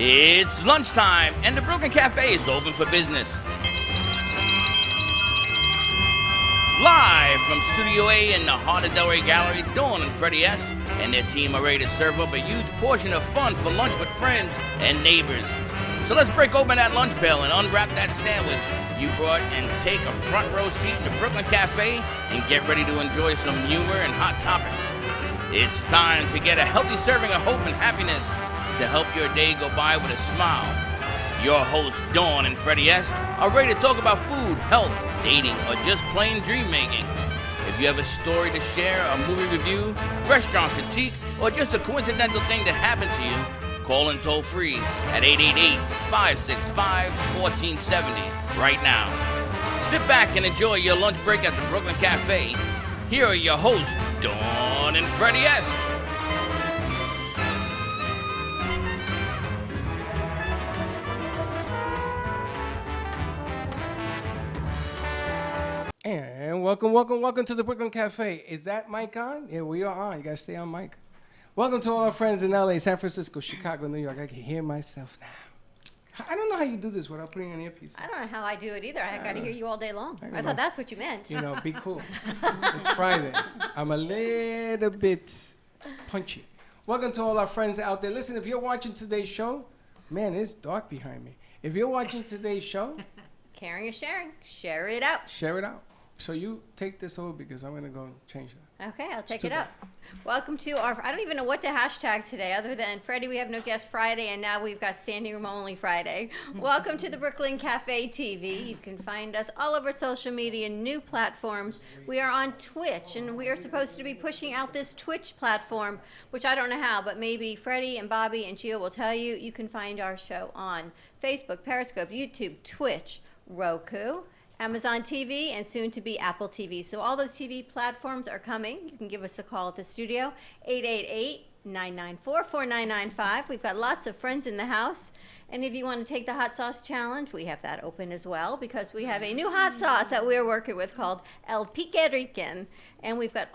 It's lunchtime, and the Brooklyn Cafe is open for business. Live from Studio A in the heart of Delray Gallery, Dawn and Freddie S. and their team are ready to serve up a huge portion of fun for lunch with friends and neighbors. So let's break open that lunch pail and unwrap that sandwich you brought and take a front row seat in the Brooklyn Cafe and get ready to enjoy some humor and hot topics. It's time to get a healthy serving of hope and happiness to help your day go by with a smile. Your hosts, Dawn and Freddie S., are ready to talk about food, health, dating, or just plain dream making. If you have a story to share, a movie review, restaurant critique, or just a coincidental thing that happened to you, call in toll free at 888-565-1470 right now. Sit back and enjoy your lunch break at the Brooklyn Cafe. Here are your hosts, Dawn and Freddie S. And welcome to the Brooklyn Cafe. Is that mic on? Yeah, we are on. You gotta stay on mic. Welcome to all our friends in LA, San Francisco, Chicago, New York. I can hear myself now. I don't know how you do this without putting an earpiece. I don't know how I do it either. I got to hear you all day long. I thought that's what you meant. You know, be cool. It's Friday. I'm a little bit punchy. Welcome to all our friends out there. Listen, if you're watching today's show, man, it's dark behind me. If you're watching today's show, caring is sharing. Share it out. Share it out. So you take this over because I'm going to go and change that. Okay, I'll take it up. Welcome to our, I don't even know what to hashtag today other than Freddie, we have no guest Friday, and now we've got standing room only Friday. Welcome to the Brooklyn Cafe TV. You can find us all over social media, new platforms. We are on Twitch, and we are supposed to be pushing out this Twitch platform, which I don't know how, but maybe Freddie and Bobby and Gio will tell you. You can find our show on Facebook, Periscope, YouTube, Twitch, Roku, Amazon TV, and soon to be Apple TV. So all those TV platforms are coming. You can give us a call at the studio, 888-994-4995. We've got lots of friends in the house. And if you want to take the hot sauce challenge, we have that open as well because we have a new hot sauce that we're working with called El Pique Rican. And we've got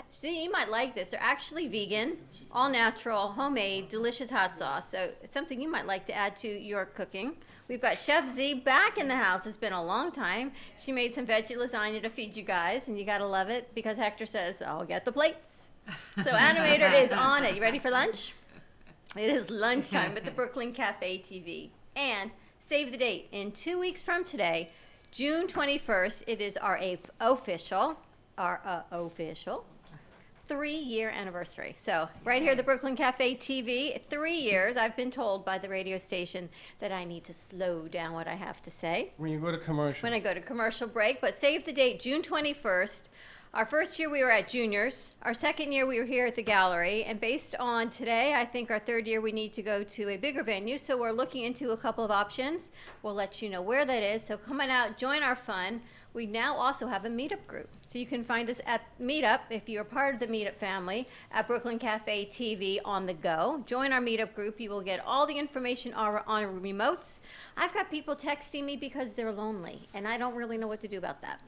see, you might like this. They're actually vegan, all natural, homemade, delicious hot sauce. So it's something you might like to add to your cooking. We've got Chef Z back in the house. It's been a long time. She made some veggie lasagna to feed you guys, and you got to love it because Hector says, I'll get the plates. So Animator is on it. You ready for lunch? It is lunchtime at the Brooklyn Cafe TV. And save the date. In 2 weeks from today, June 21st, it is our official 3-year anniversary. So right here, the Brooklyn Cafe TV, 3 years. I've been told by the radio station that I need to slow down what I have to say. When you go to commercial. When I go to commercial break. But save the date, June 21st. Our first year we were at Juniors. Our second year we were here at the gallery. And based on today, I think our third year we need to go to a bigger venue. So we're looking into a couple of options. We'll let you know where that is. So come on out, join our fun. We now also have a meetup group. So you can find us at Meetup, if you're part of the Meetup family, at Brooklyn Cafe TV on the go. Join our Meetup group. You will get all the information on remotes. I've got people texting me because they're lonely, and I don't really know what to do about that.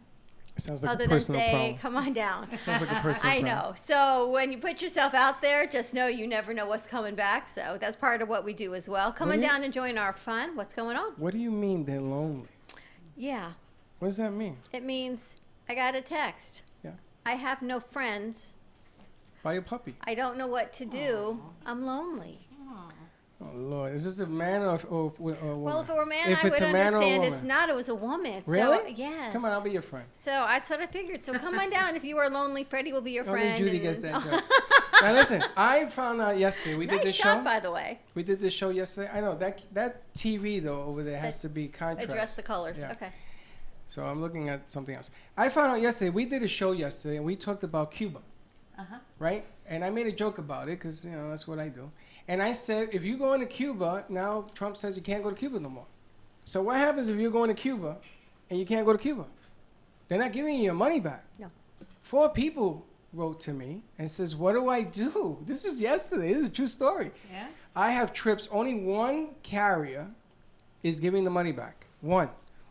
Sounds like Other a personal than say, problem. come on down. Sounds like a personal I problem. know. So when you put yourself out there, just know you never know what's coming back. So that's part of what we do as well. Come on down and join our fun. What's going on? What do you mean they're lonely? Yeah. What does that mean? It means I got a text. Yeah. I have no friends. Buy a puppy. I don't know what to do. I'm lonely. Oh, Lord. Is this a man or a woman? Well, if it were a man, If I it's would a man or a understand. woman. It's not. It was a woman. Really? So, yes. Come on, I'll be your friend. So that's what I figured. So come on down. If you are lonely, Freddie will be your friend. Only Judy gets that joke. Now listen, I found out yesterday. We did Nice this shot, show. by the way. We did this show yesterday. I know that TV though over there has to be contrast. Address the colors. Yeah. Okay. So I'm looking at something else. I found out yesterday. We did a show yesterday and we talked about Cuba. Right? And I made a joke about it because, you know, that's what I do. And I said, if you go into Cuba, now Trump says you can't go to Cuba no more. So what happens if you're going to Cuba and you can't go to Cuba? They're not giving you your money back. No. 4 people wrote to me and says, what do I do? This is yesterday. This is a true story. Yeah? I have trips. Only one carrier is giving the money back. One.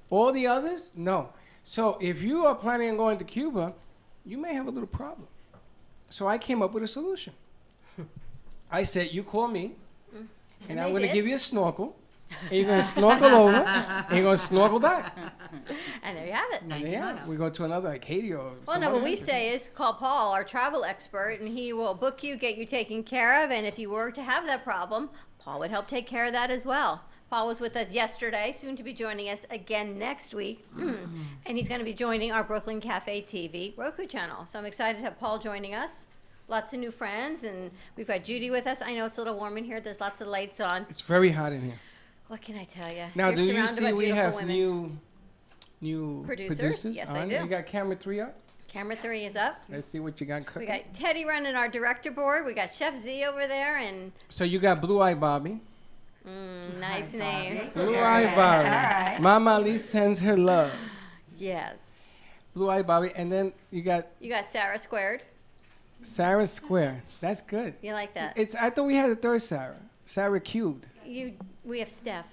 All the others, no. So if you are planning on going to Cuba, you may have a little problem. So I came up with a solution. I said, you call me, And they I'm going to did. give you a snorkel. And you're going to snorkel over, and you're going to snorkel back. And there you have it. 90 Yeah, miles. we go to another, like Haiti or Well, some no, other what we country. say is call Paul, our travel expert, and he will book you, get you taken care of. And if you were to have that problem, Paul would help take care of that as well. Paul was with us yesterday, soon to be joining us again next week. And he's going to be joining our Brooklyn Cafe TV Roku channel. So I'm excited to have Paul joining us. Lots of new friends, and we've got Judy with us. I know it's a little warm in here. There's lots of lights on. It's very hot in here. What can I tell you? Now, You're do you surrounded by see we beautiful have women. new Producers? Yes, I on? do. You got camera 3 up? Camera 3 is up. Let's see what you got We cooking. got Teddy running our director board. We got Chef Z over there, and So you got Blue Eye Bobby. nice name. Blue Yes, Eye Bobby. all right. Mama Ali sends her love. Yes. Blue Eye Bobby. And then you got You got Sarah squared. Sarah Square. That's good. You like that? I thought we had a third Sarah. Sarah cubed. We have Steph.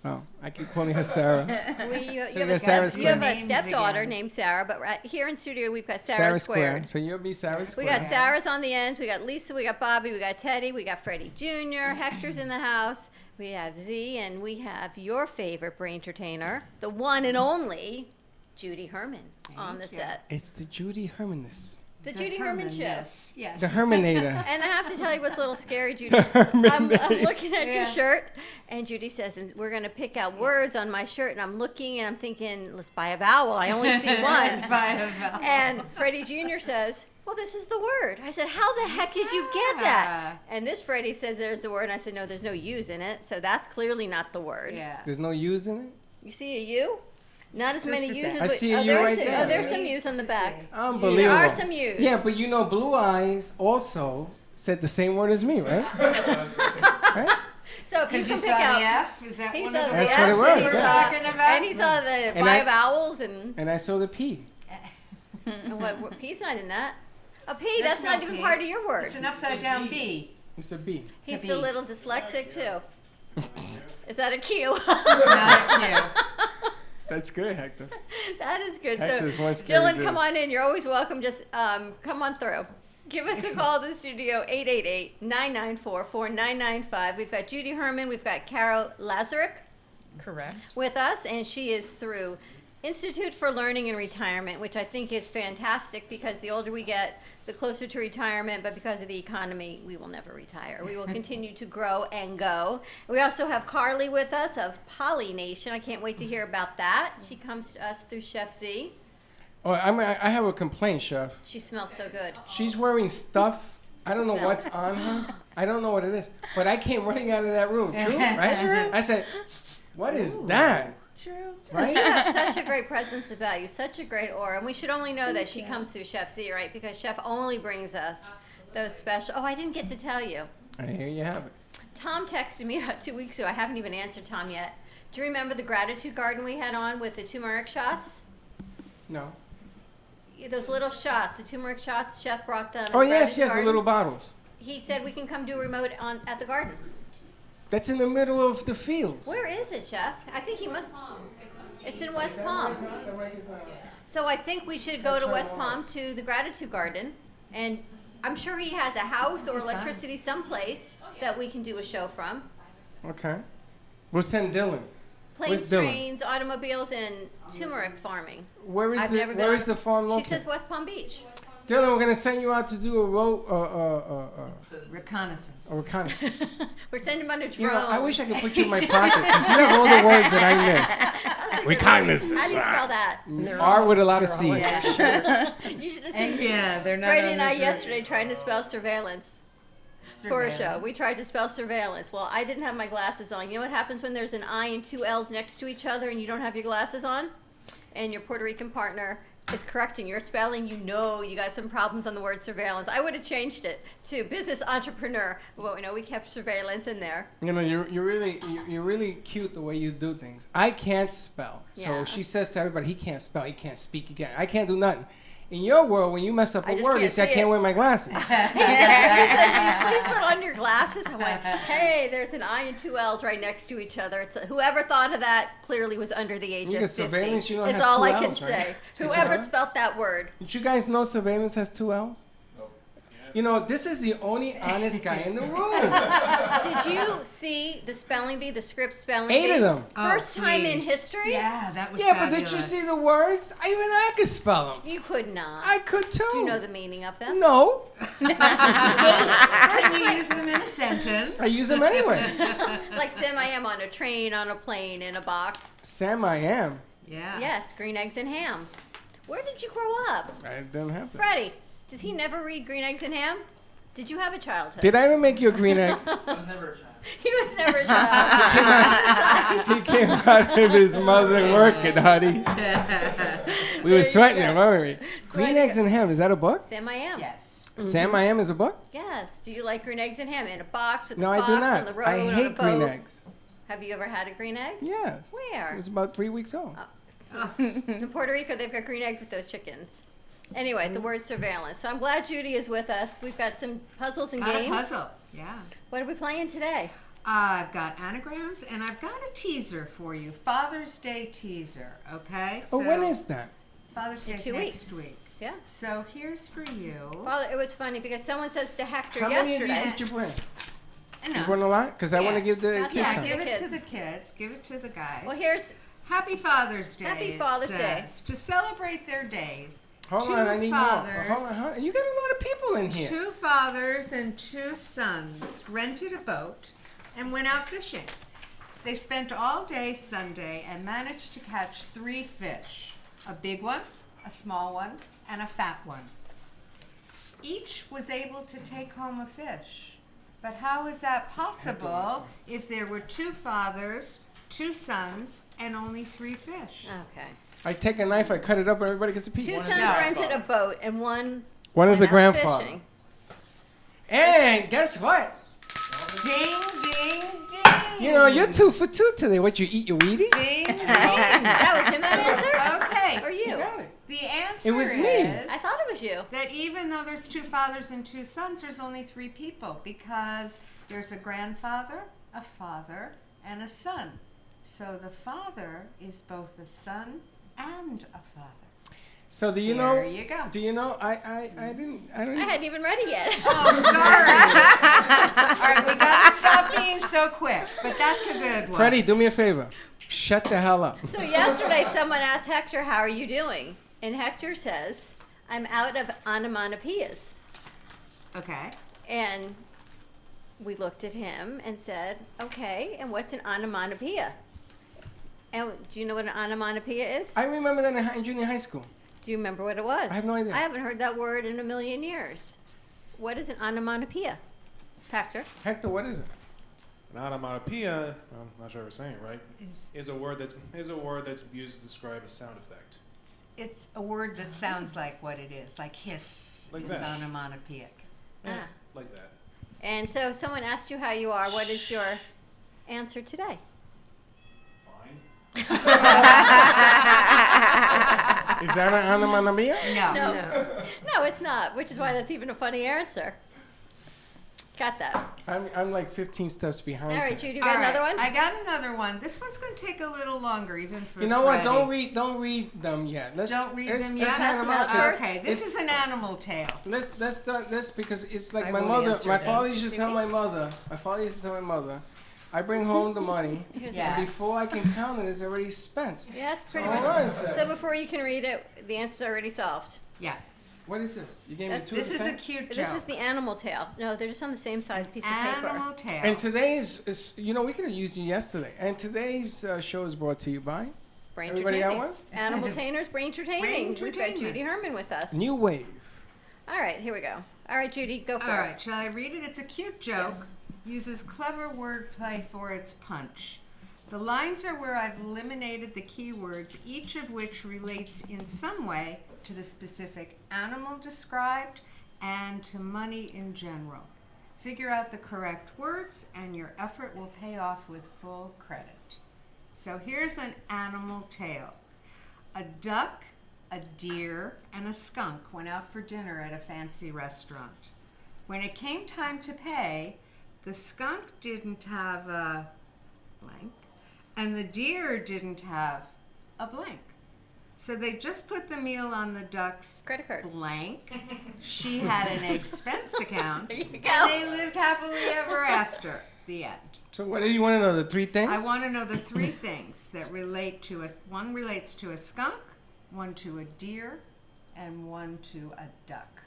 Oh, I keep calling her Sarah. You So have you got Sarah you squared. have a Names stepdaughter again. named Sarah, but right here in studio we've got Sarah, squared. So you'll be Sarah We Square. got Sarah's on the ends. We got Lisa. We got Bobby. We got Teddy. We got Freddie Jr. Hector's in the house. We have Z, and we have your favorite brain entertainer, the one and only Judy Herman, on the you. set. It's the Judy Hermaness. The Judy Herman show. Yes. Yes. The Herminator. And I have to tell you what's a little scary, Judy. I'm looking at your Yeah. shirt, and Judy says, and we're going to pick out words on my shirt, and I'm looking, and I'm thinking, let's buy a vowel. I only see Let's one. buy a vowel. And Freddie Jr. says, well, this is the word. I said, how the heck did you get that? And this Freddie says there's the word, and I said, no, there's no U's in it, so that's clearly not the word. Yeah. There's no U's in it? You see a U? Not as Just many a U's sec. as I we- see a U there's, right there. there's some Needs U's on the to back. see. Unbelievable. There are some U's. Yeah, but you know Blue Eyes also said the same word as me, right? Right? So if you Because can you pick saw out... the F? Is that He one saw of the the That's F's, what it words was, and he we're yeah. saw, talking about? and he saw the And five vowels, and And I saw the P. what P's not in that. A P, That's that's not no even P. part of your word. It's an upside down B. It's a B. He's a a B. little dyslexic too. Is that a Q? It's not a Q. That's good, Hector. That is good. Hector's So one scary Dylan, dude. come on in. You're always welcome. Just come on through. Give us a call to the studio, 888-994-4995. We've got Judy Herman. We've got Carol Lazarick Correct. with us, and she is through Institute for Learning and Retirement, which I think is fantastic because the older we get, the closer to retirement, but because of the economy, we will never retire. We will continue to grow and go. We also have Carly with us of Poly Nation. I can't wait to hear about that. She comes to us through Chef Z. Oh, I have a complaint, Chef. She smells so good. She's wearing stuff. I don't know what's on her. I don't know what it is. But I came running out of that room. True? Right? I said, what is that? True. Right? You have such a great presence about you, such a great aura, and we should only know that she comes through Chef Z, right? Because Chef only brings us those special. Oh, I didn't get to tell you. And here you have it. Tom texted me about 2 weeks ago. I haven't even answered Tom yet. Do you remember the gratitude garden we had on with the turmeric shots? No. Those little shots, the turmeric shots. Chef brought them. in Oh, yes, Gratitude yes, the Garden. little bottles. He said we can come do a remote at the garden. That's in the middle of the fields. Where is it, Chef? I think he must. It's in West Palm. So I think we should go to West Palm to the gratitude garden, and I'm sure he has a house or electricity someplace that we can do a show from. Okay. We'll send Dylan. Planes, Where's Dylan? trains, automobiles, and turmeric farming. Where is I've the never been Where on- is the farm She located? says West Palm Beach. Dylan, we're gonna send you out to do a Reconnaissance. reconnaissance. We're sending him on a You drone. know, I wish I could put you in my pocket because you have all the words that I miss. That's a good Reconnaissance. word. How do you spell that? R with a lot of C's. You should have And seen yeah, they're not Freddie on and the I shirt. yesterday trying to spell surveillance for a show. Surveillance. We tried to spell surveillance. Well, I didn't have my glasses on. You know what happens when there's an I and two L's next to each other and you don't have your glasses on? And your Puerto Rican partner is correcting your spelling, you know you got some problems on the word surveillance. I would have changed it to business entrepreneur, but we kept surveillance in there. You know, you're really cute the way you do things. I can't spell, so Yeah. she says to everybody, he can't spell, he can't speak, I can't do nothing. In your world, when you mess up I a just word, can't you say, I see can't it. wear my glasses. He says, will you please put on your glasses? I went, hey, there's an I and two L's right next to each other. It's whoever thought of that clearly was under the age Because of 50. surveillance, you know, Is has all two I can L's, right? say. Two Whoever L's? spelt that word. Did you guys know surveillance has two L's? You know, this is the only honest guy in the room. Did you see the spelling bee, the script spelling bee? 8 of them. First time in please. history? Yeah, that was Yeah, fabulous. but did you see the words? Even I could spell them. You could not. I could too. Do you know the meaning of them? No, Can you use them in a sentence? I use them anyway. Like Sam I am on a train, on a plane, in a box. Sam, I am. Yeah. Yes, green eggs and ham. Where did you grow up? I didn't have that. Freddie, does he never read green eggs and ham? Did you have a childhood? Did I ever make you a green egg? I was never a child. He was never a child. He came out of his mother working, honey. We were sweating him, weren't we? Green Eggs and Ham, is that a book? Sam I am. Yes. Sam, I Am is a book? Yes. Do you like green eggs and ham in a box with No, the I fox do on not. the road I on a hate boat? green eggs. Have you ever had a green egg? Yes. Where? It was about 3 weeks old. In Puerto Rico, they've got green eggs with those chickens. Anyway, the word surveillance. So I'm glad Judy is with us. We've got some puzzles and Got games. a puzzle. Yeah. What are we playing today? I've got anagrams and I've got a teaser for you. Father's Day teaser, okay? Oh, when is that? Father's Day? In Is 2 next weeks. week. Yeah. So here's for you. Well, it was funny because someone says to Hector How many of yesterday. these did you bring? You Enough. bring a lot? Because I want to Yeah. give the That's kids Yeah, some. right. give it to Kids. the kids. Give it to the guys. Well, here's Happy Father's Day. Happy it Father's Day. says, to celebrate their day. Hold Two on, I need fathers. more. Hold on. You got a lot of people in here. 2 fathers and 2 sons rented a boat and went out fishing. They spent all day Sunday and managed to catch 3 fish. A big one, a small one, and a fat one. Each was able to take home a fish. But how is that possible if there were 2 fathers, 2 sons, and only 3 fish? okay. I take a knife, I cut it up, and everybody gets a piece. Two One is sons the rented a grandfather. boat and one One is went the out grandfather. fishing. And guess what? Ding, ding, ding. You know, you're 2 for 2 today. What, you eat your Wheaties? Ding, ding. That was him that answered? Okay. Or you? You got it. The answer It was me. is I thought it was you. that even though there's 2 fathers and 2 sons, there's only 3 people because there's a grandfather, a father, and a son. So the father is both a son and a father. So do you There know? you go. Do you know? I didn't. I hadn't even read it yet. Oh, sorry. All right, we gotta stop being so quick, but that's a good one. Freddie, do me a favor. Shut the hell up. So yesterday someone asked Hector, how are you doing? And Hector says, I'm out of onomatopoeias. Okay. And we looked at him and said, okay, and what's an onomatopoeia? And do you know what an onomatopoeia is? I remember that in junior high school. Do you remember what it was? I have no idea. I haven't heard that word in a million years. What is an onomatopoeia? Hector? Hector, what is it? An onomatopoeia, I'm not sure if I'm saying it right, is a word that's used to describe a sound effect. It's a word that sounds like what it is, like hiss Like is that. onomatopoeic. Ah. Like that. And so if someone asked you how you are, what is your answer today? Fine. Is that an onomatopoeia? No. No, it's not, which is why that's even a funny answer. Got that. I'm like 15 steps behind. All right, him. Judy, you got another one? I got another one. This one's going to take a little longer, even for You know what? Freddie. Don't read them yet. Don't read them let's yet? hand them out. Pass 'em out 'cause first. Okay, this is an animal tale. Let's start this because it's like I my won't mother. answer My this. father used to tell my mother. My father used to tell my mother, I bring home the money, Here's Yeah. and before I can count it, it's already spent. one. Yeah, it's pretty Hold much. on a second. So before you can read it, the answer's already solved. Yeah. What is this? You gave me That's- 2 This of is the a same? cute This joke. is the animal tail. No, they're just on the same size piece of paper. Animal tale. And today's, you know, we could have used you yesterday. And today's show is brought to you by Brain Everybody got entertaining. one? Animal Tainers, Brain Entertaining. Brain We've got Entertainment. Judy Herman with us. New Wave. All right, here we go. All right, Judy, go for All it. right, shall I read it? It's a cute joke. Yes. Uses clever wordplay for its punch. The lines are where I've eliminated the keywords, each of which relates in some way to the specific animal described and to money in general. Figure out the correct words and your effort will pay off with full credit. So here's an animal tale. A duck, a deer, and a skunk went out for dinner at a fancy restaurant. When it came time to pay, the skunk didn't have a blank, and the deer didn't have a blank. So they just put the meal on the duck's Credit card. blank. She had an expense account. There you And go. they lived happily ever after. The end. So what do you want to know? The 3 things? I want to know the 3 things that relate to us. One relates to a skunk, one to a deer, and one to a duck.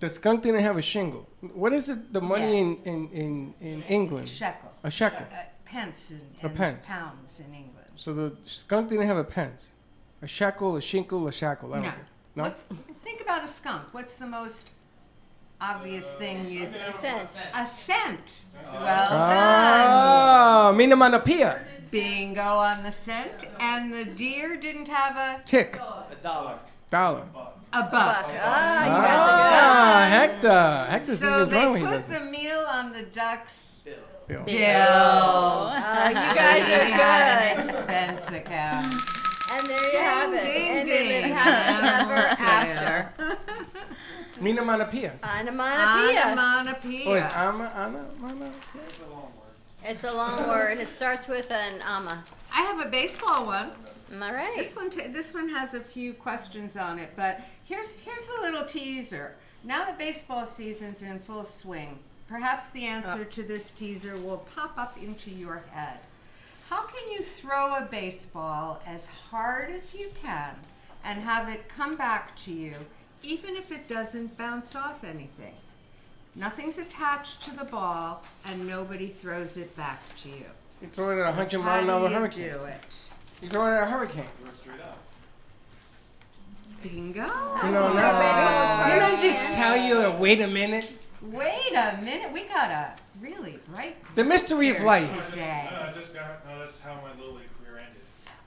The skunk didn't have a shingle. What is it? The money Yeah. in England? Shekel. A shekel. Pence and pence. pounds in England. So the skunk didn't have a pence. A shekel, a shinkle, a shackle. I don't No. know. No. Think about a skunk. What's the most obvious thing you... Cent. A cent. Well done. Ah, Minamanapia. Bingo on the cent. And the deer didn't have a Tick. $1. Dollar. buck. Buck. Ah, you guys are Ah, Hector. Hector's So even they growing. put the meal on the duck's Bill. bill. good. You guys are Had an good. expense account. And there you have it. Ding, And ding, then it ding. happened ever after. Minamanapia. Onomatopoeia. Onomatopoeia. Oh, it's Ana? It's a long word. It starts with an ama. I have a baseball one. All right. This one has a few questions on it, but here's the little teaser. Now that baseball season's in full swing, perhaps the answer to this teaser will pop up into your head. How can you throw a baseball as hard as you can and have it come back to you, even if it doesn't bounce off anything? Nothing's attached to the ball, and nobody throws it back to you. You throw it at a 100 How mile an hour do you hurricane. do it? You throw it at a hurricane. Bingo. You know, didn't I just tell you to wait a minute? Wait a minute, we got a really bright The mystery of here life. today. I just got noticed how my Little League career ended.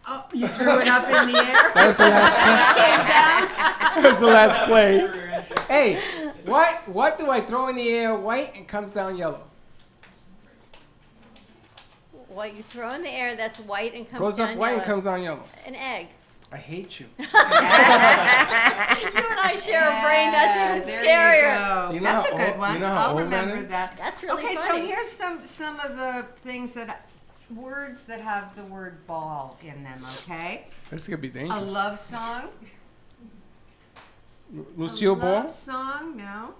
Oh, you threw it up in the air? That was the last play. Came down? That was the last play. Hey, what do I throw in the air white and comes down yellow? What you throw in the air that's white and comes Goes down up white yellow. and comes down yellow. An egg. I hate you. You and I share a brain. That's even scarier. You know That's a how good old- one. you know how I'll old that remember is? that. That's really okay, funny. so here's some of the things words that have the word ball in them, okay? This is gonna be A dangerous. love song. Lucille A Ball. love song, no.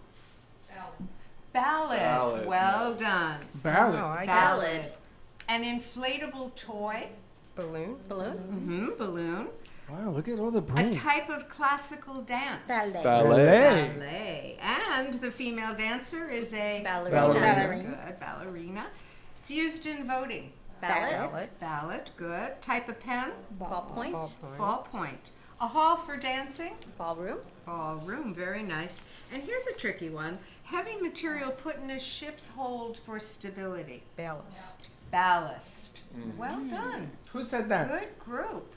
Ballad. Well done. Ballad. Ballad. An inflatable toy. Balloon. Balloon. Wow, look at all the A brains. type of classical dance. Ballet. Ballet. And the female dancer is a Ballerina. Good. Ballerina. It's used in voting. Ballot. Ballot. Good. Type of pen. Ballpoint. Ballpoint. A hall for dancing. Ballroom. Ballroom. Very nice. And here's a tricky one. Heavy material put in a ship's hold for stability. Ballast. Ballast. Well done. Who said that? Good group.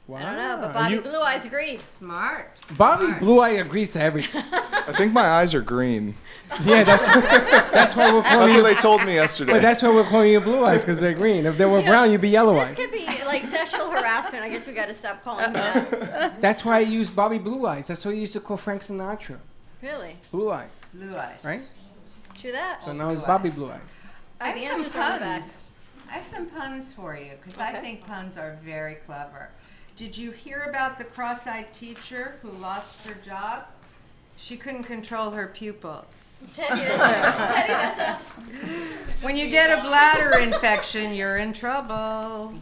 Wow. I don't know, but Bobby Blue Eyes agreed. Smart. Bobby Smart. Blue Eye agrees to everything. I think my eyes are green. Yeah, that's why we're calling That's you. what they told me yesterday. But that's why we're calling you Blue Eyes, because they're green. If they were brown, you'd be yellow This eyes. could be like sexual harassment. I guess we got to stop calling him that. That's why I use Bobby Blue Eyes. That's what you used to call Frank Sinatra. Really? Blue Eyes, Blue eyes. right? True that? So now it's Blue Bobby Eyes. Blue Eyes. I have the some answers are on the back. puns. I have some puns for you because I Okay. think puns are very clever. Did you hear about the cross-eyed teacher who lost her job? She couldn't control her pupils. Teddy, that's us. When you get a bladder infection, you're in trouble.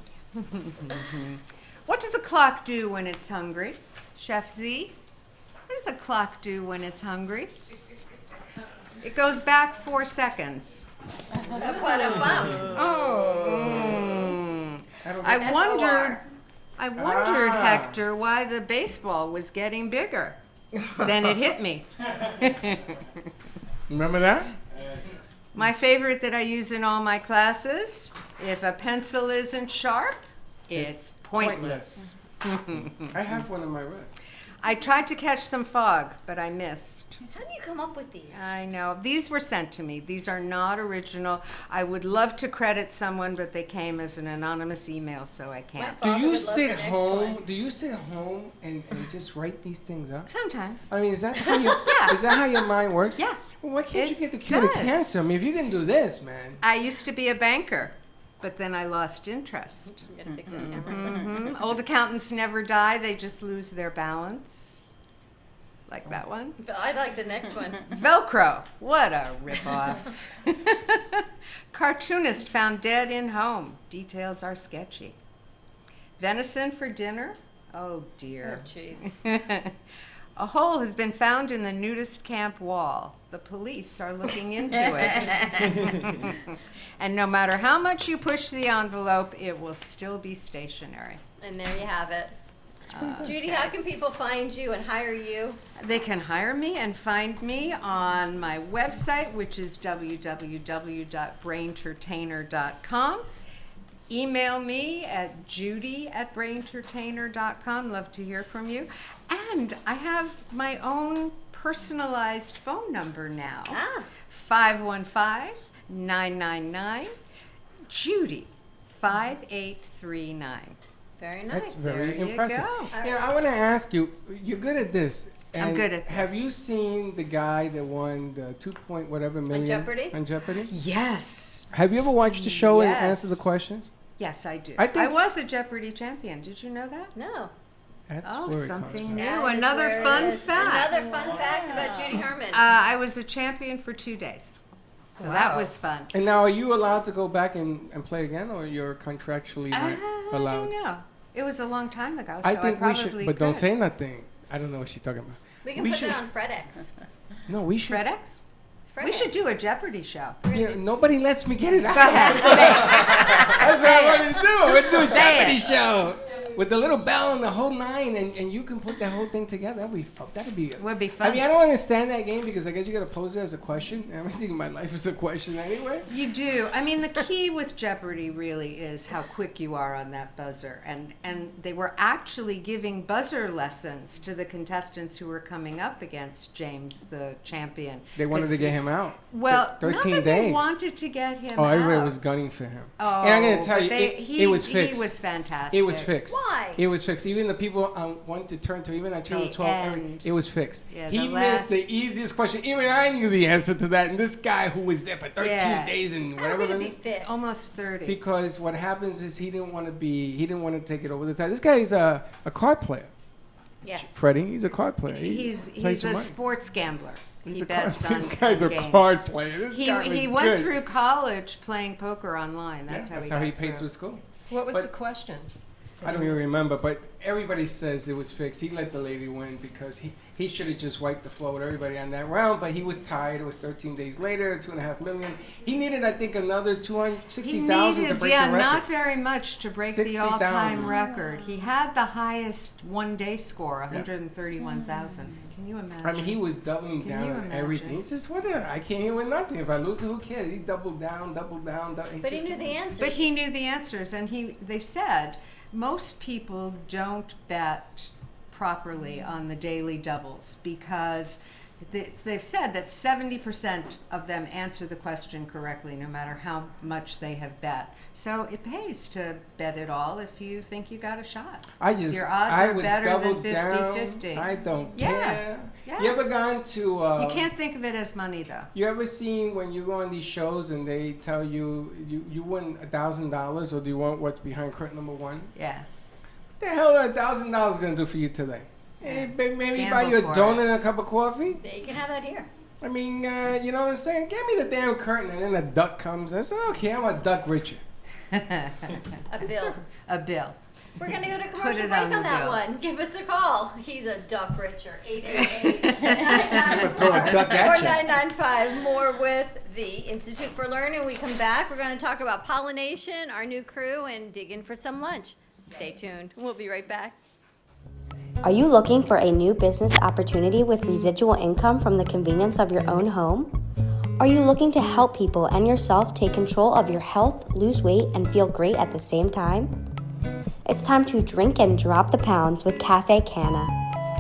What does a clock do when it's hungry? Chef Z? What does a clock do when it's hungry? It goes back 4 seconds. I wondered, Hector, why the baseball was getting bigger. Then it hit me. Remember that? My favorite that I use in all my classes, if a pencil isn't sharp, it's pointless. I have one on my wrist. I tried to catch some fog, but I missed. How do you come up with these? I know. These were sent to me. These are not original. I would love to credit someone, but they came as an anonymous email, so I can't. Do Father you would love sit the next home? one. Do you sit home and just write these things up? Sometimes. I mean, is that how your Yeah. is that how your mind works? Yeah. Well, why can't you It get the cure to does. cancer? I mean, if you can do this, man. I used to be a banker. but then I lost interest. I'm gonna fix that camera. Old accountants never die, they just lose their balance. Like that one. I like the next one. Velcro, what a ripoff. Cartoonist found dead in home. Details are sketchy. Venison for dinner? Oh dear. Oh, jeez. A hole has been found in the nudist camp wall. The police are looking into it. And no matter how much you push the envelope, it will still be stationary. And there you have it. Judy, how can people find you and hire you? They can hire me and find me on my website, which is www.braintertainer.com. Email me at judy@braintertainer.com. Love to hear from you. And I have my own personalized phone number now. 515-999-JUDY 5839. Very nice. That's very There you impressive. go. Yeah, I want to ask you. You're good at this. I'm And good at Have this. you seen the guy that won the 2 whatever million Jeopardy? On Jeopardy? Yes. Have you ever watched the show and Yes. answered the questions? Yes, I do. I think- I was a Jeopardy champion. Did you know that? No. That's Oh, where it something comes new. from. That is Another where it fun is. fact. Another fun fact about Judy Herman. I was a champion for 2 days. So that was fun. And now, are you allowed to go back and play again, or you're contractually not I allowed? don't know. It was a long time ago, so I think we probably should, but don't could. say nothing. I don't know what she's talking about. we can we put should- that on FredEx. No, we should. FredEx? We should do a Jeopardy show. Yeah, nobody lets me get it out. Go ahead, say That's what I want to do. We're doing a Say Jeopardy it. show with the little bell and the whole nine, and you can put that whole thing together. That'd be. Would be fun. I mean, I don't understand that game because I guess you got to pose it as a question. Everything in my life is a question anyway. You do. I mean, the key with Jeopardy really is how quick you are on that buzzer. And they were actually giving buzzer lessons to the contestants who were coming up against James, the champion. They wanted to 'Cause get him out. Well, 13 not that days. they wanted to get him Oh, out. everybody was gunning for him. Oh, and I'm going to tell but you, they- it was fixed. He was fantastic. It was fixed. Why? It was fixed. Even the people wanted to turn to, even on Channel The 12, end. it was fixed. Yeah, He the missed the last- easiest question. Even I knew the answer to that. And this guy who was there for 13 Yeah. days and How whatever. would it be fixed? Almost 30. Because what happens is he didn't want to take it over the top. This guy is a card player. Yes. Freddie, he's a card player. He's plays a some money. sports gambler. He's He a card, bets on this guy's on a games. card player. This guy He is went good. through college playing poker online. Yeah, That's that's how how he he got paid through. through school. What was But- the question? I don't even remember, but everybody says it was fixed. He let the lady win because he should have just wiped the floor with everybody on that round, but he was tired. It was 13 days later, 2.5 million. He needed, I think, another He 260,000 to needed, break yeah, the record. not very much to break the 60,000. all-time record. He had the highest one-day score, 131,000. Can you imagine? I mean, he was doubling Can down you on imagine? everything. He says, whatever, I can't even win nothing. If I lose it, who cares? He doubled down. But he just- knew the answers. But he knew the answers, and they said most people don't bet properly on the daily doubles because they've said that 70% of them answer the question correctly no matter how much they have bet. So it pays to bet it all if you think you got a shot. Your odds I are would better double than 50-50. down. I don't Yeah, care. yeah. You ever gone to... You can't think of it as money though. You ever seen when you go on these shows and they tell you win $1,000 or do you want what's behind curtain number one? Yeah. What the hell are $1,000 gonna do for you today? Hey, maybe Gamble buy you a for donut it. and a cup of coffee? Yeah, you can have that here. I mean, you know what I'm saying? Give me the damn curtain and then a duck comes and I say, okay, I'm a duck richer. A bill. A bill. We're going to go to Put commercial it break on on the that bill. one. Give us a call. He's a duck richer. Throw a duck at you. 4995. More with the Institute for Learning. When we come back, we're going to talk about pollination, our new crew, and dig in for some lunch. Stay tuned. We'll be right back. Are you looking for a new business opportunity with residual income from the convenience of your own home? Are you looking to help people and yourself take control of your health, lose weight, and feel great at the same time? It's time to drink and drop the pounds with Café Canna.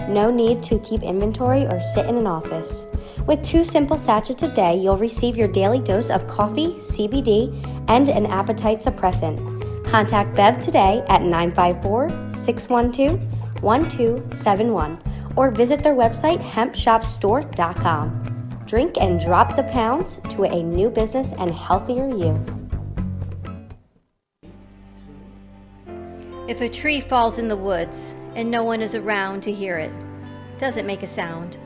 No need to keep inventory or sit in an office. With 2 simple sachets a day, you'll receive your daily dose of coffee, CBD, and an appetite suppressant. Contact Bev today at 954-612-1271 or visit their website hempshopstore.com. Drink and drop the pounds to a new business and healthier you. If a tree falls in the woods and no one is around to hear it, does it make a sound?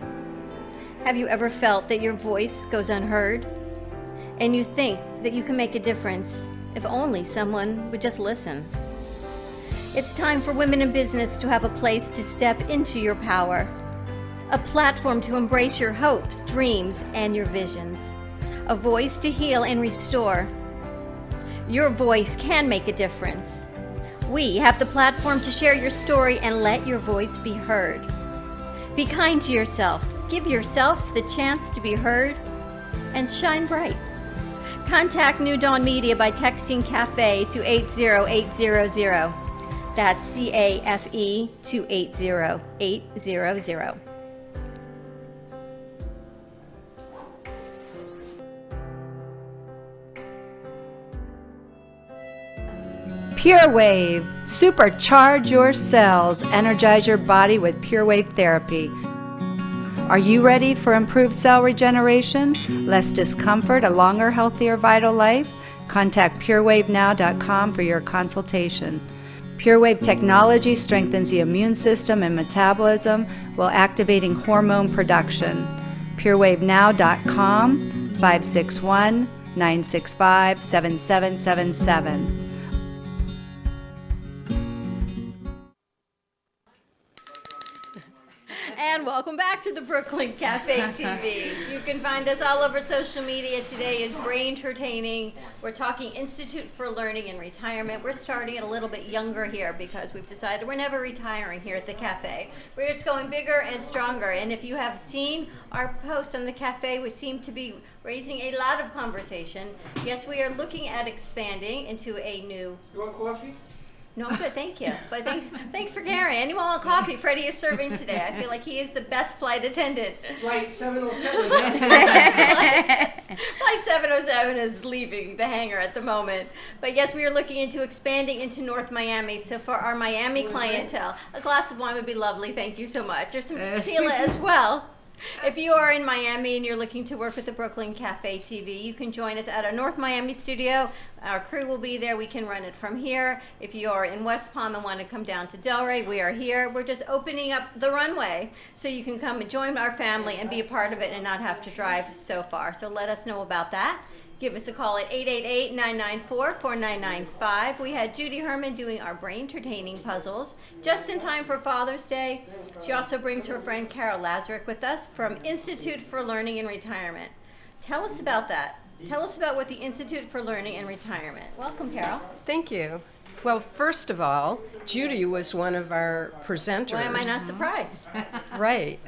Have you ever felt that your voice goes unheard? And you think that you can make a difference if only someone would just listen? It's time for women in business to have a place to step into your power, a platform to embrace your hopes, dreams, and your visions, a voice to heal and restore. Your voice can make a difference. We have the platform to share your story and let your voice be heard. Be kind to yourself. Give yourself the chance to be heard and shine bright. Contact New Dawn Media by texting CAFE to 80800. That's CAFE to 80800. Pure Wave. Supercharge your cells. Energize your body with Pure Wave therapy. Are you ready for improved cell regeneration, less discomfort, a longer, healthier, vital life? Contact purewavenow.com for your consultation. Pure Wave technology strengthens the immune system and metabolism while activating hormone production. purewavenow.com, 561-965-7777. And welcome back to the Brooklyn Cafe TV. You can find us all over social media. Today is Brain Entertaining. We're talking Institute for Learning and Retirement. We're starting it a little bit younger here because we've decided we're never retiring here at the cafe. We're just going bigger and stronger. And if you have seen our post on the cafe, we seem to be raising a lot of conversation. Yes, we are looking at expanding into a new... You want coffee? No, I'm good, thank you. But thanks for caring. Anyone want coffee? Freddie is serving today. I feel like he is the best flight attendant. Flight 707. Flight 707 is leaving the hangar at the moment. But yes, we are looking into expanding into North Miami. So for our Miami clientele, a glass of wine would be lovely. Thank you so much. There's some tequila as well. If you are in Miami and you're looking to work with the Brooklyn Cafe TV, you can join us at our North Miami studio. Our crew will be there. We can run it from here. If you are in West Palm and want to come down to Delray, we are here. We're just opening up the runway so you can come and join our family and be a part of it and not have to drive so far. So let us know about that. Give us a call at 888-994-4995. We had Judy Herman doing our brain entertaining puzzles just in time for Father's Day. She also brings her friend Carol Lazarick with us from Institute for Learning and Retirement. Tell us about that. Tell us about what the Institute for Learning and Retirement. Welcome, Carol. Thank you. Well, first of all, Judy was one of our presenters. Why am I not surprised? Right.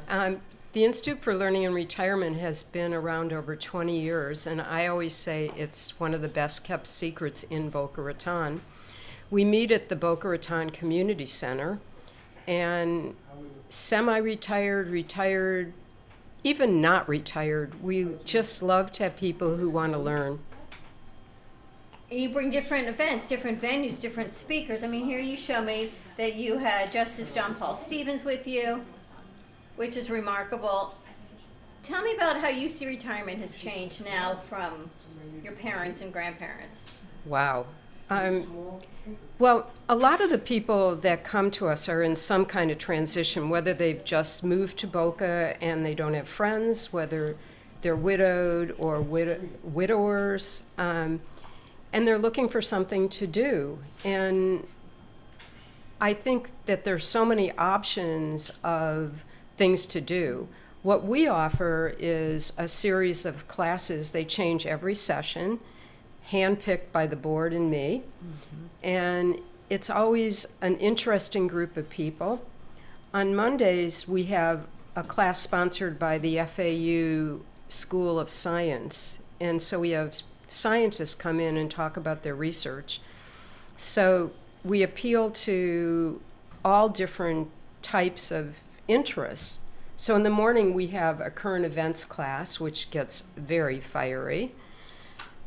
The Institute for Learning and Retirement has been around over 20 years, and I always say it's one of the best kept secrets in Boca Raton. We meet at the Boca Raton Community Center, and semi-retired, retired, even not retired, we just love to have people who want to learn. And you bring different events, different venues, different speakers. I mean, here you show me that you had Justice John Paul Stevens with you, which is remarkable. Tell me about how you see retirement has changed now from your parents and grandparents. Wow. Well, a lot of the people that come to us are in some kind of transition, whether they've just moved to Boca and they don't have friends, whether they're widowed or widowers, and they're looking for something to do. And I think that there's so many options of things to do. What we offer is a series of classes. They change every session, handpicked by the board and me. And it's always an interesting group of people. On Mondays, we have a class sponsored by the FAU School of Science. And so we have scientists come in and talk about their research. So we appeal to all different types of interests. So in the morning we have a current events class, which gets very fiery.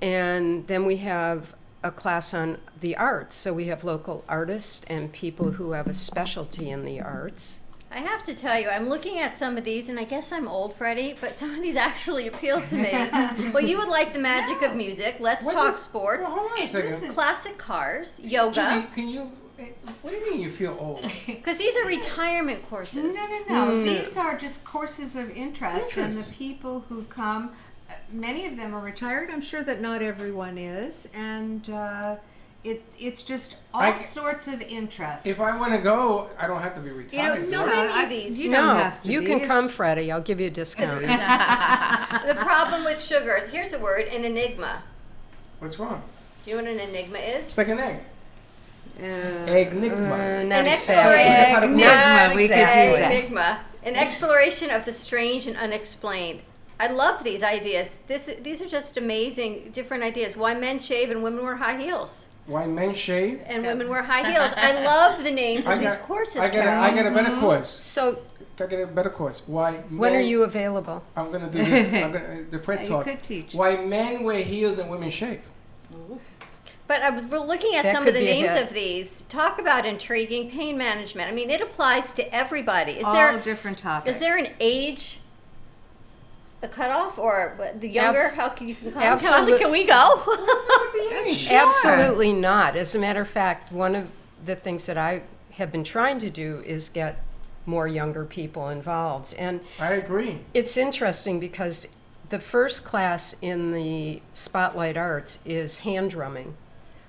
And then we have a class on the arts. So we have local artists and people who have a specialty in the arts. I have to tell you, I'm looking at some of these, and I guess I'm old, Freddie, but some of these actually appeal to me. Well, you would like the magic of music. Let's talk sports. Well, hold on a second. Classic cars, yoga. Judy, can you What do you mean you feel old? Because these are retirement courses. No. These are just courses of interest, and the people who come, many of them are retired. I'm sure that not everyone is, and it's just all sorts of interests. If I want to go, I don't have to be retired. So many of these. You don't have to you be. can come, Freddie. I'll give you a discount. The problem with sugars, here's a word, an enigma. What's wrong? Do you know what an enigma is? It's like an egg. Enigma. An exploration. Enigma. We could do that. Enigma. An exploration of the strange and unexplained. I love these ideas. These are just amazing, different ideas. Why men shave and women wear high heels. Why men shave and women wear high heels. I love the names of these courses. I get a better course. So I get a better course. Why? When are you available? I'm gonna do this. I'm gonna the Fred talk. You could teach. Why men wear heels and women shave. But we're looking at some of the names of these. Talk about intriguing pain management. I mean, it applies to everybody. Is all different topics. Is there an age? A cutoff, or the younger? How can you come? Absolutely. Can we go? Sure. Absolutely not. As a matter of fact, one of the things that I have been trying to do is get more younger people involved. And I agree. It's interesting because the first class in the Spotlight Arts is hand drumming.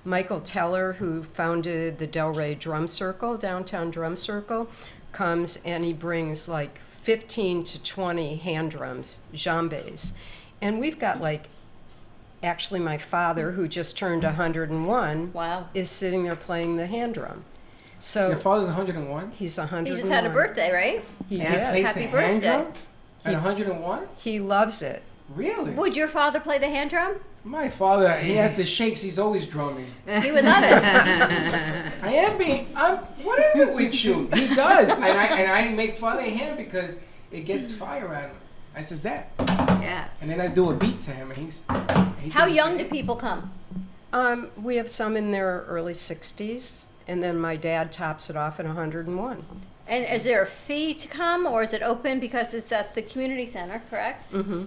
Michael Teller, who founded the Delray Drum Circle, Downtown Drum Circle, comes and he brings like 15 to 20 hand drums, djembes. And we've got actually my father, who just turned 101, wow, is sitting there playing the hand drum. So your father's 101? He's 101. He just had a birthday, right? He did. Happy birthday. At 101? He loves it. Really? Would your father play the hand drum? My father, he has the shakes. He's always drumming. He would love it. What is it with you? He does, and I make fun of him because it gets fire out of him. I says that. Yeah. And then I do a beat to him, and he How does young it. do people come? We have some in their early 60s, and then my dad tops it off at 101. And is there a fee to come, or is it open because it's at the community center, correct? Mm-hmm.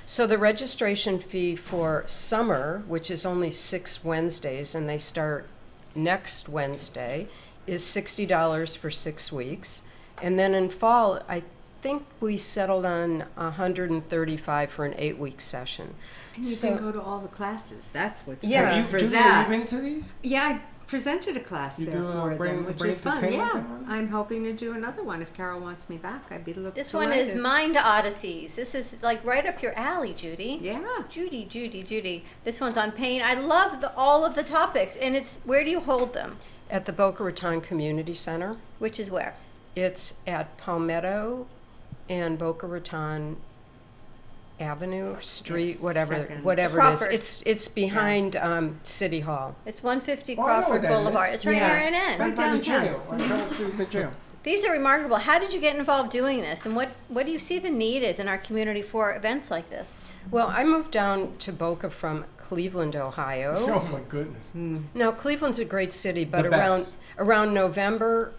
So the registration fee for summer, which is only 6 Wednesdays, and they start next Wednesday, is $60 for 6 weeks. And then in fall, I think we settled on $135 for an 8-week session. And you can go to all the classes. That's what's Yeah. great Have for you that. been to these? Yeah, I presented a class You there do a for brain- them, which brain is fun. entertainment Yeah, thing? I'm hoping to do another one. If Carol wants me back, I'd be delighted. This one is Mind Odysseys. This is like right up your alley, Judy. Yeah. Judy. This one's on pain. I love all of the topics, and it's where do you hold them? At the Boca Raton Community Center. Which is where? It's at Palmetto and Boca Raton Avenue, Street, Yes, whatever second. it Crawford. is. It's behind City Hall. It's 150 Oh, I know Crawford what that is. Boulevard. It's right Yeah. here in Right N. by the downtown. jail. Right down the street from the jail. These are remarkable. How did you get involved doing this, and what do you see the need is in our community for events like this? Well, I moved down to Boca from Cleveland, Ohio. Oh my goodness. Now, Cleveland's a great city, but The best. around November,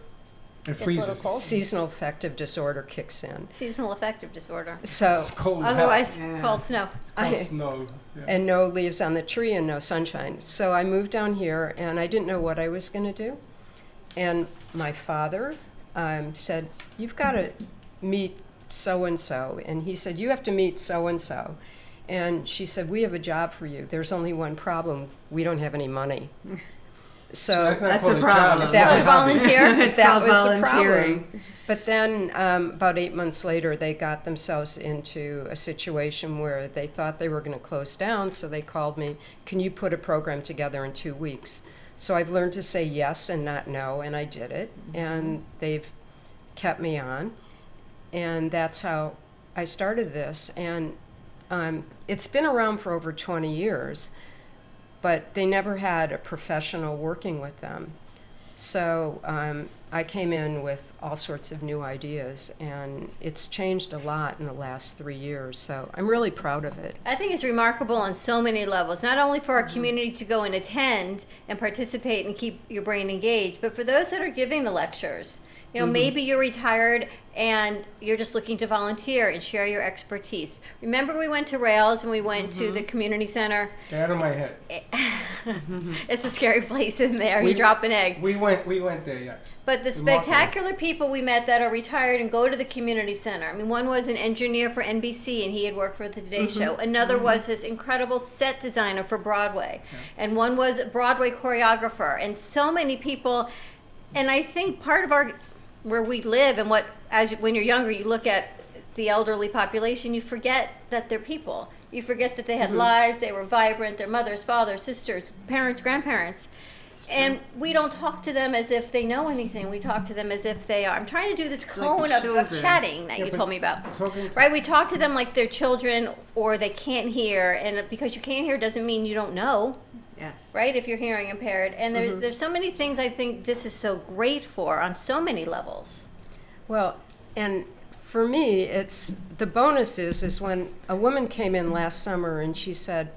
It It's a little freezes. cold. seasonal affective disorder kicks in. Seasonal affective disorder. So, It's cold as hell. Otherwise, Yeah. called snow. It's called snow. Yeah. and no leaves on the tree and no sunshine. So I moved down here, and I didn't know what I was going to do. And my father said, "You've got to meet so-and-so." And he said, "You have to meet so-and-so." And she said, "We have a job for you. There's only one problem. We don't have any money." So That's not That's called a a problem. job. That's That called was a hobby. volunteer. It's that called was the volunteering. problem. But then about 8 months later, they got themselves into a situation where they thought they were going to close down. So they called me, "Can you put a program together in 2 weeks?" So I've learned to say yes and not no, and I did it. And they've kept me on. And that's how I started this. And it's been around for over 20 years, but they never had a professional working with them. So I came in with all sorts of new ideas, and it's changed a lot in the last 3 years. So I'm really proud of it. I think it's remarkable on so many levels, not only for our community to go and attend and participate and keep your brain engaged, but for those that are giving the lectures. You know, maybe you're retired and you're just looking to volunteer and share your expertise. Remember we went to Rails and we went to the community center? Get out of my head. It's a scary place in there. You drop an egg. We went there, yes. But the spectacular people we met that are retired and go to the community center. I mean, one was an engineer for NBC and he had worked for the Today Show. Another was this incredible set designer for Broadway. And one was a Broadway choreographer. And so many people. And I think part of where we live and when you're younger, you look at the elderly population, you forget that they're people. You forget that they had lives, they were vibrant, their mothers, fathers, sisters, parents, grandparents. And we don't talk to them as if they know anything. We talk to them as if they are. I'm trying to do this cone of chatting that you told me about. Right? We talk to them like they're children or they can't hear. And because you can't hear doesn't mean you don't know. Yes. Right? If you're hearing impaired. And there's so many things I think this is so great for on so many levels. Well, and for me, it's the bonus is when a woman came in last summer and she said,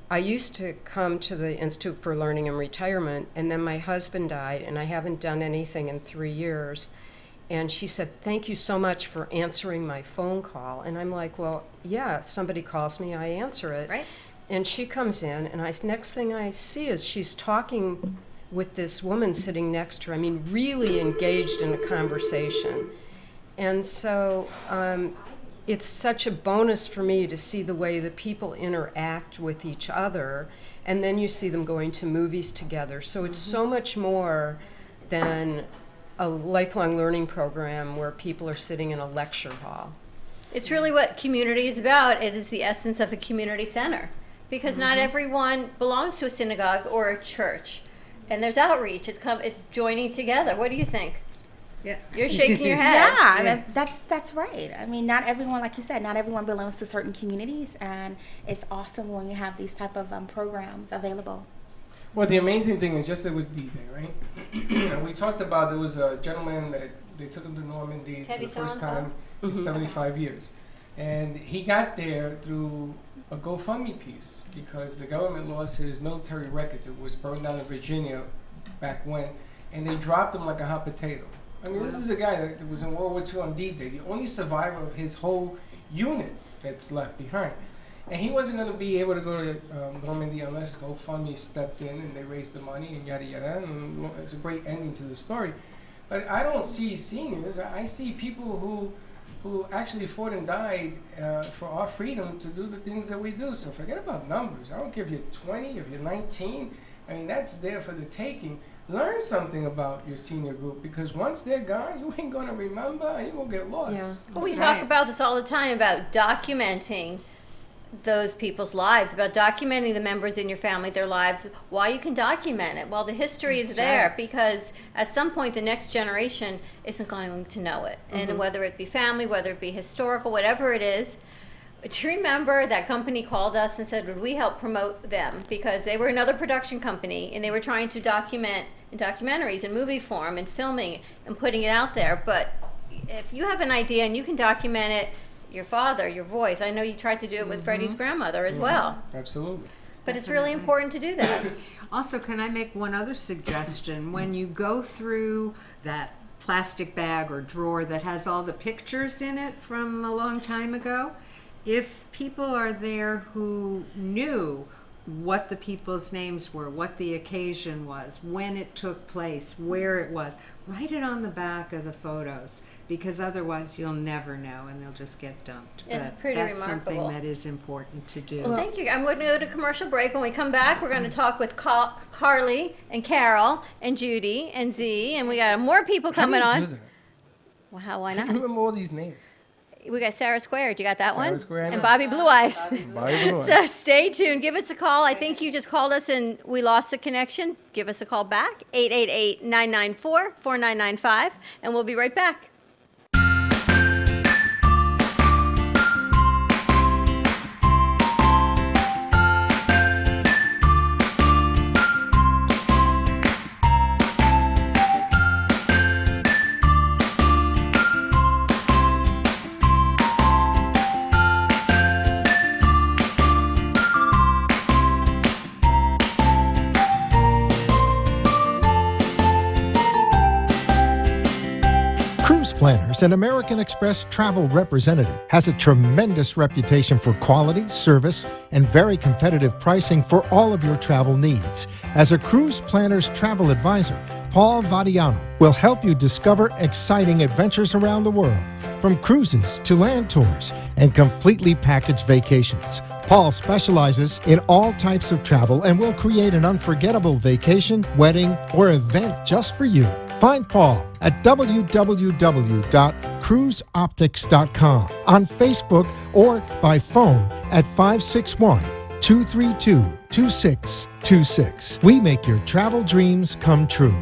I used to come to the Institute for Learning and Retirement, and then my husband died, and I haven't done anything in 3 years. And she said, thank you so much for answering my phone call. And I'm like, well, yeah, if somebody calls me, I answer it. Right. And she comes in, and next thing I see is she's talking with this woman sitting next to her. I mean, really engaged in a conversation. And so it's such a bonus for me to see the way that people interact with each other, and then you see them going to movies together. So it's so much more than a lifelong learning program where people are sitting in a lecture hall. It's really what community is about. It is the essence of a community center. Because not everyone belongs to a synagogue or a church. And there's outreach. It's joining together. What do you think? Yeah. You're shaking your head. Yeah, that's right. I mean, not everyone, like you said, not everyone belongs to certain communities, and it's awesome when you have these type of programs available. Well, the amazing thing is, yesterday was D-Day, right? And we talked about there was a gentleman that they took him to Normandy for the first time in 75 years. And he got there through a GoFundMe piece because the government lost his military records. It was burned down in Virginia back when, and they dropped him like a hot potato. I mean, this is a guy that was in World War II on D-Day, the only survivor of his whole unit that's left behind. And he wasn't going to be able to go to Normandy unless GoFundMe stepped in and they raised the money and yada yada. And it's a great ending to the story. But I don't see seniors. I see people who actually fought and died for our freedom to do the things that we do. So forget about numbers. I don't care if you're 20, if you're 19. I mean, that's there for the taking. Learn something about your senior group, because once they're gone, you ain't going to remember and you will get lost. Yeah. Well, we talk about this all the time, about documenting those people's lives, about documenting the members in your family, their lives, why you can document it. Well, the history is there because at some point the next generation isn't going to know it. And whether it be family, whether it be historical, whatever it is, to remember that company called us and said, would we help promote them? Because they were another production company and they were trying to document in documentaries in movie form and filming and putting it out there. But if you have an idea and you can document it, your father, your voice. I know you tried to do it with Freddie's grandmother as well. Absolutely. But it's really important to do that. Also, can I make one other suggestion? When you go through that plastic bag or drawer that has all the pictures in it from a long time ago, if people are there who knew what the people's names were, what the occasion was, when it took place, where it was, write it on the back of the photos, because otherwise you'll never know and they'll just get dumped. It's But pretty that's remarkable. something that is important to do. Well, thank you. I'm going to go to commercial break. When we come back, we're going to talk with Carly and Carol and Judy and Z, and we got more people coming How on. do you do that? Well, how? Why I not? remember all these names. We got Sarah Squared. You got that Sarah one? Squared, I And know. Bobby Blue Eyes. Bobby Blue Eyes. So stay tuned. Give us a call. I think you just called us and we lost the connection. Give us a call back, 888-994-4995, and we'll be right back. Planners, an American Express travel representative, has a tremendous reputation for quality, service, and very competitive pricing for all of your travel needs. As a Cruise Planners travel advisor, Paul Vadiano will help you discover exciting adventures around the world, from cruises to land tours and completely packaged vacations. Paul specializes in all types of travel and will create an unforgettable vacation, wedding, or event just for you. Find Paul at www.cruiseoptics.com, on Facebook, or by phone at 561-232-2626. We make your travel dreams come true.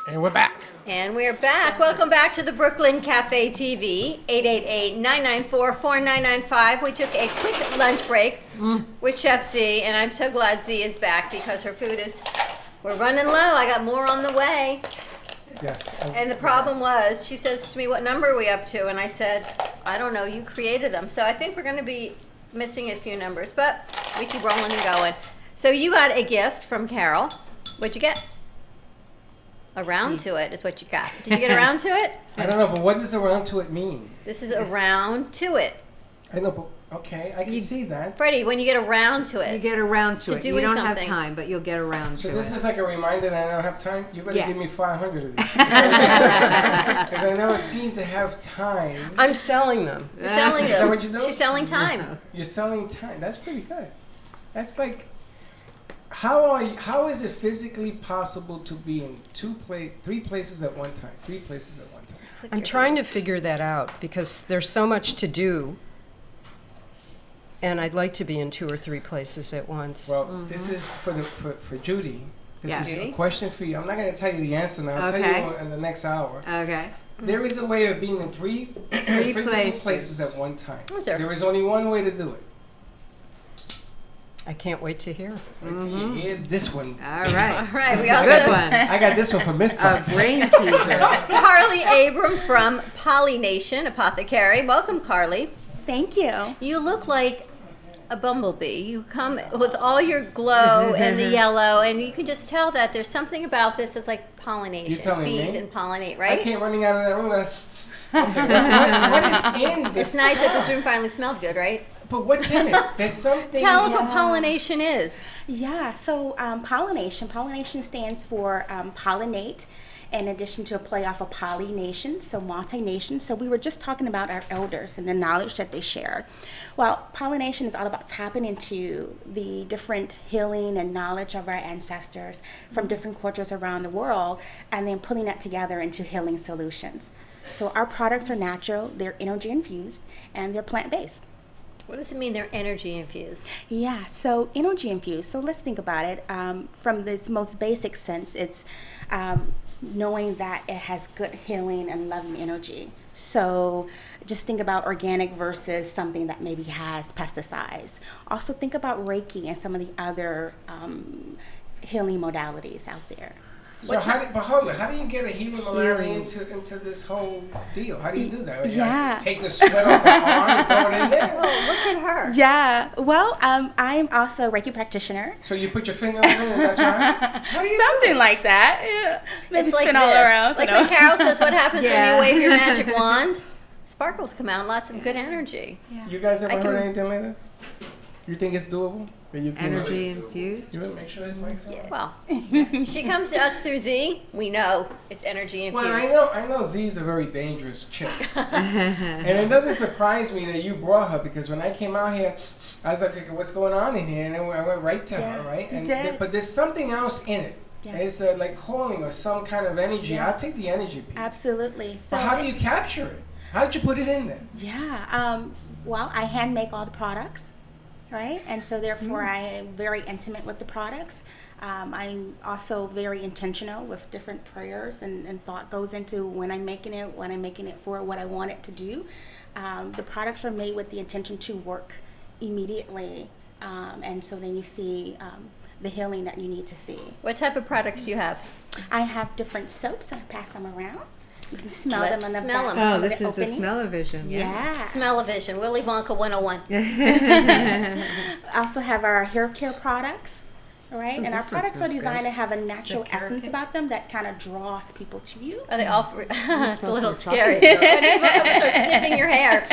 And we're back. And we're back. Welcome back to the Brooklyn Cafe TV, 888-994-4995. We took a quick lunch break with Chef Z, and I'm so glad Z is back because her food is, we're running low. I got more on the way. Yes. And the problem was, she says to me, what number are we up to? And I said, I don't know, you created them. So I think we're going to be missing a few numbers, but we keep rolling and going. So you got a gift from Carol. What'd you get? Around to it is what you got. Did you get around to it? I don't know, but what does around to it mean? This is around to it. I know, but okay, I can see that. Freddie, when you get around to it. You get around to it. You doing don't something. have time, but you'll get around to So it. this is like a reminder that I don't have time? You better Yeah. give me 500 of these. Because I never seem to have time. I'm selling them. You're selling Is them. that what you do? She's selling time. You're selling time. That's pretty good. That's like, how is it physically possible to be in three places at one time? 3 places at one time. Click I'm your trying to face. figure that out because there's so much to do, and I'd like to be in 2 or 3 places at once. Well, this is for Judy. This Yeah. is Judy? a question for you. I'm not going to tell you the answer now. I'll Okay. tell you in the next hour. Okay. There is a way of being in 3 physical places. places at one time. Is there? There is only one way to do it. I can't wait to hear. Wait till you hear this one. All right. All right, we also Good one. I got this one from A Mythbusters. brain teaser. Carly Abram from Poly Nation Apothecary. Welcome, Carly. Thank you. You look like a bumblebee. You come with all your glow and the yellow, and you can just tell that there's something about this that's like pollination. You telling Bees me? and pollinate, I right? came running out of that room. Okay, what is in this? It's nice that this room finally smelled good, right? But what's in it? There's something. Tell us what pollination is. Yeah, so pollination stands for pollinate, in addition to a play off of pollination, so multi-nation. So we were just talking about our elders and the knowledge that they shared. Well, pollination is all about tapping into the different healing and knowledge of our ancestors from different cultures around the world, and then pulling that together into healing solutions. So our products are natural, they're energy infused, and they're plant-based. What does it mean they're energy infused? Yeah, so energy infused. So let's think about it. From this most basic sense, it's knowing that it has good healing and loving energy. So just think about organic versus something that maybe has pesticides. Also think about Reiki and some of the other healing modalities out there. So hold on, how do you get a healing modality into this whole deal? How do you do that? Yeah. Take the sweat off the arm and throw it in there? Oh, look at her. Yeah, well, I'm also a Reiki practitioner. So you put your finger on it and that's right? How do you Something like that. Yeah. Maybe It's like spin all this. around. Like you know. when Carol says what happens Yeah. when you wave your magic wand, sparkles come out, lots of good energy. You guys ever I can- heard anything like this? You think it's doable? That you can Energy infused. You want to make sure this mic's on? Well, she comes to us through Z. We know it's energy infused. Well, I know Z's a very dangerous chick. And it doesn't surprise me that you brought her, because when I came out here, I was like, okay, what's going on in here? And then I went right to her, right? And but there's something else in it. Yeah. It's like calling or some kind of energy. Yeah. I'll take the energy piece. Absolutely. So but how do you capture it? How did you put it in there? Yeah. Well, I hand make all the products, right? And so therefore I am very intimate with the products. I'm also very intentional with different prayers and thought goes into when I'm making it for, what I want it to do. The products are made with the intention to work immediately. And so then you see the healing that you need to see. What type of products do you have? I have different soaps, and I pass them around. You can smell Let's them on the smell back. them. Oh, this is the smell-o-vision. Yeah. Smell-o-vision, Willy Wonka 101. I also have our hair care products, right? Oh, and our this one products are smells designed good. to have a natural carrot essence cake? about them that kind of draws people to you. Are they all free? It's a smells little more scary. chocolate. I'm gonna start sniffing your hair.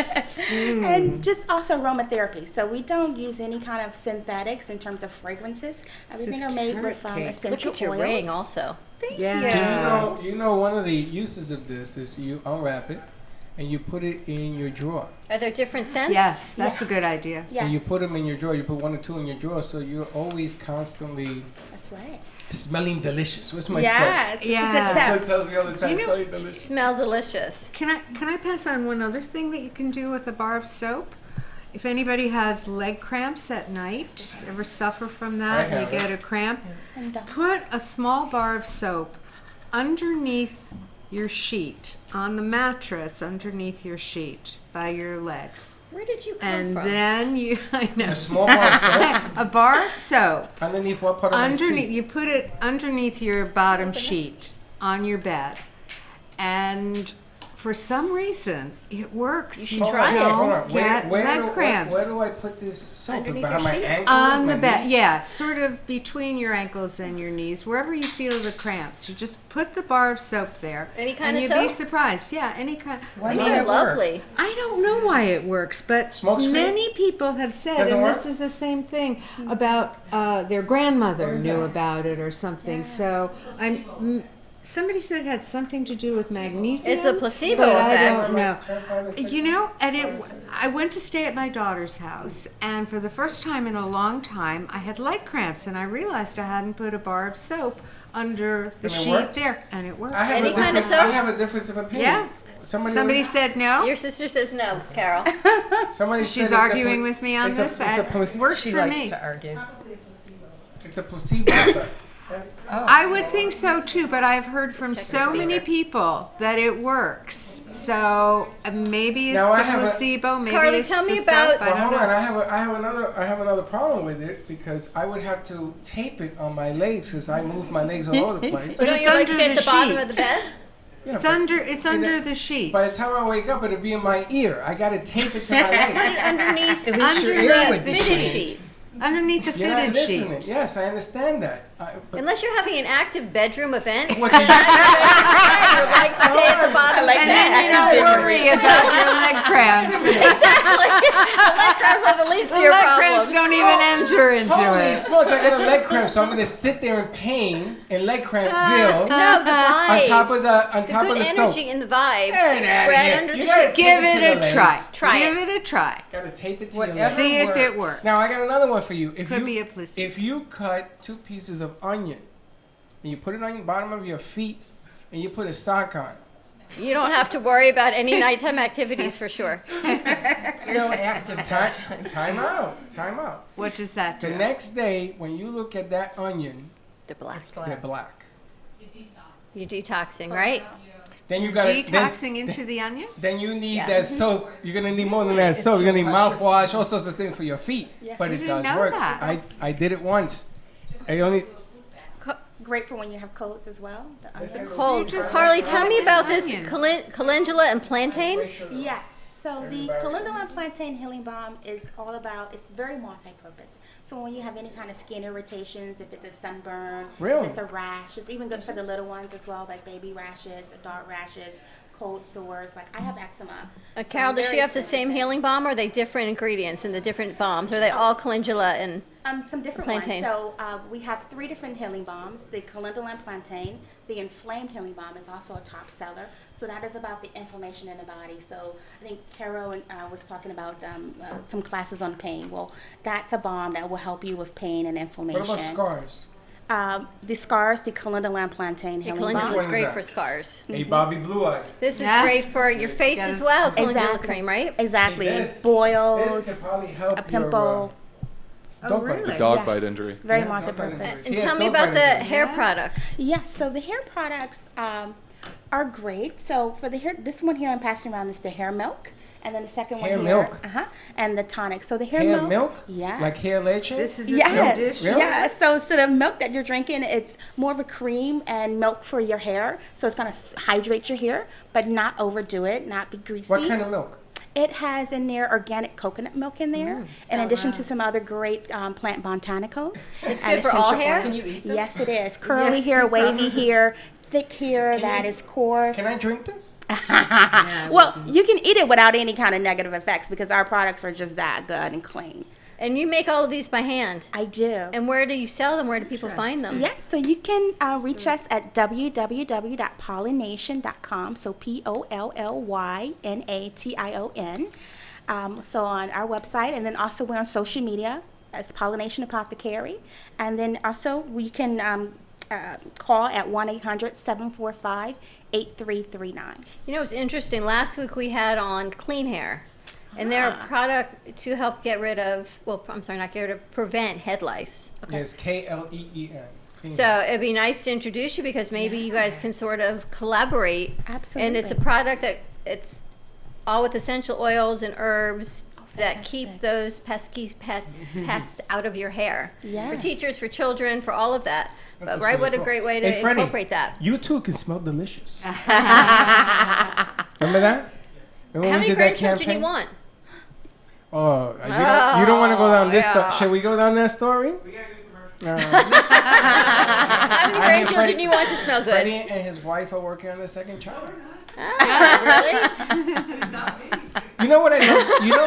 And just also aromatherapy. So we don't use any kind of synthetics in terms of fragrances. Everything is are made carrot with cake. essential Look at your oils. ring also. Thank Yeah. you. You know one of the uses of this is you unwrap it and you put it in your drawer. Are there different scents? Yes, that's Yes. a good idea. Yes. And you put them in your drawer. You put 1 or 2 in your drawer, so you're always constantly That's right. smelling delicious. What's my Yes. Yeah. It's a son? good tip. Tells me all the time, You know- smelling delicious. Smell delicious. Can I pass on one other thing that you can do with a bar of soap? If anybody has leg cramps at night, ever suffer from that, and have you get a cramp, And, put a small bar of soap underneath your sheet, on the mattress underneath your sheet, by your legs. Where did you come And from? then you, I know. A small bar of soap A bar of soap. underneath what part of my Underneath, feet? you put it underneath your bottom sheet on your bed, and for some reason it works. You should try it. Hold on. Get leg cramps Where do I put this soap? Underneath Behind your my sheet? ankles? on my the bed. knee? Yeah, sort of between your ankles and your knees, wherever you feel the cramps. You just put the bar of soap there. Any kind and of you'd be soap? surprised. Yeah, any kind. Why These does are that work? lovely. I don't know why it works, but Smoke-free? many people have said, Doesn't and work? this is the same thing, about their grandmother What is knew that? about it or something. So somebody said it had something to do with magnesium. It's the placebo but I effect. don't know. Try to find a You know, and I went to stay at my daughter's house, and for the first time in a long time, I had leg cramps, and I realized I hadn't put a bar of soap under the And it sheet works? there, and it worked. I have Any a kind of difference- I soap? have a difference of opinion. Yeah. Somebody said no. Your sister says no, Carol. Somebody said She's it's a arguing pla- with me on it's a- this. it's a It place- works She for likes me. to argue. It's a placebo effect. I would think so too, but I've heard from Check so the many speaker. people that it works. So maybe it's Now, I the have a- placebo, maybe Carly, it's tell the me soap. about- I Well, don't hold know. on. I have another problem with it, because I would have to tape it on my legs, because I move my legs all over the place. But don't it's your legs under stay at the the bottom sheet. of the bed? Yeah, It's but under the sheet. By the time I wake up, it'll be in my ear. I gotta tape it to my Put leg. it underneath At least your Under ear the would be fitted clean. sheet. Underneath the You're not fitted listening. sheet. Yes, I understand that. But Unless you're having an active bedroom event, What then you- your legs stay at the bottom of the And then you bed. don't worry about your leg cramps. Exactly. The leg cramps are the least The of your leg problems. cramps don't even enter into Holy it. smokes, I got a leg cramp, so I'm gonna sit there in pain and leg cramp bill No, the vibes. on top of the good the soap. energy in the vibes Get outta spread here. under You the gotta sheet. Give tape to it the a try. legs. Try Give it a try. Gotta tape it to Whatever your legs. See if it works. works. Now I got another one for you. If Could you be a placebo. if you cut 2 pieces of onion and you put it on the bottom of your feet and you put a sock on, You don't have to worry about any nighttime activities for sure. No active time, touch. time out, time out. What does that do? The next day when you look at that onion, They're black. they're black. You're detoxing, right? Then you got Detoxing into the onion? Then you need Yeah. that soap. You're gonna need more than that soap. You're gonna need mouthwash, all sorts of things for your feet. Yeah. But it Didn't does know work. that. I did it once. I only Great for when you have colds as well. The Cold. just Carly, like tell me an about this onion. calendula and plantain. Yes. So the calendula and plantain healing balm is all about. It's very multi-purpose. So when you have any kind of skin irritations, if it's a sunburn, Really? if it's a rash, it's even good for the little ones as well, like baby rashes, adult rashes, cold sores. Like I have eczema. So Carol, I'm does she very have the same sensitive. healing balm, or are they different ingredients in the different balms? Are they all calendula and Some different plantain? ones. So we have 3 different healing balms. The calendula and plantain. The inflamed healing balm is also a top seller. So that is about the inflammation in the body. So I think Carol was talking about some classes on pain. Well, that's a balm that will help you with pain and inflammation. What about scars? The scars, the calendula and plantain The healing calendula balm. is What is great that? for scars. A Bobby Blue Eye. This is Yeah. great for your face as well. Calendula Exactly. cream, right? Exactly. See, this Boils, can probably help a pimple. Oh, dog bite. really? Dog Yes. bite injury. Very Yeah, multi-purpose. dog bite. And Yes, tell me dog about the bite. hair products. Yes, so the hair products are great. So for the hair, this one here I'm passing around is the hair milk. And then the second Hair one here, milk? and the tonic. So the hair, Hair milk? yes. Like hair leche? This is a Yes, tradition. yes. So instead of milk that you're drinking, it's more of a cream and milk for your hair. So it's gonna hydrate your hair, but not overdo it, not be greasy. What kind of milk? It has in there organic coconut milk in there, in addition to some other great plant botanicals. It's and good for all essential hair? oils. Can you eat them? Yes, it is. Curly Yes, hair, you wavy hair, thick hair that is coarse. Can I drink this? Well, you can eat it without any kind of negative effects because our products are just that good and clean. And you make all of these by hand. I do. And where do you sell them? Where do people find them? Yes, so you can reach us at www.pollination.com. So POLLYNATION. So on our website, and then also we're on social media as Pollination Apothecary. And then also we can call at 1-800-745-8339. You know, it's interesting. Last week we had on clean hair. And they're a product to help get rid of, well, I'm sorry, not get rid of, prevent head lice. Yes, KLEEN. Clean So hair. it'd be nice to introduce you because maybe you guys can sort of collaborate. Absolutely. And it's a product that it's all with essential oils and herbs that keep fantastic. those pesky pests out of your hair. For Yes. teachers, for children, for all of that. That's But just right, really what a cool. great way to Hey, Freddie, incorporate that. You too can smell delicious. Remember that? Remember How we many did that grandchildren do you campaign? want? Oh, you don't want to go down this yeah. Shall we go down that story? How many grandchildren do you want to smell good? Freddie and his wife are working on their second child. Really? You know what I love? You know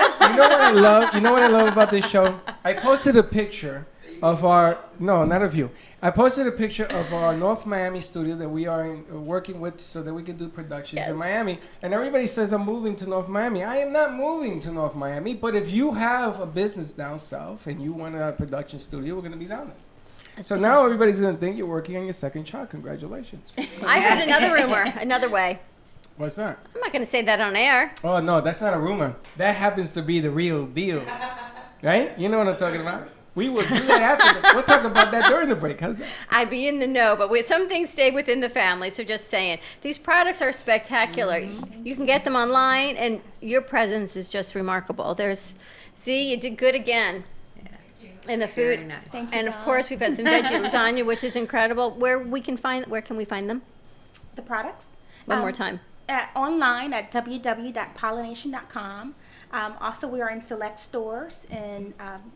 what I love? You know what I love about this show? I posted a picture of our not of you. I posted a picture of our North Miami studio that we are working with so that we can do productions in Miami. And everybody says I'm moving to North Miami. I am not moving to North Miami, but if you have a business down south and you want a production studio, we're going to be down there. So now everybody's going to think you're working on your second child. Congratulations. I heard another rumor, another way. What's that? I'm not going to say that on air. Oh, no, that's not a rumor. That happens to be the real deal. Right? You know what I'm talking about? We will do that after. We'll talk about that during the break. How's that? I'd be in the know, but some things stay within the family. So just saying, these products are spectacular. You can get them online, and your presence is just remarkable. See, you did good again. And the food, Very nice. Thank you, and of Dawn. course we've had some veggie lasagna, which is incredible. Where can we find them? The products? One more time. Online at www.pollination.com. Also, we are in select stores in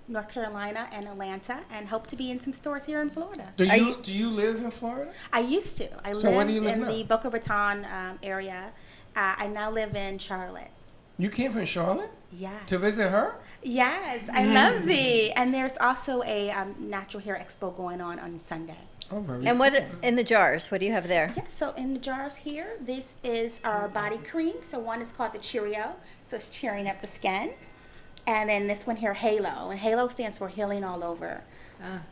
North Carolina and Atlanta, and hope to be in some stores here in Florida. Do you live in Florida? I used to. I So where lived do you live in now? the Boca Raton area. I now live in Charlotte. You came from Charlotte Yes. to visit her? Yes, I love thee. And there's also a natural hair expo going on Sunday. Oh, very And what in the jars? What do you have there? Yeah, so in the jars here, this is our body cream. So one is called the Cheerio, so it's cheering up the skin. And then this one here, Halo. And Halo stands for healing all over.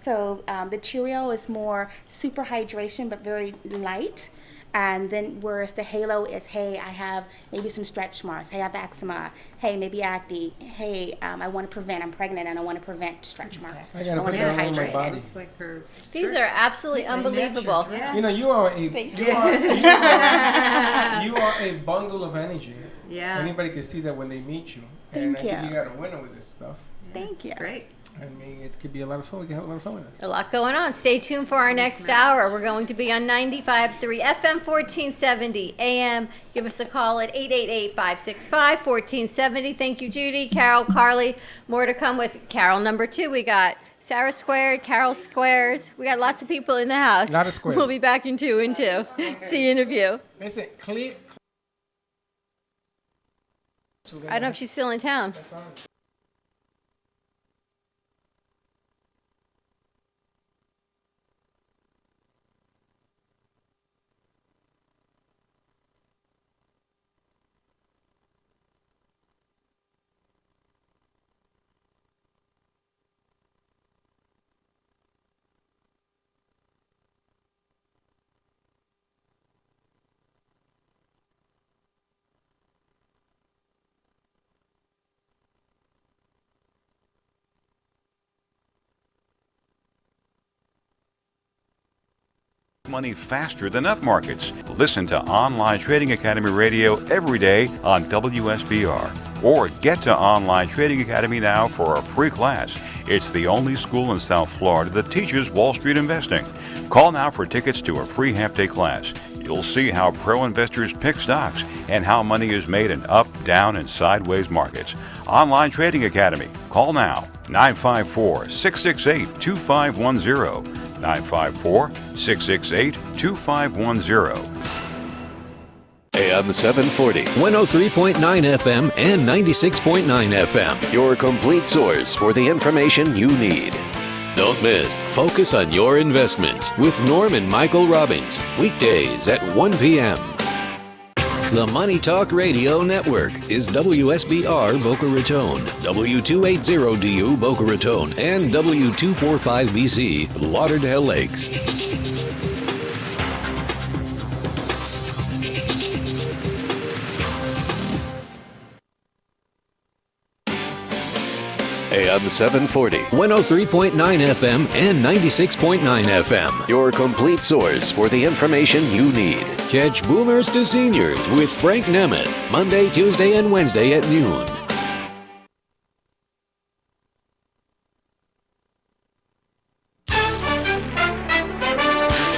So the Cheerio is more super hydration, but very light. And then whereas the Halo is, hey, I have maybe some stretch marks. Hey, I have eczema. Hey, maybe acne. Hey, I want to prevent, I'm pregnant and I want to prevent stretch marks. I gotta want put to that be on my hydrated. body. It's like her. These are absolutely unbelievable. Yes. You know, you are a bundle of energy. Yeah. Anybody can see that when they meet you. And Thank I think you. you got a winner with this stuff. Thank you. Great. I mean, it could be a lot of fun. We can have a lot of fun with it. A lot going on. Stay tuned for our next hour. We're going to be on 95.3 FM 1470 AM. Give us a call at 888-565-1470. Thank you, Judy, Carol, Carly. More to come with Carol number 2. We got Sarah Squared, Carol Squares. We got lots of people in the house. Lot of squares. We'll be back in 2 and 2. See you in a few. Listen, clear. I don't know if she's still in town. Money faster than up markets. Listen to Online Trading Academy Radio every day on WSBR. Or get to Online Trading Academy now for a free class. It's the only school in South Florida that teaches Wall Street investing. Call now for tickets to a free half-day class. You'll see how pro investors pick stocks and how money is made in up, down, and sideways markets. Online Trading Academy. Call now. 954-668-2510. 954-668-2510. AM 740, 103.9 FM and 96.9 FM. Your complete source for the information you need. Don't miss Focus on Your Investments with Norm and Michael Robbins. Weekdays at 1 p.m. The Money Talk Radio Network is WSBR Boca Raton, W280DU Boca Raton, and W245BC Lauderdale Lakes. AM 740, 103.9 FM and 96.9 FM. Your complete source for the information you need. Catch Boomers to Seniors with Frank Nemeth, Monday, Tuesday, and Wednesday at noon. The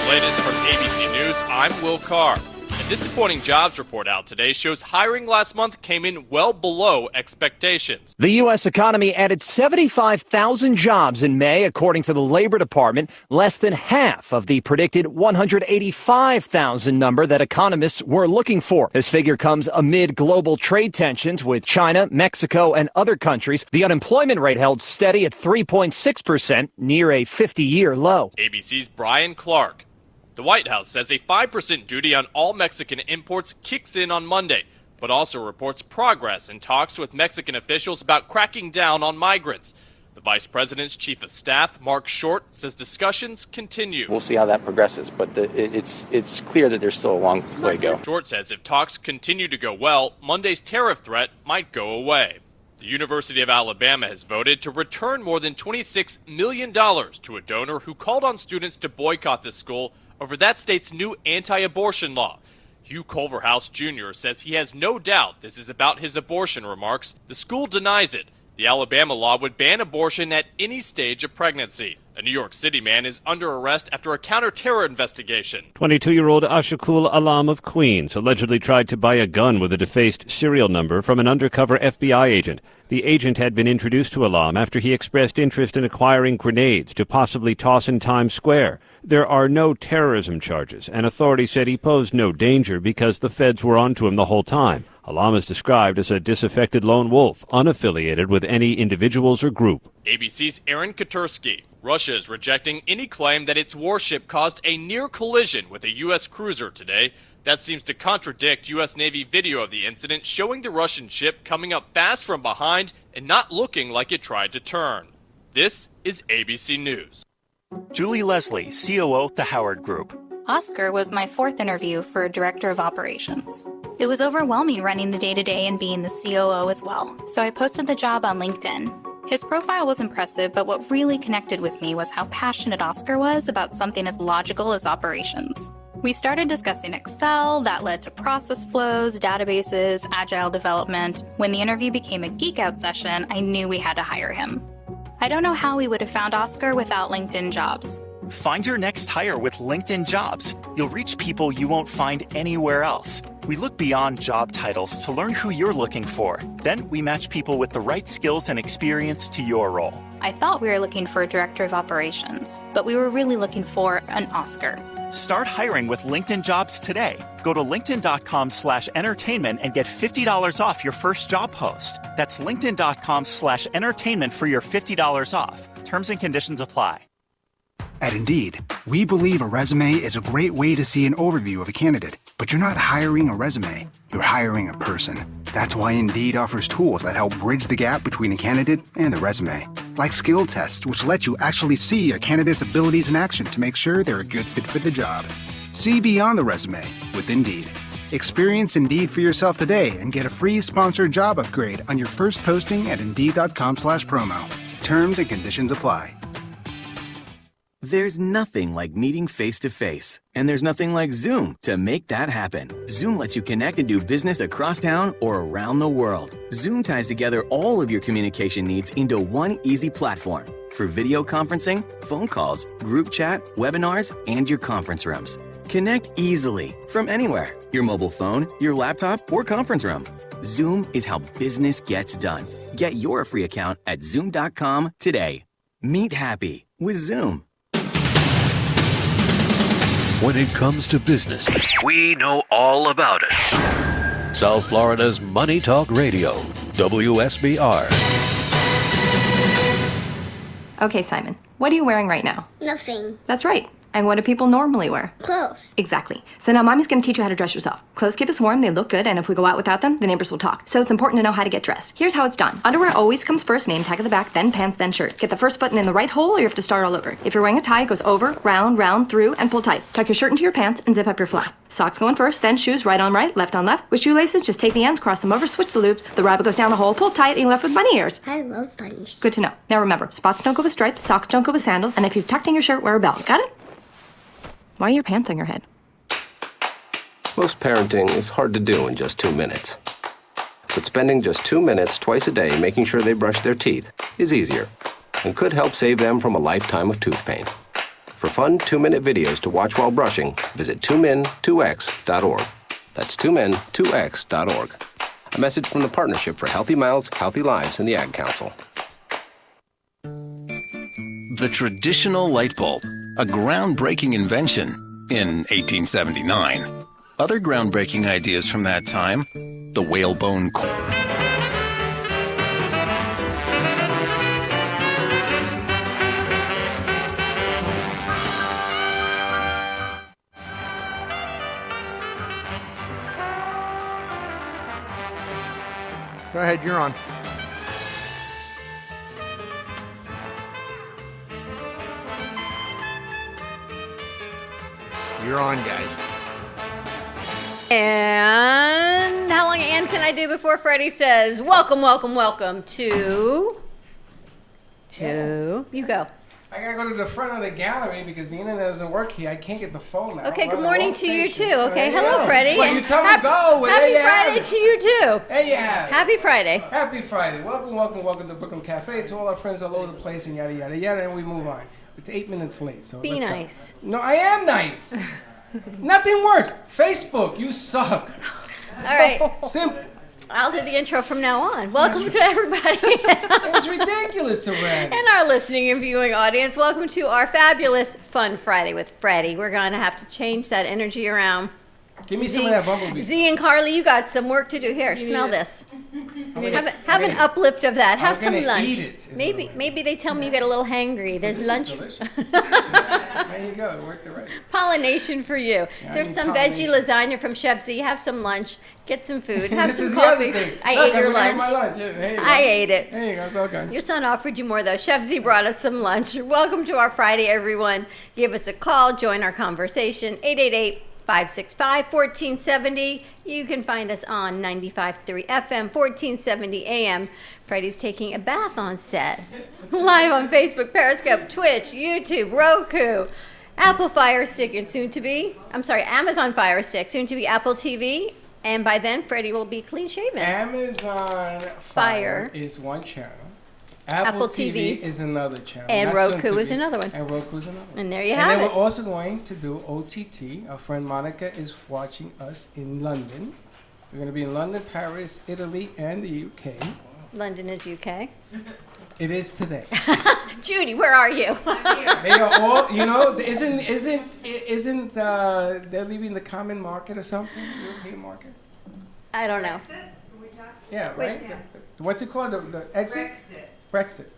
latest from ABC News, I'm Will Carr. A disappointing jobs report out today shows hiring last month came in well below expectations. The U.S. economy added 75,000 jobs in May, according to the Labor Department, less than half of the predicted 185,000 number that economists were looking for. This figure comes amid global trade tensions with China, Mexico, and other countries. The unemployment rate held steady at 3.6%, near a 50-year low. ABC's Brian Clark. The White House says a 5% duty on all Mexican imports kicks in on Monday, but also reports progress in talks with Mexican officials about cracking down on migrants. The Vice President's Chief of Staff, Mark Short, says discussions continue. We'll see how that progresses, but it's clear that there's still a long way to go. Short says if talks continue to go well, Monday's tariff threat might go away. The University of Alabama has voted to return more than $26 million to a donor who called on students to boycott the school over that state's new anti-abortion law. Hugh Culverhouse Jr. says he has no doubt this is about his abortion remarks. The school denies it. The Alabama law would ban abortion at any stage of pregnancy. A New York City man is under arrest after a counter-terror investigation. 22-year-old Ashakul Alam of Queens allegedly tried to buy a gun with a defaced serial number from an undercover FBI agent. The agent had been introduced to Alam after he expressed interest in acquiring grenades to possibly toss in Times Square. There are no terrorism charges, and authorities said he posed no danger because the feds were onto him the whole time. Alam is described as a disaffected lone wolf, unaffiliated with any individuals or group. ABC's Aaron Katursky. Russia is rejecting any claim that its warship caused a near collision with a U.S. cruiser today. That seems to contradict U.S. Navy video of the incident showing the Russian ship coming up fast from behind and not looking like it tried to turn. This is ABC News. Julie Leslie, COO, The Howard Group. Oscar was my fourth interview for Director of Operations. It was overwhelming running the day-to-day and being the COO as well, so I posted the job on LinkedIn. His profile was impressive, but what really connected with me was how passionate Oscar was about something as logical as operations. We started discussing Excel, that led to process flows, databases, agile development. When the interview became a geek out session, I knew we had to hire him. I don't know how we would have found Oscar without LinkedIn Jobs. Find your next hire with LinkedIn Jobs. You'll reach people you won't find anywhere else. We look beyond job titles to learn who you're looking for. Then we match people with the right skills and experience to your role. I thought we were looking for a Director of Operations, but we were really looking for an Oscar. Start hiring with LinkedIn Jobs today. Go to linkedin.com/entertainment and get $50 off your first job post. That's linkedin.com/entertainment for your $50 off. Terms and conditions apply. At Indeed, we believe a resume is a great way to see an overview of a candidate, but you're not hiring a resume, you're hiring a person. That's why Indeed offers tools that help bridge the gap between a candidate and the resume, like skill tests, which let you actually see a candidate's abilities in action to make sure they're a good fit for the job. See beyond the resume with Indeed. Experience Indeed for yourself today and get a free sponsored job upgrade on your first posting at Indeed.com/promo. Terms and conditions apply. There's nothing like meeting face-to-face, and there's nothing like Zoom to make that happen. Zoom lets you connect and do business across town or around the world. Zoom ties together all of your communication needs into one easy platform for video conferencing, phone calls, group chat, webinars, and your conference rooms. Connect easily from anywhere, your mobile phone, your laptop, or conference room. Zoom is how business gets done. Get your free account at Zoom.com today. Meet happy with Zoom. When it comes to business, we know all about it. South Florida's Money Talk Radio, WSBR. Okay, Simon, what are you wearing right now? Nothing. That's right. And what do people normally wear? Clothes. Exactly. So now Mommy's going to teach you how to dress yourself. Clothes keep us warm, they look good, and if we go out without them, the neighbors will talk. So it's important to know how to get dressed. Here's how it's done. Underwear always comes first, name tag at the back, then pants, then shirt. Get the first button in the right hole, or you have to start all over. If you're wearing a tie, it goes over, round, round, through, and pull tight. Tuck your shirt into your pants and zip up your fly. Socks going first, then shoes right on right, left on left. With shoelaces, just take the ends, cross them over, switch the loops. The rabbit goes down the hole, pull tight, and you're left with bunny ears. I love bunnies. Good to know. Now remember, spots don't go with stripes, socks don't go with sandals, and if you've tucked in your shirt, wear a belt. Got it? Why are your pants on your head? Most parenting is hard to do in just 2 minutes. But spending just 2 minutes twice a day making sure they brush their teeth is easier and could help save them from a lifetime of tooth pain. For fun 2-minute videos to watch while brushing, visit 2min2x.org. That's 2min2x.org. A message from the Partnership for Healthy Mouths, Healthy Lives, and the Ad Council. The traditional light bulb, a groundbreaking invention in 1879. Other groundbreaking ideas from that time, the whalebone cord. Go ahead, you're on. You're on, guys. And how long and can I do before Freddie says, welcome, welcome, welcome to... You go. I gotta go to the front of the gallery because the internet doesn't work here. I can't get the phone now. Okay, We're good on the morning wrong to you station. too. Okay, There you hello, go. Freddie. Well, you tell me go. Well, Happy there you have Friday it. to you too. There you have it. Happy Friday. Happy Friday. Welcome, welcome, welcome to Brooklyn Cafe. To all our friends all over the place and yada, yada, yada. And we move on. It's 8 minutes late. So Be let's go. nice. No, I am nice. Nothing works. Facebook, you suck. All right. Simple. I'll do the intro from now on. Welcome to everybody. It's ridiculous already. And our listening and viewing audience, welcome to our fabulous Fun Friday with Freddie. We're going to have to change that energy around. Give me some of that bumblebee. Z and Carly, you got some work to do. Here, smell this. Have an uplift of that. Have some lunch. Eat it. Maybe they tell me you get a little hangry. There's lunch. There you go. It worked already. Pollination for you. Yeah, There's some veggie lasagna from Chef Z. Have some lunch. Get some food. Have This some is the other coffee. thing. I Look, ate your I'm gonna have lunch. my lunch. Yeah, there you go. I ate it. There you go. It's okay. Your son offered you more, though. Chef Z brought us some lunch. Welcome to our Friday, everyone. Give us a call. Join our conversation. 888-565-1470. You can find us on 95.3 FM, 1470 AM. Freddie's taking a bath on set. Live on Facebook, Periscope, Twitch, YouTube, Roku, Apple Fire Stick, and Amazon Fire Stick, soon to be Apple TV. And by then, Freddie will be clean shaven. Amazon Fire is one channel. Apple TV is another channel. And That's Roku soon to is be. another one. And Roku is another one. And there you and have then it. we're also going to do OTT. Our friend Monica is watching us in London. We're going to be in London, Paris, Italy, and the UK. London is UK. It is today. Judy, where are you? They are all, you know, isn't they're leaving the common market or something? European market? I don't know. Yeah, right? Yeah. What's it called? The exit? Brexit.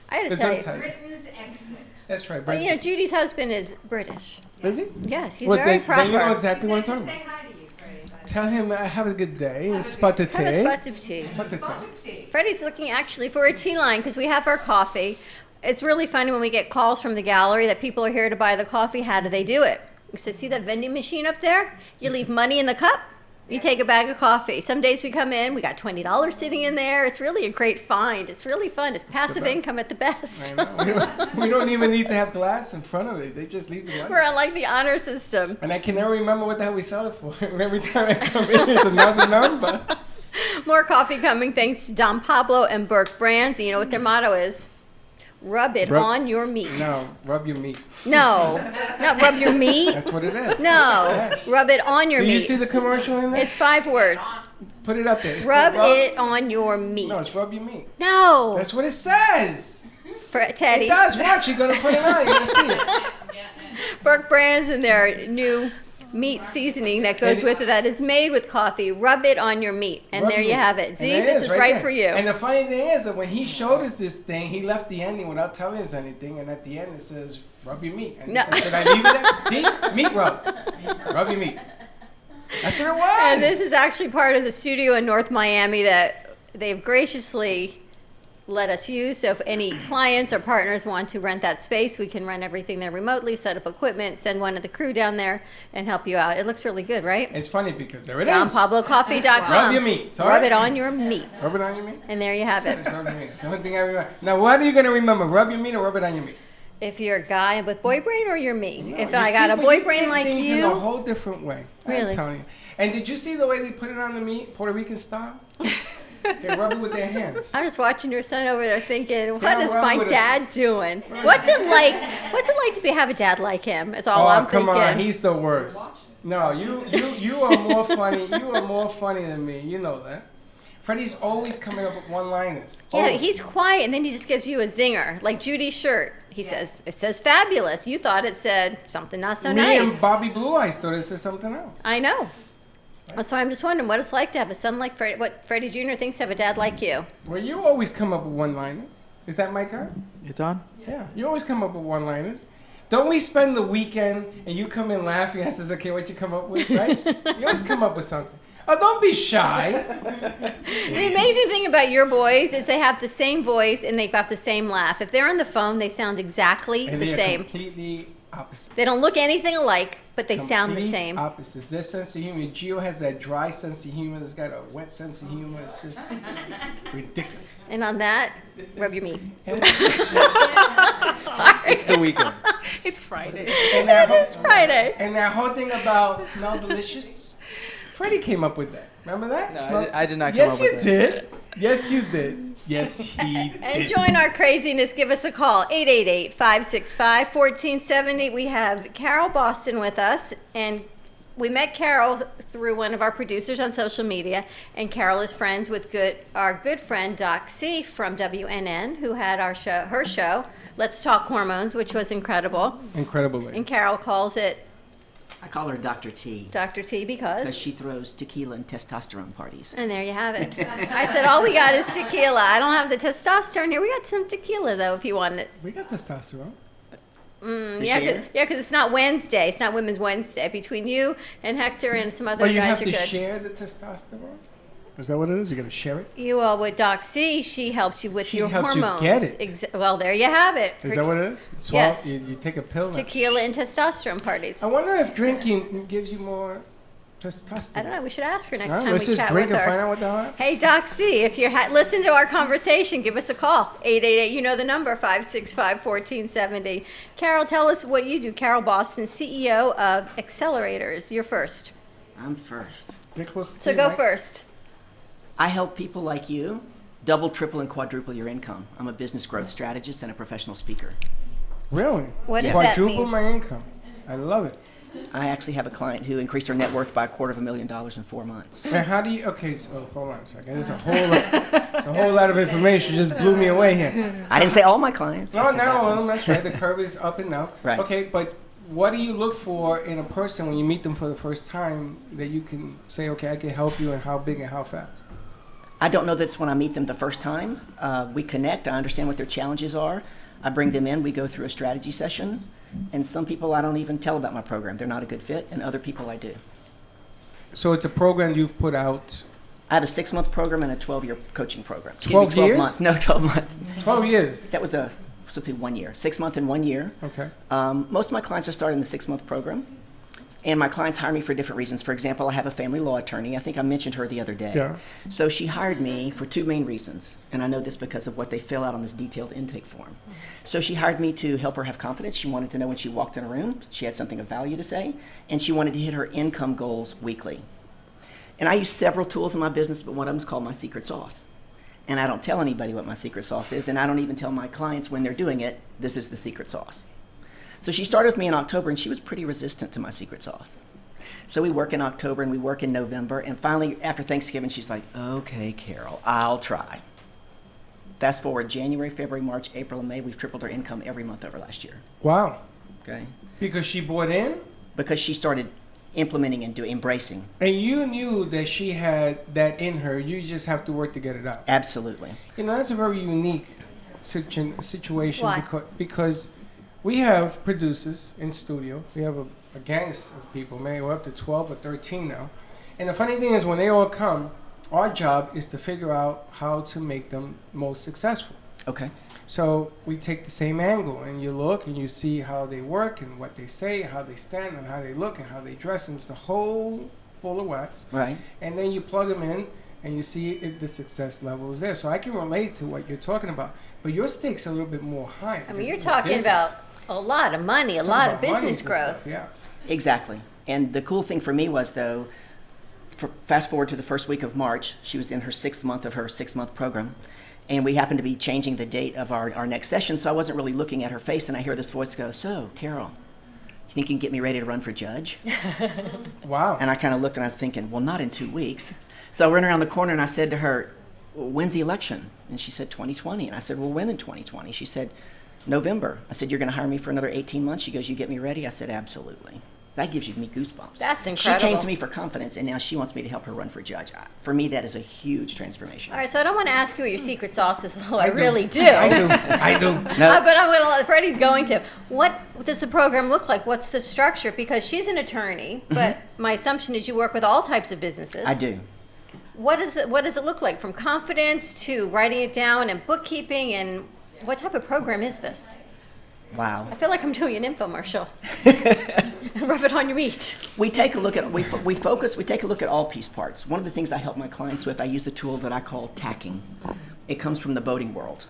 I had to The tell you. subtitle. Britain's exit. That's right, But, you know, Brexit. Judy's husband is British. Is he? Yes, he's Well, very then proper. you know exactly what I'm talking Say about. hi to you, Freddie. Tell him have a good day and spot the Have a tea. spot of tea. Spot the Spot tea. of tea. Freddie's looking actually for a tea line because we have our coffee. It's really funny when we get calls from the gallery that people are here to buy the coffee. How do they do it? We say, see that vending machine up there? You leave money in the cup. You take a bag of coffee. Some days we come in, we got $20 sitting in there. It's really a great find. It's really fun. It's passive best. income at the best. I know. We don't even need to have glass in front of it. They just leave the money. We're on like the honor system. And I can never remember what the hell we sell it for. Every time I come in, it's another number. More coffee coming thanks to Don Pablo and Burke Brands. And you know what their motto is? Rub it on your meat. No, rub your meat. No, not rub your meat. That's what it is. No, Yes. rub it on your Do meat. you see the commercial in there? It's 5 words. Put it up there. It's Rub called it on your meat. No, it's rub your meat. No. That's what it says. Teddy. It does. Watch. You're going to put it on. You're going to see it. Burke Brands and their new meat seasoning that goes with it that is made with coffee. Rub it on your meat. And Rub there you meat. have it. And See, there it this is right there. for you. And the funny thing is that when he showed us this thing, he left the ending without telling us anything. And at the end, it says, rub your meat. And No. he said, should I leave it there? See? Meat rub. Rub your meat. That's what it was. And this is actually part of the studio in North Miami that they've graciously let us use. So if any clients or partners want to rent that space, we can run everything there remotely, set up equipment, send one of the crew down there and help you out. It looks really good, right? It's funny because there it is. DonPabloCoffee.com. Rub your meat. Sorry. Rub it on your meat. Rub it on your meat? And there you have it. Rub your meat. It's the only thing I remember. Now, what are you going to remember? Rub your meat or rub it on your meat? If you're a guy with boy brain or you're me. No, if you I see, got a but boy you brain take like things in a you. whole different way. Really? I'm telling you. And did you see the way they put it on the meat, Puerto Rican style? They rub it with their hands. I'm just watching your son over there thinking, what don't is rub my with dad doing? What's it like? What's it like to have a dad like him? That's all I'm come thinking. on, he's the worst. No, you are more funny. You are more funny than me. You know that. Freddie's always coming up with one-liners. Yeah, Always. he's quiet, and then he just gives you a zinger, like Judy's shirt. He says, it says fabulous. You thought it said something not so Me nice. and Bobby Blue Eyes thought it said something else. I know. That's why I'm just wondering what it's like to have a son like Freddie, what Freddie Jr. thinks to have a dad like you. Well, you always come up with one-liners. Is that mic on? It's on? Yeah, you always come up with one-liners. Don't we spend the weekend and you come in laughing? I says, okay, what you come up with, right? You always come up with something. Oh, don't be shy. The amazing thing about your boys is they have the same voice and they've got the same laugh. If they're on the phone, they sound exactly And the they are same. completely opposite. They don't look anything alike, but they sound the Complete same. Opposites. Their sense of humor. Gio has that dry sense of humor. It's got a wet sense of humor. It's just ridiculous. And on that, rub your meat. It's the weekend. It's Friday. And that It is Friday. And that whole thing about smell delicious. Freddie came up with that. Remember that? No, I did not come yes, up with you that. did. Yes, you did. Yes, he did. And join our craziness. Give us a call, 888-565-1470. We have Carol Boston with us, and we met Carol through one of our producers on social media, and Carol is friends with our good friend Doc C from WNN, who had her show, Let's Talk Hormones, which was incredible. Incredible. And Carol calls it I call her Dr. T. Dr. T because she throws tequila and testosterone parties. And there you have it. I said, all we got is tequila. I don't have the testosterone here. We got some tequila, though, if you want it. We got testosterone. Yeah, because it's not Wednesday. It's not Women's Wednesday. Between you and Hector and some other But you guys, have you're to good. share the testosterone? Is that what it is? You got to share it? You with Doc C, she helps you with She your helps you hormones. get it. Well, there you have it. Is that what it is? Yes. You take a pill? Tequila and testosterone parties. I wonder if drinking gives you more testosterone. I don't know. We should ask her next Huh? time Let's we just chat drink with and her. find out what the hell. Hey, Doc C, if you're listen to our conversation, give us a call. 888, you know the number, 565-1470. Carol, tell us what you do. Carol Boston, CEO of Accelerators. You're first. I'm first. So go first. I help people like you double, triple, and quadruple your income. I'm a business growth strategist and a professional speaker. Really? What does that Quadruple mean? my income. I love it. I actually have a client who increased her net worth by $250,000 in 4 months. And how do you? Okay, so hold on a second. There's a whole lot of information. Just blew me away here. I didn't say all my clients. No, not all of them. That's right. The curve is up and down. Right. Okay, but what do you look for in a person when you meet them for the first time that you can say, okay, I can help you, and how big and how fast? I don't know that's when I meet them the first time. We connect. I understand what their challenges are. I bring them in. We go through a strategy session. And some people I don't even tell about my program. They're not a good fit. And other people I do. So it's a program you've put out? I have a 6-month program and a 12-year coaching program. 12 years? Months. No, 12 months. 12 years? That was supposed to be 1 year. 6 months and 1 year. Okay. Most of my clients are starting the 6-month program. And my clients hire me for different reasons. For example, I have a family law attorney. I think I mentioned her the other day. Yeah. So she hired me for 2 main reasons. And I know this because of what they fill out on this detailed intake form. So she hired me to help her have confidence. She wanted to know when she walked in a room, she had something of value to say. And she wanted to hit her income goals weekly. And I use several tools in my business, but one of them is called my secret sauce. And I don't tell anybody what my secret sauce is. And I don't even tell my clients when they're doing it, this is the secret sauce. So she started with me in October, and she was pretty resistant to my secret sauce. So we work in October, and we work in November, and finally, after Thanksgiving, she's like, okay, Carol, I'll try. Fast forward January, February, March, April, and May, we've tripled her income every month over last year. Wow. Okay. Because she bought in? Because she started implementing and embracing. And you knew that she had that in her. You just have to work to get it out. Absolutely. You know, that's a very unique situation. Why? Because we have producers in studio. We have a gang of people. Maybe we're up to 12 or 13 now. And the funny thing is, when they all come, our job is to figure out how to make them most successful. Okay. So we take the same angle, and you look and you see how they work and what they say, how they stand and how they look and how they dress, and it's the whole full of wax. Right. And then you plug them in and you see if the success level is there. So I can relate to what you're talking about. But your stakes are a little bit more high. I mean, you're talking about a lot of money, a lot of business growth. Yeah. Exactly. And the cool thing for me was, though, fast forward to the first week of March, she was in her 6th month of her 6-month program. And we happened to be changing the date of our next session, so I wasn't really looking at her face, and I hear this voice go, so, Carol, you think you can get me ready to run for judge? Wow. And I kind of looked, and I'm thinking, well, not in 2 weeks. So I ran around the corner, and I said to her, when's the election? And she said, 2020. And I said, well, when in 2020? She said, November. I said, you're going to hire me for another 18 months? She goes, you get me ready? I said, absolutely. That gives you me goosebumps. That's incredible. She came to me for confidence, and now she wants me to help her run for judge. For me, that is a huge transformation. All right, so I don't want to ask you what your secret sauce is, although I really do. I do. No. But I'm going to let Freddie's going to. What does the program look like? What's the structure? Because she's an attorney, but my assumption is you work with all types of businesses. I do. What does it look like, from confidence to writing it down and bookkeeping, and what type of program is this? Wow. I feel like I'm doing an infomercial. Rub it on your meat. We take a look at we take a look at all piece parts. One of the things I help my clients with, I use a tool that I call tacking. It comes from the boating world,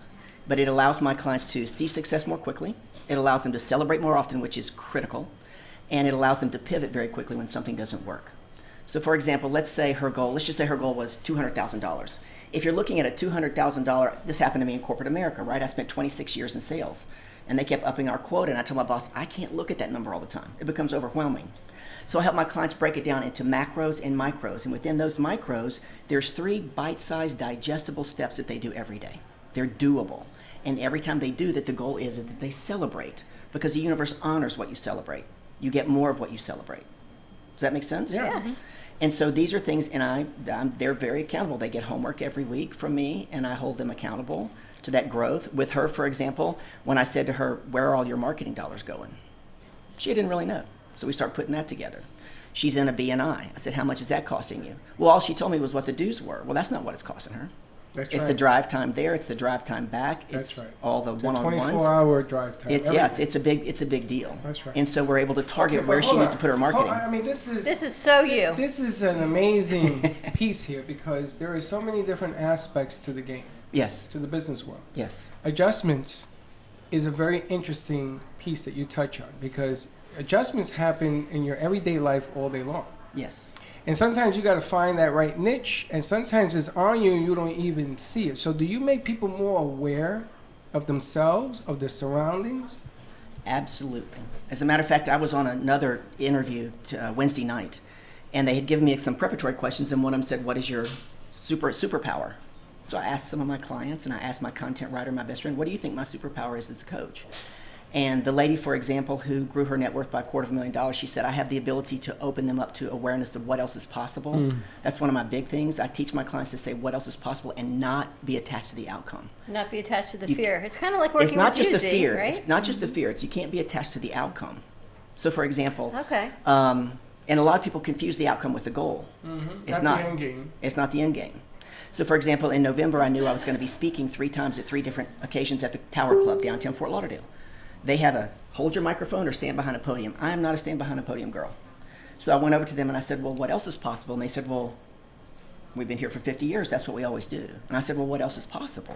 but it allows my clients to see success more quickly. It allows them to celebrate more often, which is critical, and it allows them to pivot very quickly when something doesn't work. So, for example, let's just say her goal was $200,000. If you're looking at a $200,000, this happened to me in corporate America, right? I spent 26 years in sales. And they kept upping our quota, and I told my boss, I can't look at that number all the time. It becomes overwhelming. So I help my clients break it down into macros and micros. And within those micros, there's 3 bite-sized digestible steps that they do every day. They're doable. And every time they do that, the goal is that they celebrate, because the universe honors what you celebrate. You get more of what you celebrate. Does that make sense? Yes. And so these are things, and they're very accountable. They get homework every week from me, and I hold them accountable to that growth. With her, for example, when I said to her, where are all your marketing dollars going? She didn't really know. So we start putting that together. She's in a BNI. I said, how much is that costing you? Well, all she told me was what the dues were. Well, that's not what it's costing her. It's the drive time there. It's the drive time back. It's all the one-on-ones. 24-hour drive time. It's a big deal. That's right. And so we're able to target where she needs to put her marketing. I mean, this is so you. This is an amazing piece here, because there are so many different aspects to the game. Yes. To the business world. Yes. Adjustments is a very interesting piece that you touch on, because adjustments happen in your everyday life all day long. Yes. And sometimes you got to find that right niche, and sometimes it's on you and you don't even see it. So do you make people more aware of themselves, of their surroundings? Absolutely. As a matter of fact, I was on another interview Wednesday night, and they had given me some preparatory questions, and one of them said, what is your superpower? So I asked some of my clients, and I asked my content writer, my best friend, what do you think my superpower is as a coach? And the lady, for example, who grew her net worth by $250,000, she said, I have the ability to open them up to awareness of what else is possible. That's one of my big things. I teach my clients to say what else is possible and not be attached to the outcome. Not be attached to the fear. It's kind of like working it's not with just Judy, the fear. right? It's not just the fear. It's you can't be attached to the outcome. So, for example, Okay. And a lot of people confuse the outcome with the goal. It's not the end game. It's not the end game. So, for example, in November, I knew I was going to be speaking 3 times at 3 different occasions at the Tower Club downtown Fort Lauderdale. They have a hold your microphone or stand behind a podium. I am not a stand behind a podium girl. So I went over to them and I said, well, what else is possible? And they said, well, we've been here for 50 years. That's what we always do. And I said, well, what else is possible?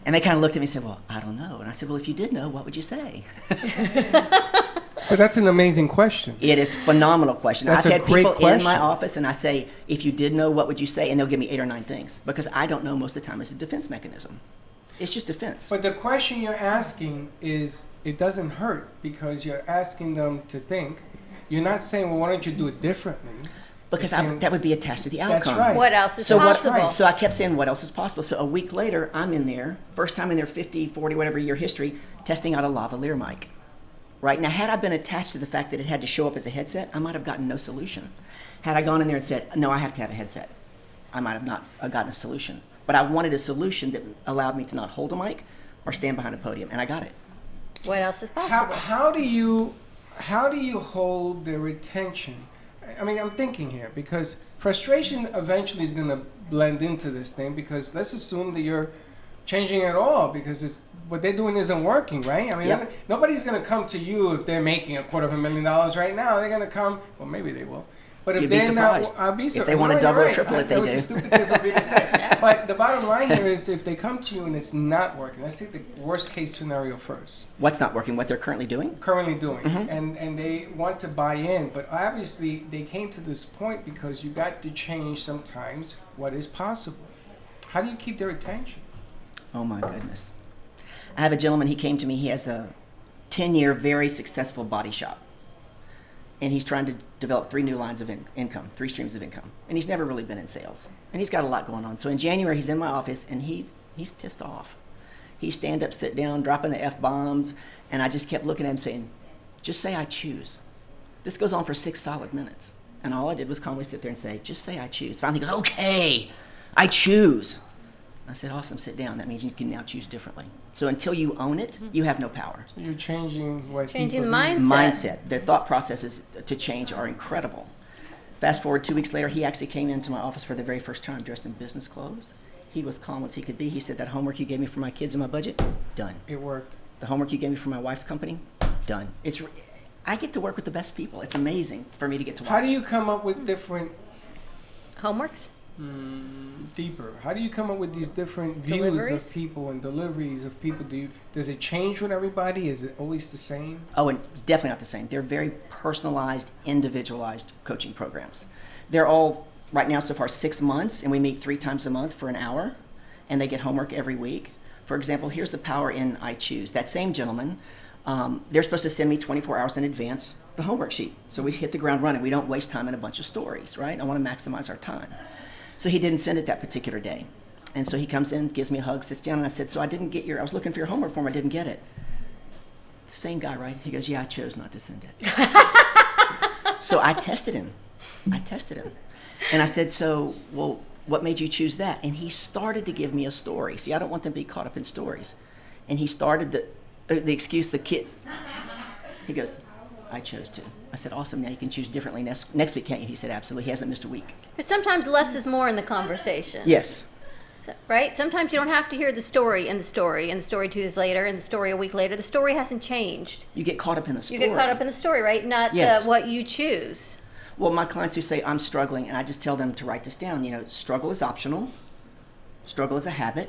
And they kind of looked at me and said, well, I don't know. And I said, well, if you did know, what would you say? But that's an amazing question. It is a phenomenal question. That's I've a had great people in my question. office and I say, if you did know, what would you say? And they'll give me 8 or 9 things because I don't know most of the time. It's a defense mechanism. It's just defense. But the question you're asking is, it doesn't hurt because you're asking them to think. You're not saying, well, why don't you do it differently? Because You're saying, that would be attached to the outcome. That's right. What else is possible? So I kept saying, what else is possible? So a week later, I'm in there, first time in their 50, 40, whatever year history, testing out a lavalier mic. Right? Now, had I been attached to the fact that it had to show up as a headset, I might have gotten no solution. Had I gone in there and said, no, I have to have a headset, I might have not gotten a solution. But I wanted a solution that allowed me to not hold a mic or stand behind a podium, and I got it. What else is possible? How do you hold their attention? I mean, I'm thinking here because frustration eventually is going to blend into this thing because let's assume that you're changing it all because it's what they're doing isn't working, right? I mean, nobody's going to come to you if they're making $250,000 right now. They're going to come, well, maybe they will. But if You'd be they're surprised. not, I'll be surprised. If they want to double or triple it, they That was do. a stupid thing for me to say. But the bottom line here is if they come to you and it's not working, let's take the worst case scenario first. What's not working? What they're currently doing? And they want to buy in, but obviously they came to this point because you got to change sometimes what is possible. How do you keep their attention? Oh my goodness. I have a gentleman, he came to me, he has a 10-year very successful body shop. And he's trying to develop 3 new lines of income, 3 streams of income. And he's never really been in sales. And he's got a lot going on. So in January, he's in my office, and he's pissed off. He's stand up, sit down, dropping the F-bombs. And I just kept looking at him saying, just say I choose. This goes on for 6 solid minutes. And all I did was calmly sit there and say, just say I choose. Finally he goes, okay, I choose. I said, awesome, sit down. That means you can now choose differently. So until you own it, you have no power. So you're changing what Changing people the do. mindset. Their thought processes to change are incredible. Fast forward 2 weeks later, he actually came into my office for the very first time dressed in business clothes. He was calm as he could be. He said, that homework you gave me for my kids and my budget, done. It worked. The homework you gave me for my wife's company, done. I get to work with the best people. It's amazing for me to get to watch. How do you come up with different homeworks? Deeper. How do you come up with these different views Deliveries? of people and deliveries of people? Does it change with everybody? Is it always the same? Oh, and it's definitely not the same. They're very personalized, individualized coaching programs. They're all, right now so far, 6 months, and we meet 3 times a month for an hour, and they get homework every week. For example, here's the power in I Choose. That same gentleman, they're supposed to send me 24 hours in advance the homework sheet. So we hit the ground running. We don't waste time in a bunch of stories, right? I want to maximize our time. So he didn't send it that particular day. And so he comes in, gives me a hug, sits down, and I said, so I was looking for your homework form, I didn't get it. Same guy, right? He goes, yeah, I chose not to send it. So I tested him. And I said, so, well, what made you choose that? And he started to give me a story. See, I don't want them to be caught up in stories. And he started the excuse, the kid. He goes, I chose to. I said, awesome, now you can choose differently next week, can't you? He said, absolutely. He hasn't missed a week. But sometimes less is more in the conversation. Yes. Right? Sometimes you don't have to hear the story and the story 2 days later and the story a week later. The story hasn't changed. You get caught up in the story. You get caught up in the story, right? Not Yes. what you choose. Well, my clients who say, I'm struggling, and I just tell them to write this down. Struggle is optional. Struggle is a habit.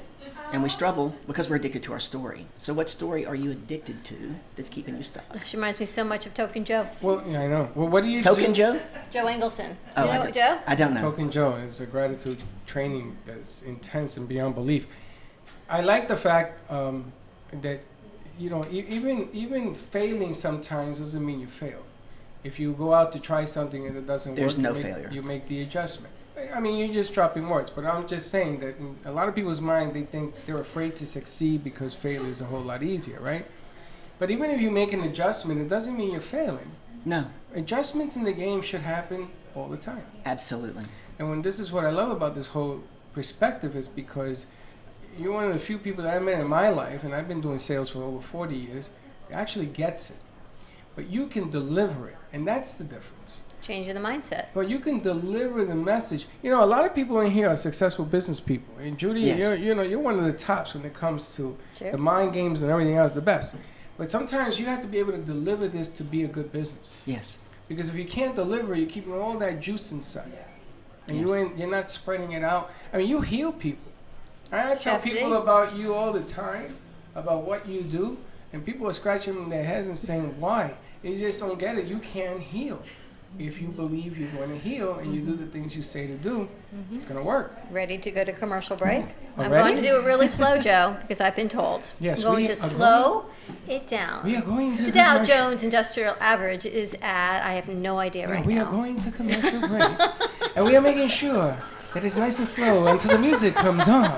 And we struggle because we're addicted to our story. So what story are you addicted to that's keeping you stuck? She reminds me so much of Token Joe. Well, yeah, I know. Well, what do you Token do? Joe? Joe Engelson. Oh, You know Joe? I don't know. Token Joe is a gratitude training that's intense and beyond belief. I like the fact that even failing sometimes doesn't mean you fail. If you go out to try something and it doesn't There's work, no failure. You make the adjustment. I mean, you're just dropping words, but I'm just saying that in a lot of people's mind, they think they're afraid to succeed because failure is a whole lot easier, right? But even if you make an adjustment, it doesn't mean you're failing. No. Adjustments in the game should happen all the time. Absolutely. And this is what I love about this whole perspective is because you're one of the few people that I met in my life, and I've been doing sales for over 40 years, that actually gets it. But you can deliver it, and that's the difference. Changing the mindset. But you can deliver the message. You know, a lot of people in here are successful business people. And Judy, Yes. you're one of the tops when it comes to Sure. the mind games and everything else, the best. But sometimes you have to be able to deliver this to be a good business. Yes. Because if you can't deliver, you're keeping all that juice inside. And Yes. you're not spreading it out. I mean, you heal people. I tell Chef people Z. about you all the time, about what you do, and people are scratching their heads and saying, why? They just don't get it. You can heal. If you believe you're going to heal and you do the things you say to do, it's going to work. Ready to go to commercial break? I'm Already? going to do it really slow, Joe, because I've been told. Yes, I'm going we to are slow it down. We are going to The Dow commercial. Jones Industrial Average is at, I have no idea right We now. are going to commercial break. And we are making sure that it's nice and slow until the music comes on.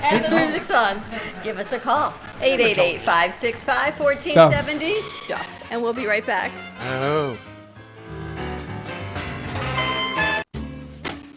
And the music's on. Give us a call. 888-565-1470. Duff. And we'll be right back. Oh.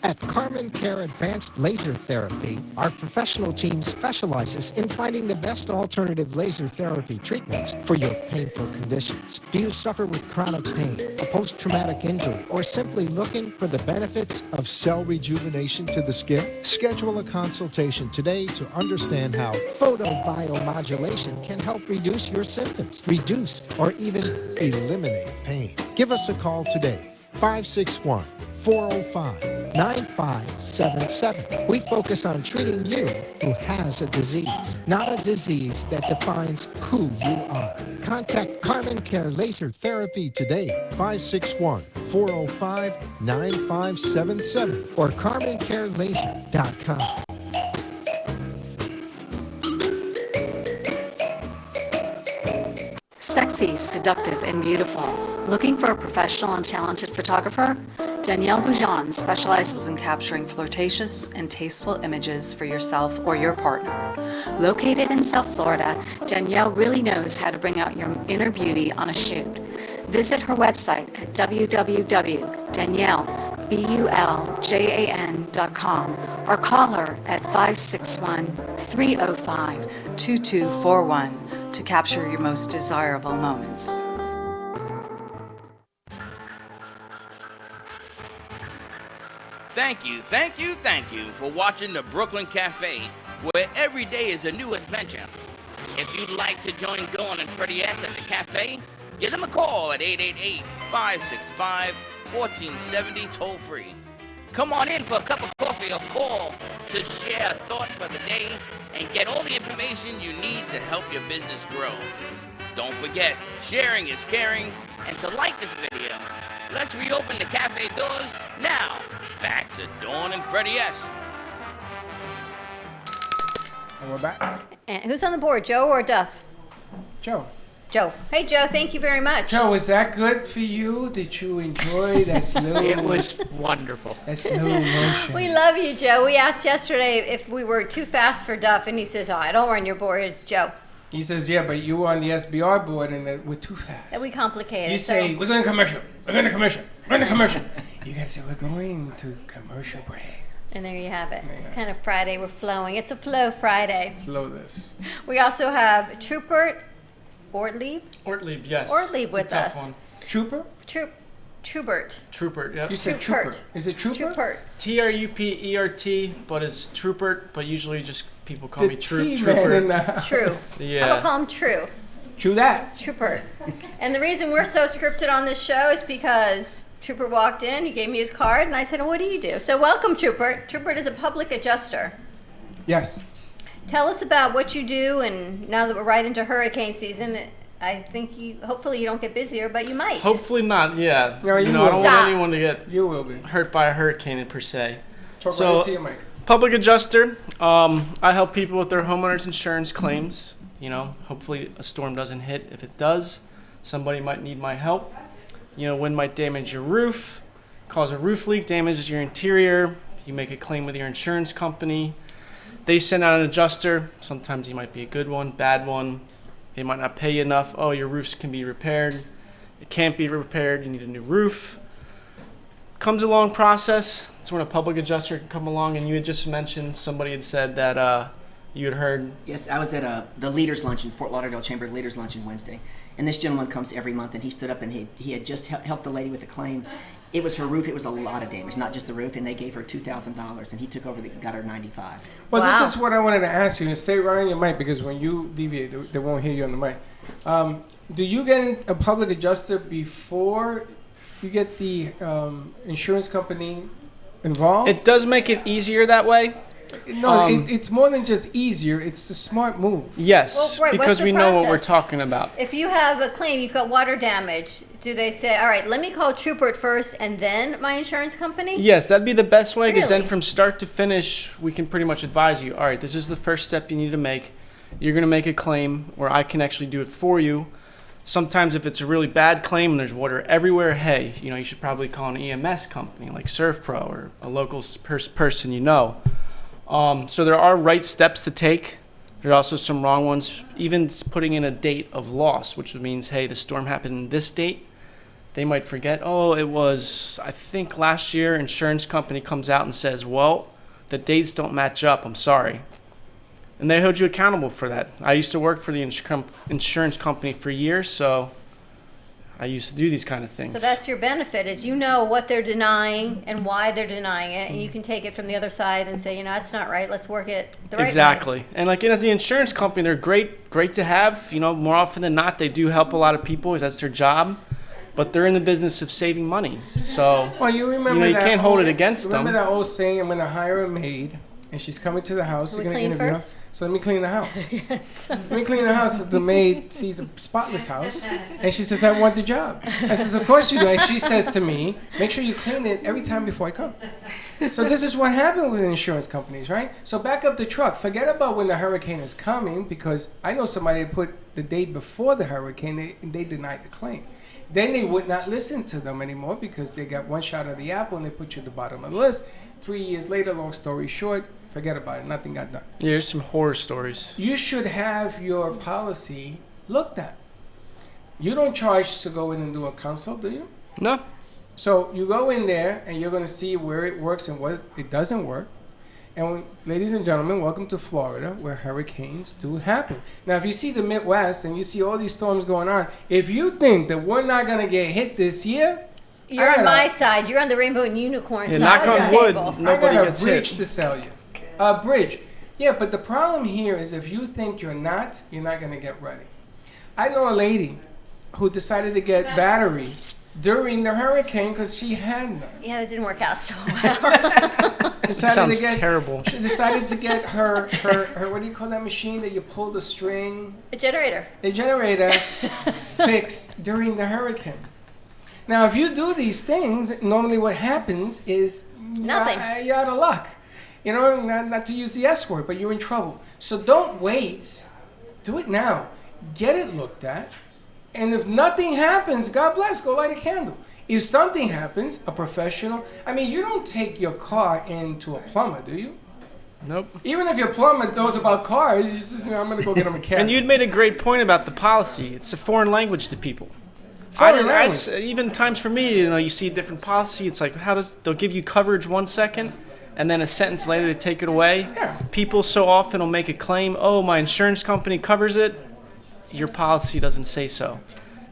At Carmen Care Advanced Laser Therapy, our professional team specializes in finding the best alternative laser therapy treatments for your painful conditions. Do you suffer with chronic pain, a post-traumatic injury, or simply looking for the benefits of cell rejuvenation to the skin? Schedule a consultation today to understand how photobiomodulation can help reduce your symptoms, reduce or even eliminate pain. Give us a call today, 561-405-9577. We focus on treating you who has a disease, not a disease that defines who you are. Contact Carmen Care Laser Therapy today, 561-405-9577 or CarmenCareLaser.com. Sexy, seductive, and beautiful. Looking for a professional and talented photographer? Danielle Boujon specializes in capturing flirtatious and tasteful images for yourself or your partner. Located in South Florida, Danielle really knows how to bring out your inner beauty on a shoot. Visit her website at www.daniellebuljan.com or call her at 561-305-2241 to capture your most desirable moments. Thank you for watching the Brooklyn Cafe, where every day is a new adventure. If you'd like to join Dawn and Freddie S. at the cafe, give them a call at 888-565-1470 toll free. Come on in for a cup of coffee or call to share a thought for the day and get all the information you need to help your business grow. Don't forget, sharing is caring, and to like this video. Let's reopen the cafe doors now. Back to Dawn and Freddie S. And we're back. And who's on the board, Joe or Duff? Joe. Joe. Hey, Joe, thank you very much. Joe, was that good for you? Did you enjoy that slow? It was wonderful. That slow motion. We love you, Joe. We asked yesterday if we were too fast for Duff, and he says, I don't run your board, it's Joe. He says, yeah, but you were on the SBR board and we're too fast. That we complicated. You say, we're going to commercial. We're going to commercial. We're going to commercial. You got to say, we're going to commercial break. And there you have it. It's kind of Friday. We're flowing. It's a flow Friday. Flow this. We also have Troupert Ortlieb. Ortlieb, yes. Ortlieb It's with a tough us. one. Trooper? Troupert. Troupert, yep. You said Troupert. Is it Troupert? Troupert. T-R-U-P-E-R-T, but it's Troupert, but usually just people call me T-man Troupert. in the house. True. Yeah. I'm going to call him True. True that. Troupert. And the reason we're so scripted on this show is because Troupert walked in, he gave me his card, and I said, what do you do? So welcome, Troupert. Troupert is a public adjuster. Yes. Tell us about what you do, and now that we're right into hurricane season, I think hopefully you don't get busier, but you might. Hopefully not, yeah. No, you I will. don't Stop. want anyone to get hurt by a hurricane per se. Talk right into your mic. Public adjuster, I help people with their homeowners insurance claims. You know, hopefully a storm doesn't hit. If it does, somebody might need my help. You know, wind might damage your roof, cause a roof leak, damages your interior. You make a claim with your insurance company. They send out an adjuster. Sometimes he might be a good one, bad one. They might not pay you enough. Oh, your roofs can be repaired. It can't be repaired. You need a new roof. Comes a long process. It's when a public adjuster can come along. And you had just mentioned, somebody had said that you had heard. Yes, I was at the Leaders Luncheon, Fort Lauderdale Chamber Leaders Luncheon Wednesday. And this gentleman comes every month, and he stood up and he had just helped the lady with a claim. It was her roof. It was a lot of damage, not just the roof, and they gave her $2,000, and he took over, got her $95. Well, This is what I wanted to ask you, and stay right on your mic, because when you deviate, they won't hear you on the mic. Do you get a public adjuster before you get the insurance company involved? It does make it easier that way. No, it's more than just easier. It's the smart move. Yes, Well, right, because we know what we're process? talking about. If you have a claim, you've got water damage, do they say, all right, let me call Troopert first and then my insurance company? Yes, that'd be the best way, because then Really? from start to finish, we can pretty much advise you, all right, this is the first step you need to make. You're going to make a claim where I can actually do it for you. Sometimes if it's a really bad claim and there's water everywhere, hey, you know, you should probably call an EMS company like ServPro or a local person you know. So there are right steps to take. There are also some wrong ones. Even putting in a date of loss, which means, hey, the storm happened this date. They might forget, oh, it was, I think last year, insurance company comes out and says, well, the dates don't match up, I'm sorry. And they hold you accountable for that. I used to work for the insurance company for years, so I used to do these kind of things. So that's your benefit, is you know what they're denying and why they're denying it, and you can take it from the other side and say, you know, that's not right, let's work it the right way. Exactly. And like as the insurance company, they're great to have. You know, more often than not, they do help a lot of people because that's their job. But they're in the business of saving money. So, well, you remember you that can't hold it against them. Remember that old saying, I'm going to hire a maid, and she's coming to the house. Can we You're going to clean interview first? her. So let me clean the house. Yes. Let me clean the house. The maid sees a spotless house, and she says, I want the job. I says, of course you do. And she says to me, make sure you clean it every time before I come. So this is what happened with insurance companies, right? So back up the truck. Forget about when the hurricane is coming, because I know somebody that put the day before the hurricane, they denied the claim. Then they would not listen to them anymore because they got one shot of the apple and they put you at the bottom of the list. 3 years later, long story short, forget about it. Nothing got done. Yeah, there's some horror stories. You should have your policy looked at. You don't charge to go in and do a consult, do you? No. So you go in there and you're going to see where it works and what it doesn't work. And ladies and gentlemen, welcome to Florida, where hurricanes do happen. Now, if you see the Midwest and you see all these storms going on, if you think that we're not going to get hit this year, You're on my side. You're on the rainbow and unicorn side. knock of on the wood. table. I got a bridge to sell you. A bridge. Yeah, but the problem here is if you think you're not going to get ready. I know a lady who decided to get batteries during the hurricane because she had none. Yeah, that didn't work out so well. Sounds terrible. She decided to get her what do you call that machine that you pull the string? A generator. A generator fixed during the hurricane. Now, if you do these things, normally what happens is Nothing. You're out of luck. You know, not to use the S word, but you're in trouble. So don't wait. Do it now. Get it looked at. And if nothing happens, God bless, go light a candle. If something happens, a professional, I mean, you don't take your car into a plumber, do you? Nope. Even if your plumber knows about cars, you just, I'm going to go get him a candle. And you'd made a great point about the policy. It's a foreign language to people. Even times for me, you know, you see a different policy. It's like, they'll give you coverage 1 second, and then a sentence later to take it away. Yeah. People so often will make a claim, oh, my insurance company covers it. Your policy doesn't say so.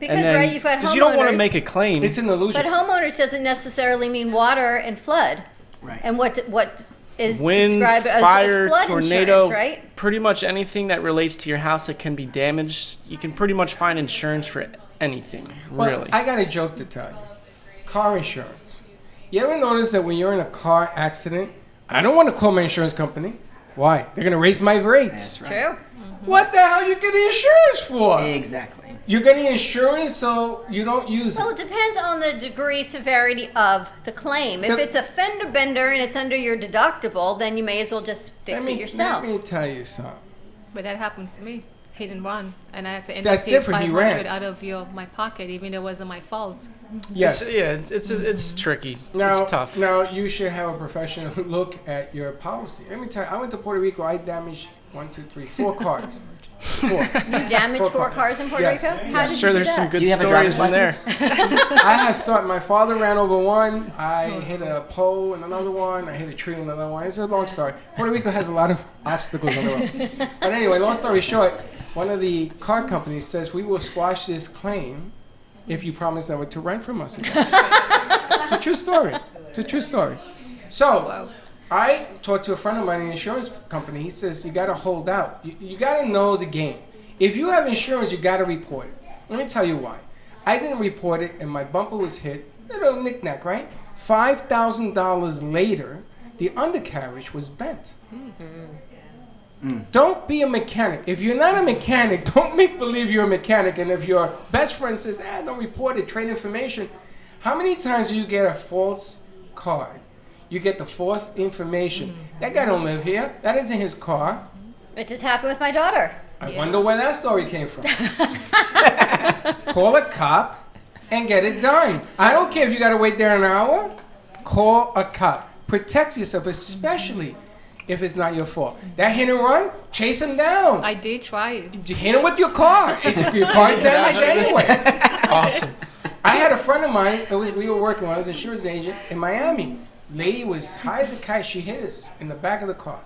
Because, and then, right, you've got homeowners. Because you don't want to make a claim. It's an illusion. But homeowners doesn't necessarily mean water and flood. Right. And what is Wind, described fire, as flood tornado, insurance, right? pretty much anything that relates to your house that can be damaged, you can pretty much find insurance for anything, Well, really. I got a joke to tell you. Car insurance. You ever notice that when you're in a car accident, I don't want to call my insurance company. Why? They're going to raise my rates. That's right. True. What the hell you getting insurance for? Exactly. You're getting insurance so you don't use Well, it. it depends on the degree, severity of the claim. If it's a fender bender and it's under your deductible, then you may as well just fix it yourself. Let me tell you something. But that happens to me. hit and run, and I had to end That's up paying different. He 500 ran. out of my pocket, even though it wasn't my fault. Yes. It's tricky. Now, it's tough. Now, you should have a professional look at your policy. Let me tell you, I went to Puerto Rico. I damaged 4 cars. 4. You damaged 4 cars in Puerto Yes. Rico? How did Sure, you do there's that? some good Do you have a stories in driver's there. license? I have started. My father ran over one. I hit a pole in another one. I hit a tree in another one. It's a long story. Puerto Rico has a lot of obstacles on the road. But anyway, long story short, one of the car companies says we will squash this claim if you promise never to rent from us again. It's a true story. It's a true story. So I talked to a friend of mine in the insurance company. He says you got to hold out. You got to know the game. If you have insurance, you got to report it. Let me tell you why. I didn't report it, and my bumper was hit. Little knick-knack, right? $5,000 later, the undercarriage was bent. Don't be a mechanic. If you're not a mechanic, don't make believe you're a mechanic. And if your best friend says, don't report it, trade information. How many times do you get a false card? You get the false information. That guy don't live here. That isn't his car. It just happened with my daughter. I wonder where that story came from. Call a cop and get it done. I don't care if you got to wait there an hour. Call a cop. Protect yourself, especially if it's not your fault. That hit and run, chase him down. I did try it. Hit him with your car. Your car's damaged anyway. Awesome. I had a friend of mine, we were working when I was an insurance agent in Miami. Lady was high as a kite. She hit us in the back of the car.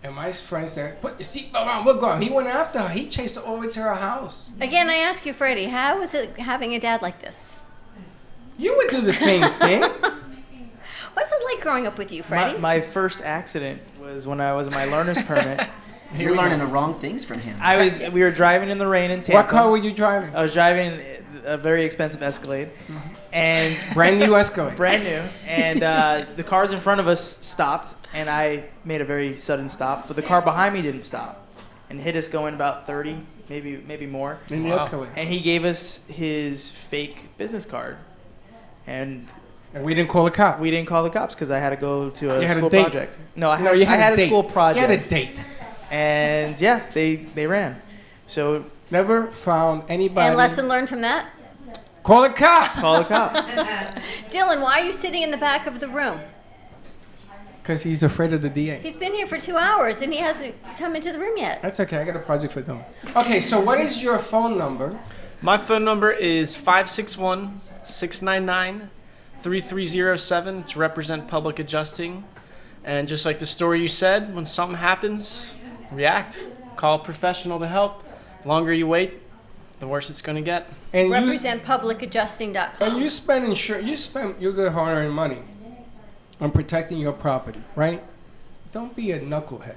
And my friend said, put your seatbelt on, we're going. He went after her. He chased her all the way to her house. Again, I ask you, Freddie, how is it having a dad like this? You would do the same thing. What's it like growing up with you, Freddie? My first accident was when I was in my learner's permit. You're learning the wrong things from him. We were driving in the rain in Tampa. What car were you driving? I was driving a very expensive Escalade. And brand new Escalade. Brand new. And the cars in front of us stopped, and I made a very sudden stop. But the car behind me didn't stop and hit us going about 30, maybe more. In the Escalade. And he gave us his fake business card. And we didn't call the cops. We didn't call the cops because I had to go to a You had school a date. project. No, I you had a date. school project. You had a date. And yeah, they ran. So never found anybody. And lesson learned from that? Call a cop. Call a cop. Dylan, why are you sitting in the back of the room? Because he's afraid of the DA. He's been here for 2 hours and he hasn't come into the room yet. That's okay. I got a project for Dylan. Okay, so what is your phone number? My phone number is 561-699-3307 to represent public adjusting. And just like the story you said, when something happens, react. Call a professional to help. The longer you wait, the worse it's going to get. And RepresentPublicAdjusting.com. And you spend your good hard-earned money on protecting your property, right? Don't be a knucklehead.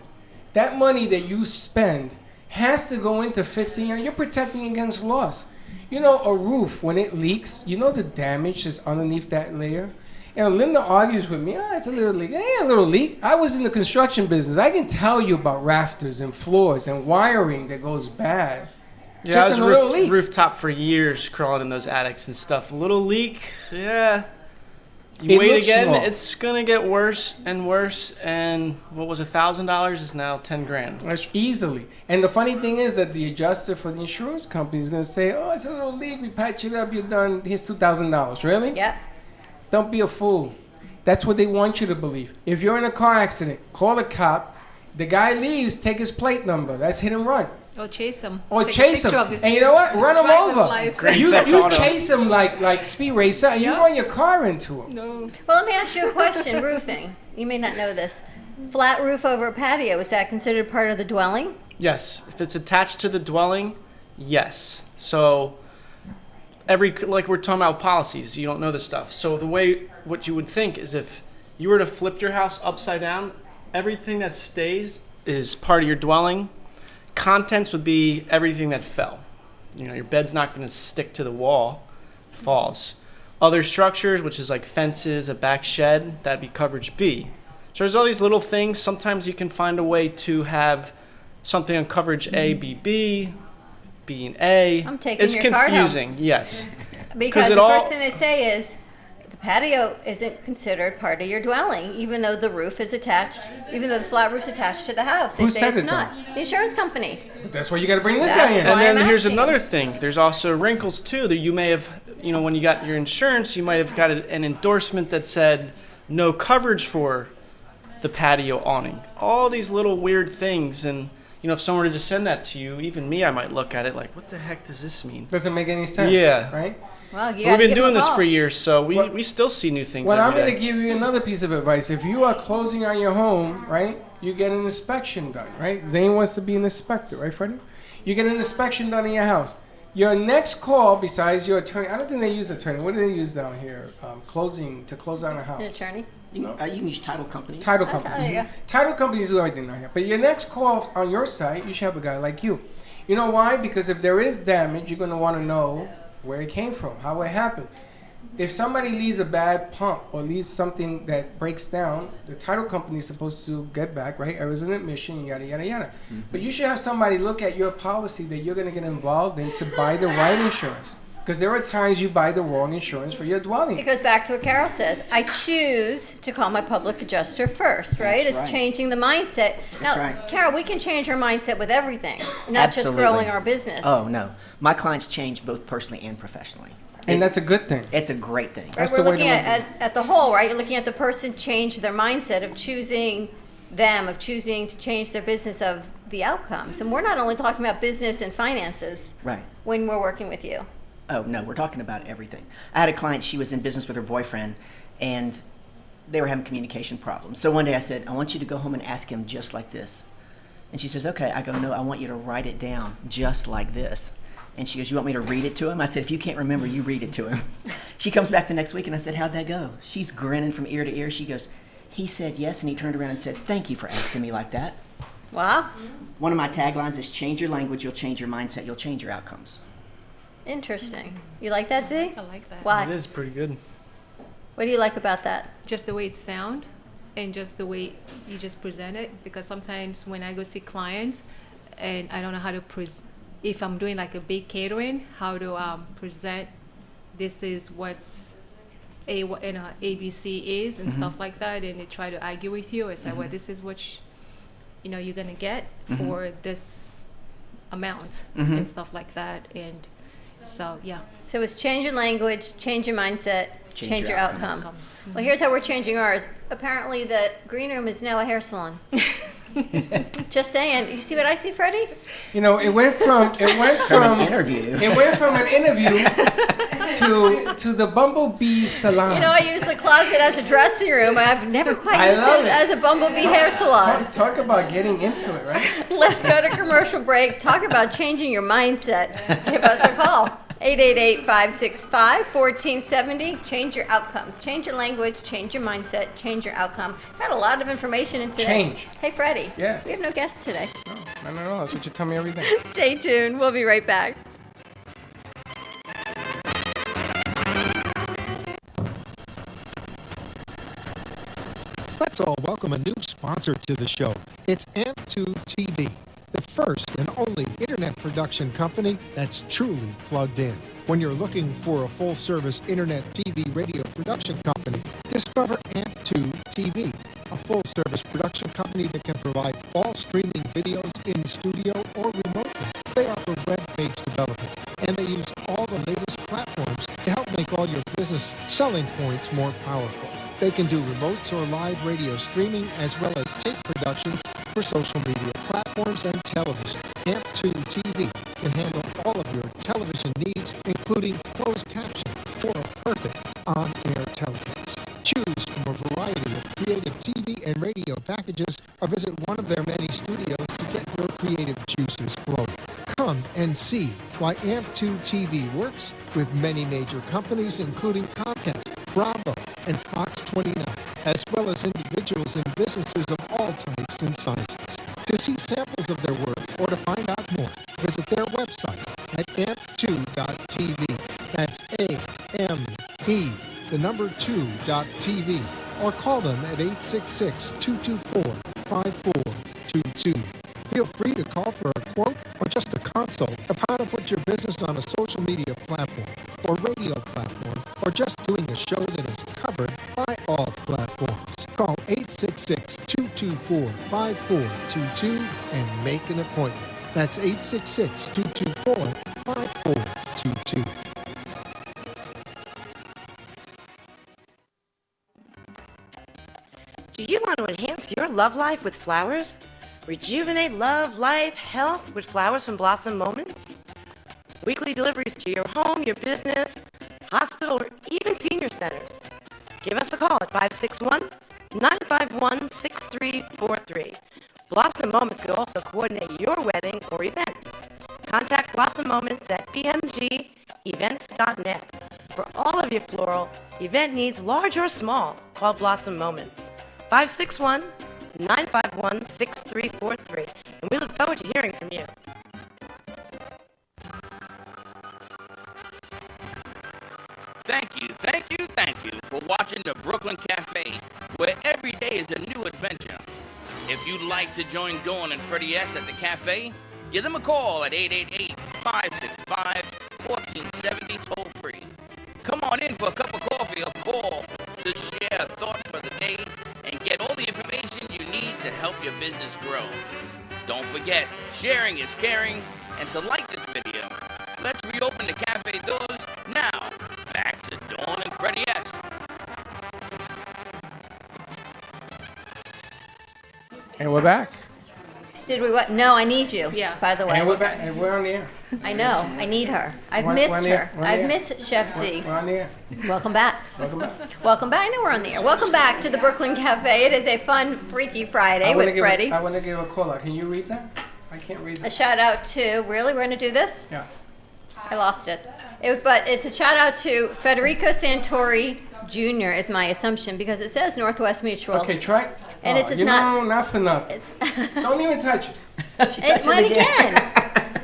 That money that you spend has to go into fixing you're protecting against loss. You know, a roof, when it leaks, you know the damage is underneath that layer? And Linda argues with me, it's a little leak. It ain't a little leak. I was in the construction business. I can tell you about rafters and floors and wiring that goes bad. Yeah, Just I a little was leak. rooftop for years, crawling in those attics and stuff. A little leak, yeah. It You wait looks again, small. it's gonna get worse and worse. And what was $1,000 is now $10,000. That's easily. And the funny thing is that the adjuster for the insurance company is going to say, it's a little leak. We patch it up. You're done. Here's $2,000. Really? Yep. Don't be a fool. That's what they want you to believe. If you're in a car accident, call a cop. The guy leaves, take his plate number. That's hit and run. Or chase him. Or Take a chase picture him. of his And you know what? Run him driver's over. license. You chase him like Speed Racer, and you run your car into him. No. Well, let me ask you a question. Roofing. You may not know this. Flat roof over a patio, is that considered part of the dwelling? Yes, if it's attached to the dwelling, yes. So like we're talking about policies, you don't know this stuff. So what you would think is if you were to flip your house upside down, everything that stays is part of your dwelling. Contents would be everything that fell. You know, your bed's not going to stick to the wall, it falls. Other structures, which is like fences, a back shed, that'd be coverage B. So there's all these little things. Sometimes you can find a way to have something on coverage A be B, B and A. I'm taking it's your card home. confusing, yes. Because the first thing they say is, the patio isn't considered part of your dwelling, even though the roof is attached, even though the flat roof's attached to the house. They Who say said it's it, not. The insurance company. That's why you got to bring this That's guy in. why And then I'm here's asking. another thing. There's also wrinkles too. That you may have, when you got your insurance, you might have got an endorsement that said no coverage for the patio awning. All these little weird things, and if someone were to just send that to you, even me, I might look at it like, what the heck does this mean? Doesn't make any sense. Yeah. Right? Well, you We've gotta been give 'em doing a this call. for years, so we still see new things Well, I'm every going day. to give you another piece of advice. If you are closing on your home, right, you get an inspection done, right? Zane wants to be an inspector, right, Freddie? You get an inspection done in your house. Your next call, besides your attorney, I don't think they use attorney. What do they use down here? To close on a house. An attorney? You can use title companies. Title That's- companies. there you go. Title companies do everything down here. But your next call on your site, you should have a guy like you. You know why? Because if there is damage, you're going to want to know where it came from, how it happened. If somebody leaves a bad pump or leaves something that breaks down, the title company is supposed to get back, right? Errors in admission, yada, yada, yada. But you should have somebody look at your policy that you're going to get involved in to buy the right insurance. Because there are times you buy the wrong insurance for your dwelling. It goes back to what Carol says. I choose to call my public adjuster first, right? That's It's right. changing the mindset. That's Now, right. Carol, we can change our mindset with everything, not just Absolutely. growing our business. Oh, no. My clients change both personally and professionally. And that's a good thing. It's a great thing. Right, we're looking at the whole, right? You're looking at the person change their mindset of choosing them, of choosing to change their business, of the outcomes. And we're not only talking about business and finances Right. when we're working with you. Oh, no, we're talking about everything. I had a client, she was in business with her boyfriend, and they were having communication problems. So one day I said, I want you to go home and ask him just like this. And she says, okay. I go, no, I want you to write it down just like this. And she goes, you want me to read it to him? I said, if you can't remember, you read it to him. She comes back the next week, and I said, how'd that go? She's grinning from ear to ear. She goes, he said yes, and he turned around and said, thank you for asking me like that. Wow. One of my taglines is change your language, you'll change your mindset, you'll change your outcomes. Interesting. You like that, Z? I like that. Why? It is pretty good. What do you like about that? Just the way it sounds and just the way you just present it. Because sometimes when I go see clients and I don't know how to if I'm doing like a big catering, how to present this is what's ABC is and stuff like that, and they try to argue with you. I say, well, this is what you're gonna get for this amount and stuff like that, and so yeah. So it's change your language, change your mindset, change your outcomes. outcome. Well, here's how we're changing ours. Apparently, the green room is now a hair salon. Just saying. You see what I see, Freddie? It went from an interview. It went from an interview to the Bumblebee Salon. I use the closet as a dressing room. I've never quite I used love it it. as a Bumblebee hair salon. Talk about getting into it, right? Let's go to commercial break. Talk about changing your mindset. Give us a call. 888-565-1470. Change your outcomes. Change your language. Change your mindset. Change your outcome. Got a lot of information in today. Change. Hey, Freddie. Yes. We have no guests today. No. That's what you tell me every day. Stay tuned. We'll be right back. Let's all welcome a new sponsor to the show. It's AMP2 TV, the first and only internet production company that's truly plugged in. When you're looking for a full-service internet TV radio production company, discover AMP2 TV, a full-service production company that can provide all streaming videos in studio or remotely. They offer web page development, and they use all the latest platforms to help make all your business selling points more powerful. They can do remotes or live radio streaming as well as tape productions for social media platforms and television. AMP2 TV can handle all of your television needs, including closed caption for a perfect on-air telecast. Choose from a variety of creative TV and radio packages or visit one of their many studios to get your creative juices flowing. Come and see why AMP2 TV works with many major companies, including Comcast, Bravo, and Fox 29, as well as individuals and businesses of all types and sizes. To see samples of their work or to find out more, visit their website at amp2.tv. That's AMP2.tv. Or call them at 866-224-5422. Feel free to call for a quote or just a consult of how to put your business on a social media platform or radio platform, or just doing a show that is covered by all platforms. Call 866-224-5422 and make an appointment. That's 866-224-5422. Do you want to enhance your love life with flowers? Rejuvenate love, life, health with flowers from Blossom Moments? Weekly deliveries to your home, your business, hospital, or even senior centers. Give us a call at 561-951-6343. Blossom Moments could also coordinate your wedding or event. Contact Blossom Moments at pmgevents.net. For all of your floral event needs, large or small, call Blossom Moments. 561-951-6343. And we look forward to hearing from you. Thank you for watching the Brooklyn Cafe, where every day is a new adventure. If you'd like to join Dawn and Freddie S. at the cafe, give them a call at 888-565-1470 toll free. Come on in for a cup of coffee or call to share a thought for the day and get all the information you need to help your business grow. Don't forget, sharing is caring, and to like this video, let's reopen the cafe doors now. Back to Dawn and Freddie S. And we're back. Did we what? No, I need you. Yeah. By the way. And we're back. And we're on the air. I know. I need her. I've We're- missed we're on the her. air. We're on the I've air. missed Chef Z. We're on the air. Welcome back. Welcome back. Welcome back. I know we're on the air. Welcome back to the Brooklyn Cafe. It is a fun, freaky Friday I wanna with give Freddie. I want to give a call out. Can you read that? I can't read A that. shout out to, really, we're going to do this? Yeah. I lost it. But it's a shout out to Federico Santori Jr. is my assumption because it says Northwest Mutual. Okay, try. And it's you not. know, not for nothing. Don't even touch it. It went again.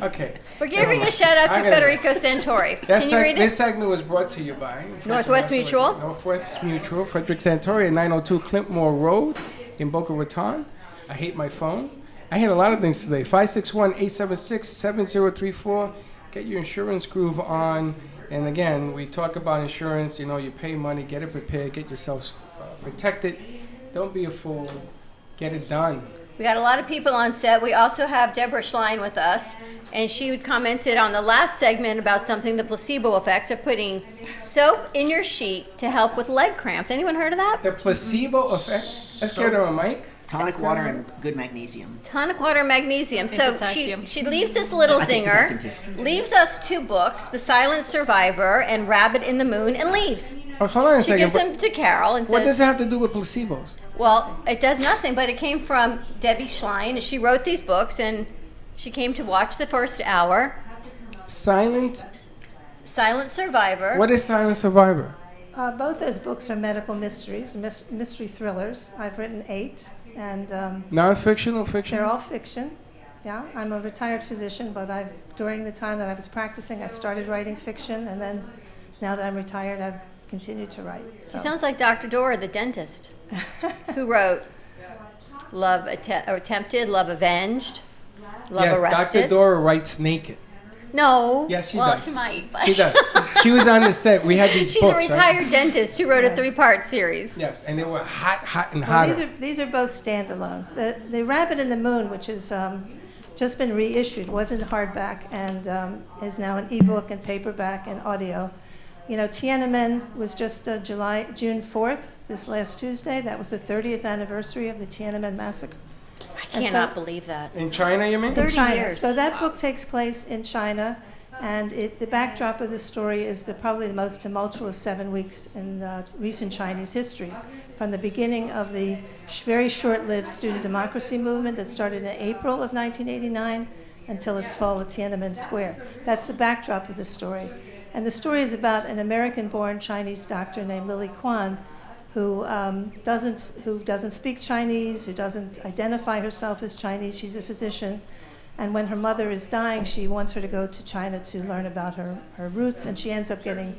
Okay. We're giving a shout out to Federico Santori. Can you read This it? segment was brought to you by Northwest Mutual. Northwest Mutual, Frederick Santori at 902 Clintmore Road in Boca Raton. I hate my phone. I hate a lot of things today. 561-876-7034. Get your insurance groove on. And again, we talk about insurance. You know, you pay money, get it prepared, get yourself protected. Don't be a fool. Get it done. We got a lot of people on set. We also have Deborah Schlein with us, and she commented on the last segment about something, the placebo effect of putting soap in your sheet to help with leg cramps. Anyone heard of that? The placebo effect. Let's get her on mic. Tonic water and good magnesium. Tonic water and magnesium. And So potassium. she leaves this little I take zinger, potassium too. leaves us 2 books, The Silent Survivor and Rabbit in the Moon, and leaves. Oh, hold on a She second. gives them to Carol and What says, does it have to do with placebos? well, it does nothing, but it came from Debbie Schlein. She wrote these books, and she came to watch the first hour. Silent. Silent Survivor. What is Silent Survivor? Both those books are medical mysteries, mystery thrillers. I've written 8, and Non-fiction or fiction? they're all fiction. Yeah, I'm a retired physician, but during the time that I was practicing, I started writing fiction, and then now that I'm retired, I've continued to write. She sounds like Dr. Dora, the dentist, who wrote Love Attempted, Love Avenged, Love Yes, Arrested. Dr. Dora writes naked. No. Yes, she well, does. she might. But She does. She was on the set. We had these She's books. a retired dentist who wrote a 3-part series. Yes, and they were hot and Well, hotter. these are both standalones. The Rabbit in the Moon, which has just been reissued, was in hardback and is now an ebook and paperback and audio. You know, Tiananmen was just June 4th, this last Tuesday. That was the 30th anniversary of the Tiananmen massacre. I cannot believe that. In China, you mean? In China. So that book takes place in China, and the backdrop of the story is probably the most tumultuous 7 weeks in recent Chinese history, from the beginning of the very short-lived student democracy movement that started in April of 1989 until its fall at Tiananmen Square. That's the backdrop of the story. And the story is about an American-born Chinese doctor named Lily Kwan, who doesn't speak Chinese, who doesn't identify herself as Chinese. She's a physician. And when her mother is dying, she wants her to go to China to learn about her roots, and she ends up getting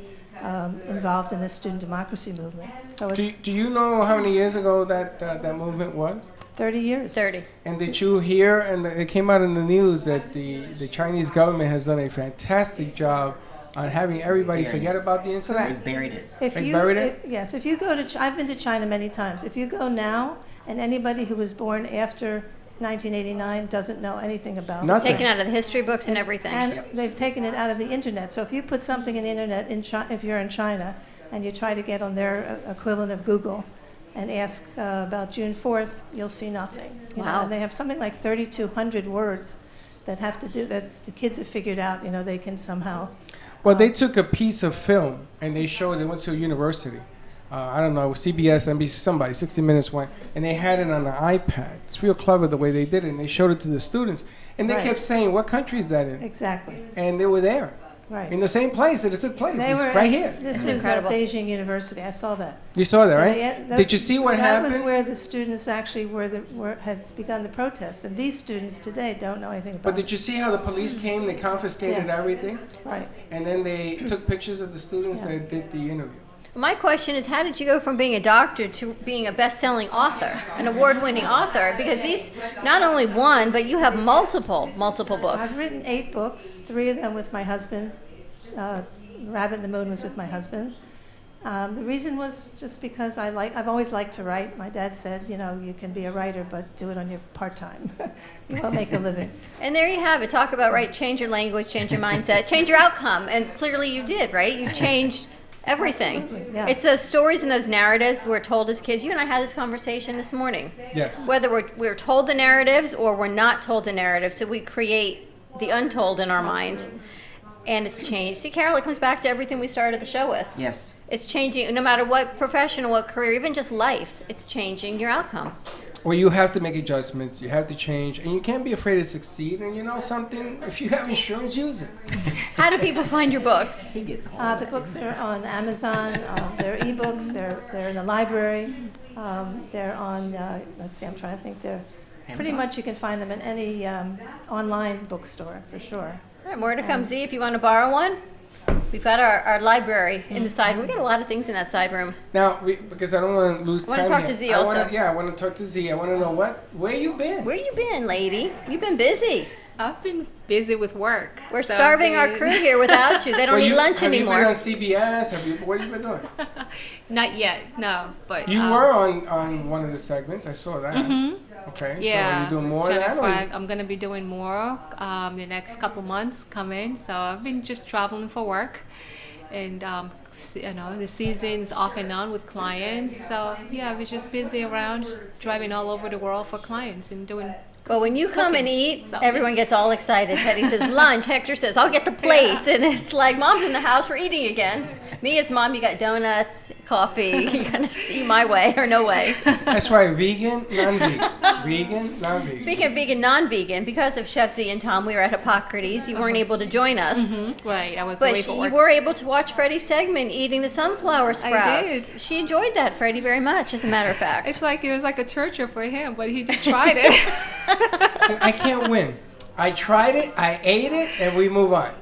involved in the student democracy movement. So it's Do you know how many years ago that movement was? 30 years. 30. And did you hear, and it came out in the news, that the Chinese government has done a fantastic job on having everybody forget about the incident? Correct. They buried it. They buried it? Yes. If you go to, I've been to China many times. If you go now, and anybody who was born after 1989 doesn't know anything about it. It's taken out of the history books and everything. And they've taken it out of the internet. So if you put something in the internet, if you're in China, and you try to get on their equivalent of Google and ask about June 4th, you'll see nothing. You know, and they have something like 3,200 words that the kids have figured out, they can somehow. Well, they took a piece of film and they went to a university. I don't know, CBS, NBC, somebody, 60 Minutes went, and they had it on an iPad. It's real clever the way they did it, and they showed it to the students. And they kept saying, what country is that in? Exactly. And they were there. Right. In the same place that it took place. They It's were right here. This was at Beijing University. I saw that. You saw that, So right? Did you see what happened? That was where the students actually had begun the protest. And these students today don't know anything about But did you see how the police came? They confiscated everything? Right. And then they took pictures of the students that did the interview. My question is, how did you go from being a doctor to being a best-selling author, an award-winning author? Because these, not only one, but you have multiple books. I've written 8 books, 3 of them with my husband. Rabbit in the Moon was with my husband. The reason was just because I've always liked to write. My dad said, you can be a writer, but do it on your part-time. You won't make a living. And there you have it. Talk about, change your language, change your mindset, change your outcome. And clearly you did, right? You changed everything. Absolutely, yeah. It's those stories and those narratives we're told as kids. You and I had this conversation this morning. Yes. Whether we're told the narratives or we're not told the narrative, so we create the untold in our mind. And it's changed. See, Carol, it comes back to everything we started the show with. Yes. It's changing, no matter what profession or what career, even just life, it's changing your outcome. Well, you have to make adjustments. You have to change. And you can't be afraid to succeed. And you know something? If you have insurance, use it. How do people find your books? The books are on Amazon. They're ebooks. They're in the library. They're on, let's see, I'm trying to think. They're pretty much you can find them in any online bookstore, for sure. All right, more to come. Z, if you want to borrow one, we've got our library in the side room. We got a lot of things in that side room. Now, because I don't want to lose time. I want to talk to Z also. I want to talk to Z. I want to know where you been? Where you been, lady? You've been busy. I've been busy with work. We're starving our crew here without you. They don't eat lunch anymore. Have you been on CBS? What have you been doing? Not yet, no. But you were on one of the segments. I saw that. Mm-hmm. Okay. Yeah. So are you doing more of that? I'm going to be doing more the next couple months coming. So I've been just traveling for work. And, the season's off and on with clients. So, yeah, I was just busy around driving all over the world for clients and doing. But when you come and eat, everyone gets all excited. Teddy says lunch. Hector says, I'll get the plates. Yeah. And it's like, Mom's in the house, we're eating again. Me as Mom, you got donuts, coffee. You got to see my way or no way. That's right, vegan, non-vegan. Vegan, non-vegan. Speaking of vegan, non-vegan, because of Chef Z and Tom, we were at Hippocrates. You weren't able to join us. Mm-hmm. Right, I was away for work. But you were able to watch Freddie's segment, eating the sunflower sprouts. I did. She enjoyed that, Freddie, very much, as a matter of fact. It was like a torture for him, but he tried it. I can't win. I tried it, I ate it, and we move on.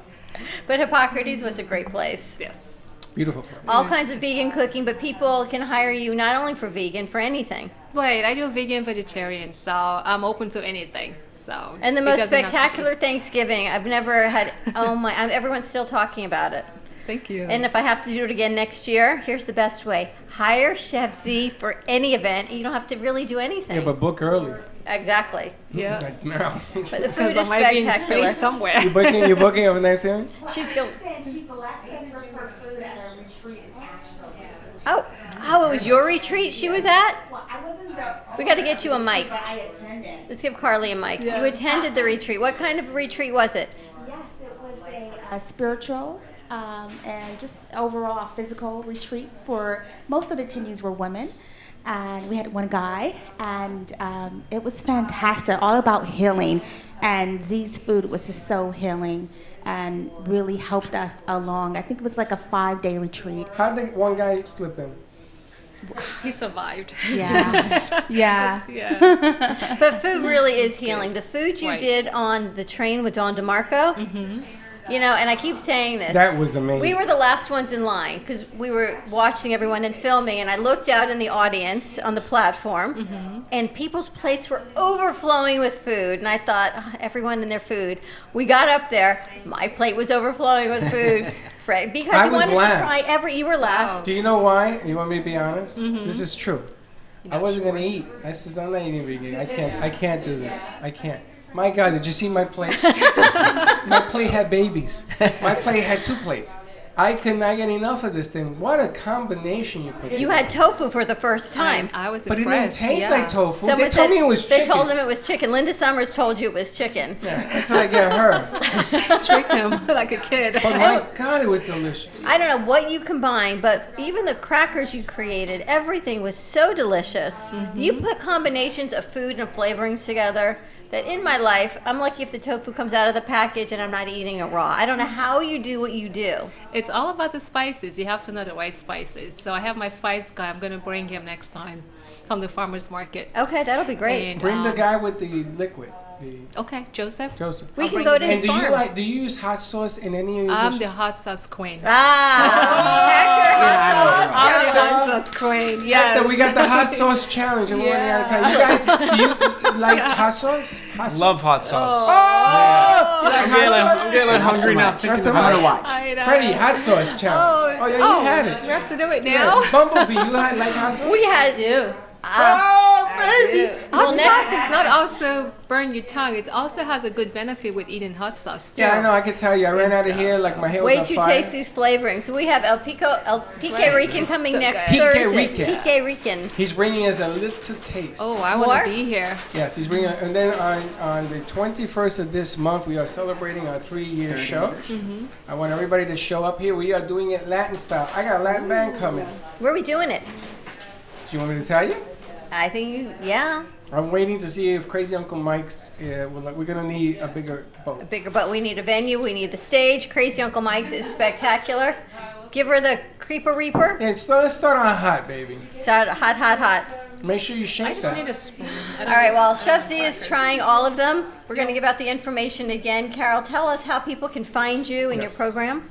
But Hippocrates was a great place. Yes. Beautiful place. All kinds of vegan cooking, but people can hire you not only for vegan, for anything. Right, I do vegan, vegetarian, so I'm open to anything. So. And the most spectacular Thanksgiving I've never had. Everyone's still talking about it. Thank you. And if I have to do it again next year, here's the best way: hire Chef Z for any event. You don't have to really do anything. Yeah, but book early. Exactly. Yeah. Like now. But the food is spectacular. Somewhere. You booking over Thanksgiving? She's going. She blessed us with her food at a retreat in Asheville. Oh, it was your retreat she was at? Well, I wasn't the. We got to get you a mic. But I attended. Let's give Carly a mic. Yeah. You attended the retreat. What kind of retreat was it? Yes, it was a spiritual and just overall physical retreat. For most of the attendees were women. And we had one guy, and it was fantastic, all about healing. And Z's food was just so healing and really helped us along. I think it was like a 5-day retreat. How did one guy slip in? He survived. Yeah. Yeah. Yeah. But food really is healing. The food you did on the train with Dawn DeMarco, and I keep saying this. That was amazing. We were the last ones in line because we were watching everyone and filming, and I looked out in the audience on the platform, and people's plates were overflowing with food, and I thought, everyone and their food. We got up there, my plate was overflowing with food. Fred, because I you was wanted last. to try you were last. Do you know why? You want me to be honest? Mhm. This is true. I wasn't gonna eat. I said, I'm not eating vegan. I can't do this. I can't. My God, did you see my plate? My plate had babies. My plate had 2 plates. I could not get enough of this thing. What a combination you put You together. had tofu for the first time. I was But it didn't impressed. taste like tofu. Someone They told me it was They chicken. told him it was chicken. Linda Summers told you it was chicken. Yeah, until I get her. Tricked him like a kid. But my God, it was delicious. I don't know what you combined, but even the crackers you created, everything was so delicious. You put combinations of food and flavorings together that in my life, I'm lucky if the tofu comes out of the package and I'm not eating it raw. I don't know how you do what you do. It's all about the spices. You have to know the right spices. So I have my spice guy. I'm going to bring him next time from the farmer's market. Okay, that'll be great. And, Bring the guy with the liquid. Okay, Joseph. Joseph. We I'll can bring go him to in. his And do you farm. do you use hot sauce in any of your I'm dishes? the hot sauce queen. Hot I'm the hot sauce queen. Yes. We got the hot sauce challenge and we're running out of time. You guys, do you like hot sauce? Hot sauce? Love hot sauce. Oh! You like I'm hot getting, sauce? I'm getting Not so hungry now. much. Thinking I'm about gonna it. watch. I know. Freddie, hot sauce challenge. Oh, yeah, you had it. You have to do it now. Yeah. Bumblebee, you like hot sauce? We had you. Oh, baby! Hot Well, sauce does not also burn your tongue. It also has a good benefit with eating hot sauce too. Yeah, I know. I can tell you. I ran out of here like my hair was on Wait till you fire. taste these flavorings. So we have El Pique Rican coming So next good. Thursday. Rican. Pique Rican. He's bringing us a little taste. Oh, I More? want to be here. Yes, he's bringing. And then on the 21st of this month, we are celebrating our 3-year show. I want everybody to show up here. We are doing it Latin style. I got a Latin band coming. Where are we doing it? Do you want me to tell you? I think yeah. I'm waiting to see if Crazy Uncle Mike's. We're gonna need a bigger boat. Bigger, but we need a venue. We need the stage. Crazy Uncle Mike's is spectacular. Give her the Creeper Reaper. Yeah, let's start on hot, baby. Start hot, hot, hot. Make sure you I shake just that. need a spoon. All right, while Chef Z is trying all of them, we're going to give out the information again. Carol, tell us how people can find you in your program.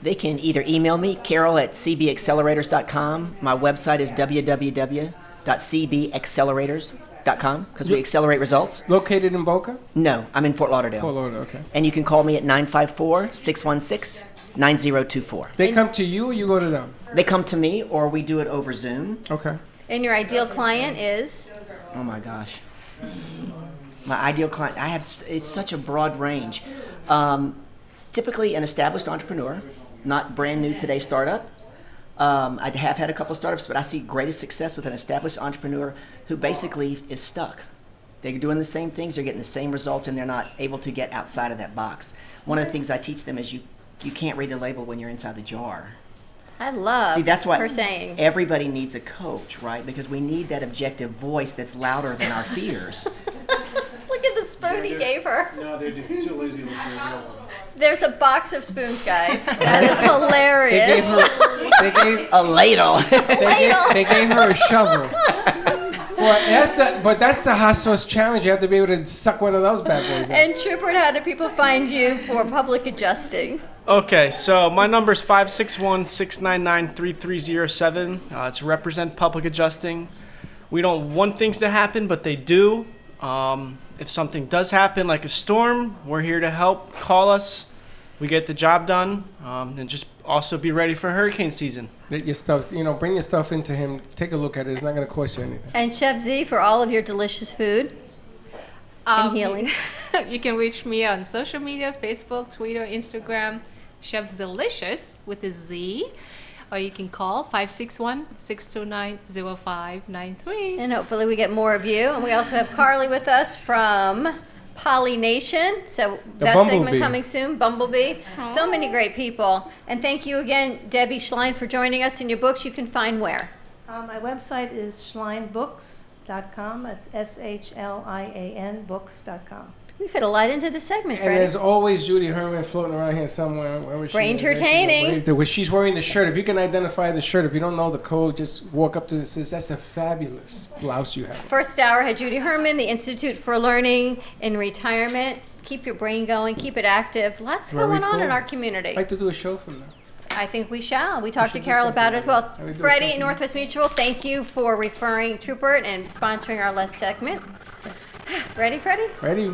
They can either email me, carol@cbaccelerators.com. My website is www.cbaccelerators.com because we accelerate results. Located in Boca? No, I'm in Fort Lauderdale. Fort Lauderdale, okay. And you can call me at 954-616-9024. They come to you or you go to them? They come to me or we do it over Zoom. Okay. And your ideal client is? Oh my gosh. My ideal client, it's such a broad range. Typically an established entrepreneur, not brand new today startup. I have had a couple of startups, but I see greatest success with an established entrepreneur who basically is stuck. They're doing the same things, they're getting the same results, and they're not able to get outside of that box. One of the things I teach them is you can't read the label when you're inside the jar. I love that's what her saying. Everybody needs a coach, right? Because we need that objective voice that's louder than our fears. Look at the spoon he gave her. No, they're too lazy to look at it. There's a box of spoons, guys. That is hilarious. They gave a ladle. They gave her a shovel. But that's the hot sauce challenge. You have to be able to suck one of those bad boys out. And Trooper, how do people find you for public adjusting? Okay, so my number is 561-699-3307. It's Represent Public Adjusting. We don't want things to happen, but they do. If something does happen, like a storm, we're here to help. Call us. We get the job done. And just also be ready for hurricane season. Get your stuff, bring your stuff into him. Take a look at it. It's not going to cost you anything. And Chef Z for all of your delicious food and healing. You can reach me on social media, Facebook, Twitter, Instagram, Chef's Delicious with a Z. Or you can call 561-629-0593. And hopefully we get more of you. And we also have Carly with us from Poly Nation. So that segment Bumblebee. coming soon, Bumblebee. So many great people. And thank you again, Debbie Schlein, for joining us. In your books, you can find where? My website is schleinbooks.com. That's SHLIAN books.com. We fit a lot into the segment, And Freddie. there's always Judy Herman floating around here somewhere. Where was she? Rangertaining. She's wearing the shirt. If you can identify the shirt, if you don't know the code, just walk up to it and says, that's a fabulous blouse you have. First hour had Judy Herman, the Institute for Learning in Retirement. Keep your brain going, keep it active. Lots Very going on in cool. our community. I'd like to do a show from that. I think we shall. We talked to should do Carol something about it as well. like that. We do Freddie something. at Northwest Mutual, thank you for referring Trooper and sponsoring our last segment. Ready, Freddie? Ready?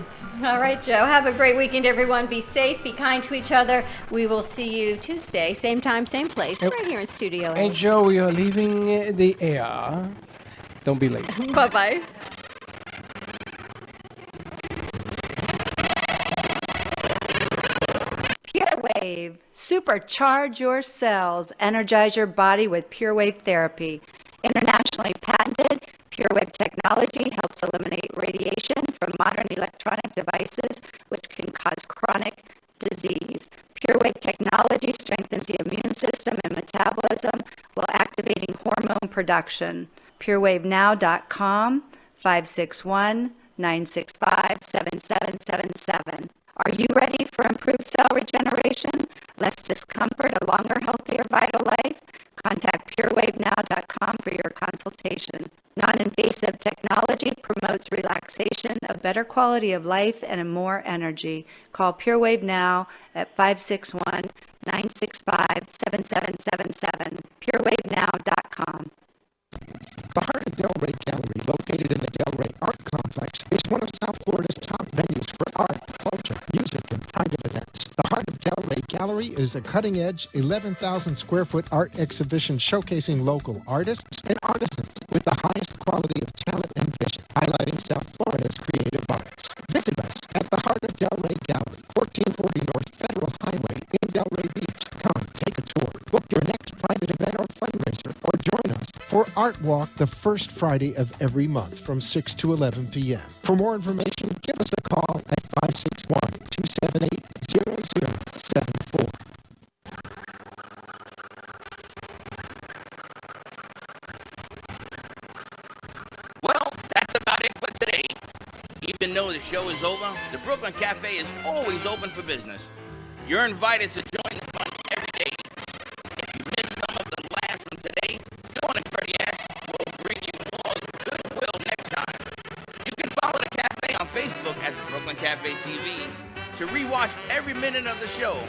All right, Joe. Have a great weekend, everyone. Be safe. Be kind to each other. We will see you Tuesday, same time, same place, right here in Studio A. And Joe, we are leaving the air. Don't be late. Bye-bye. Pure Wave. Supercharge your cells. Energize your body with Pure Wave therapy. Internationally patented, Pure Wave technology helps eliminate radiation from modern electronic devices which can cause chronic disease. Pure Wave technology strengthens the immune system and metabolism while activating hormone production. PureWaveNow.com, 561-965-7777. Are you ready for improved cell regeneration, less discomfort, a longer, healthier, vital life? Contact PureWaveNow.com for your consultation. Non-invasive technology promotes relaxation, a better quality of life, and more energy. Call PureWave Now at 561-965-7777. PureWaveNow.com. The Heart of Delray Gallery, located in the Delray Art Complex, is one of South Florida's top venues for art, culture, music, and private events. The Heart of Delray Gallery is a cutting-edge, 11,000 square foot art exhibition showcasing local artists and artisans with the highest quality of talent and vision, highlighting South Florida's creative arts. Visit us at the Heart of Delray Gallery, 1440 North Federal Highway in Delray Beach. Come, take a tour, book your next private event or fundraiser, or join us for Art Walk the first Friday of every month from 6 to 11 p.m. For more information, give us a call at 561-278-0074. Well, that's about it for today. Even though the show is over, the Brooklyn Cafe is always open for business. You're invited to join the fun every day. If you missed some of the laughs from today, Dawn and Freddie S will bring you more goodwill next time. You can follow the cafe on Facebook at the Brooklyn Cafe TV to rewatch every minute of the show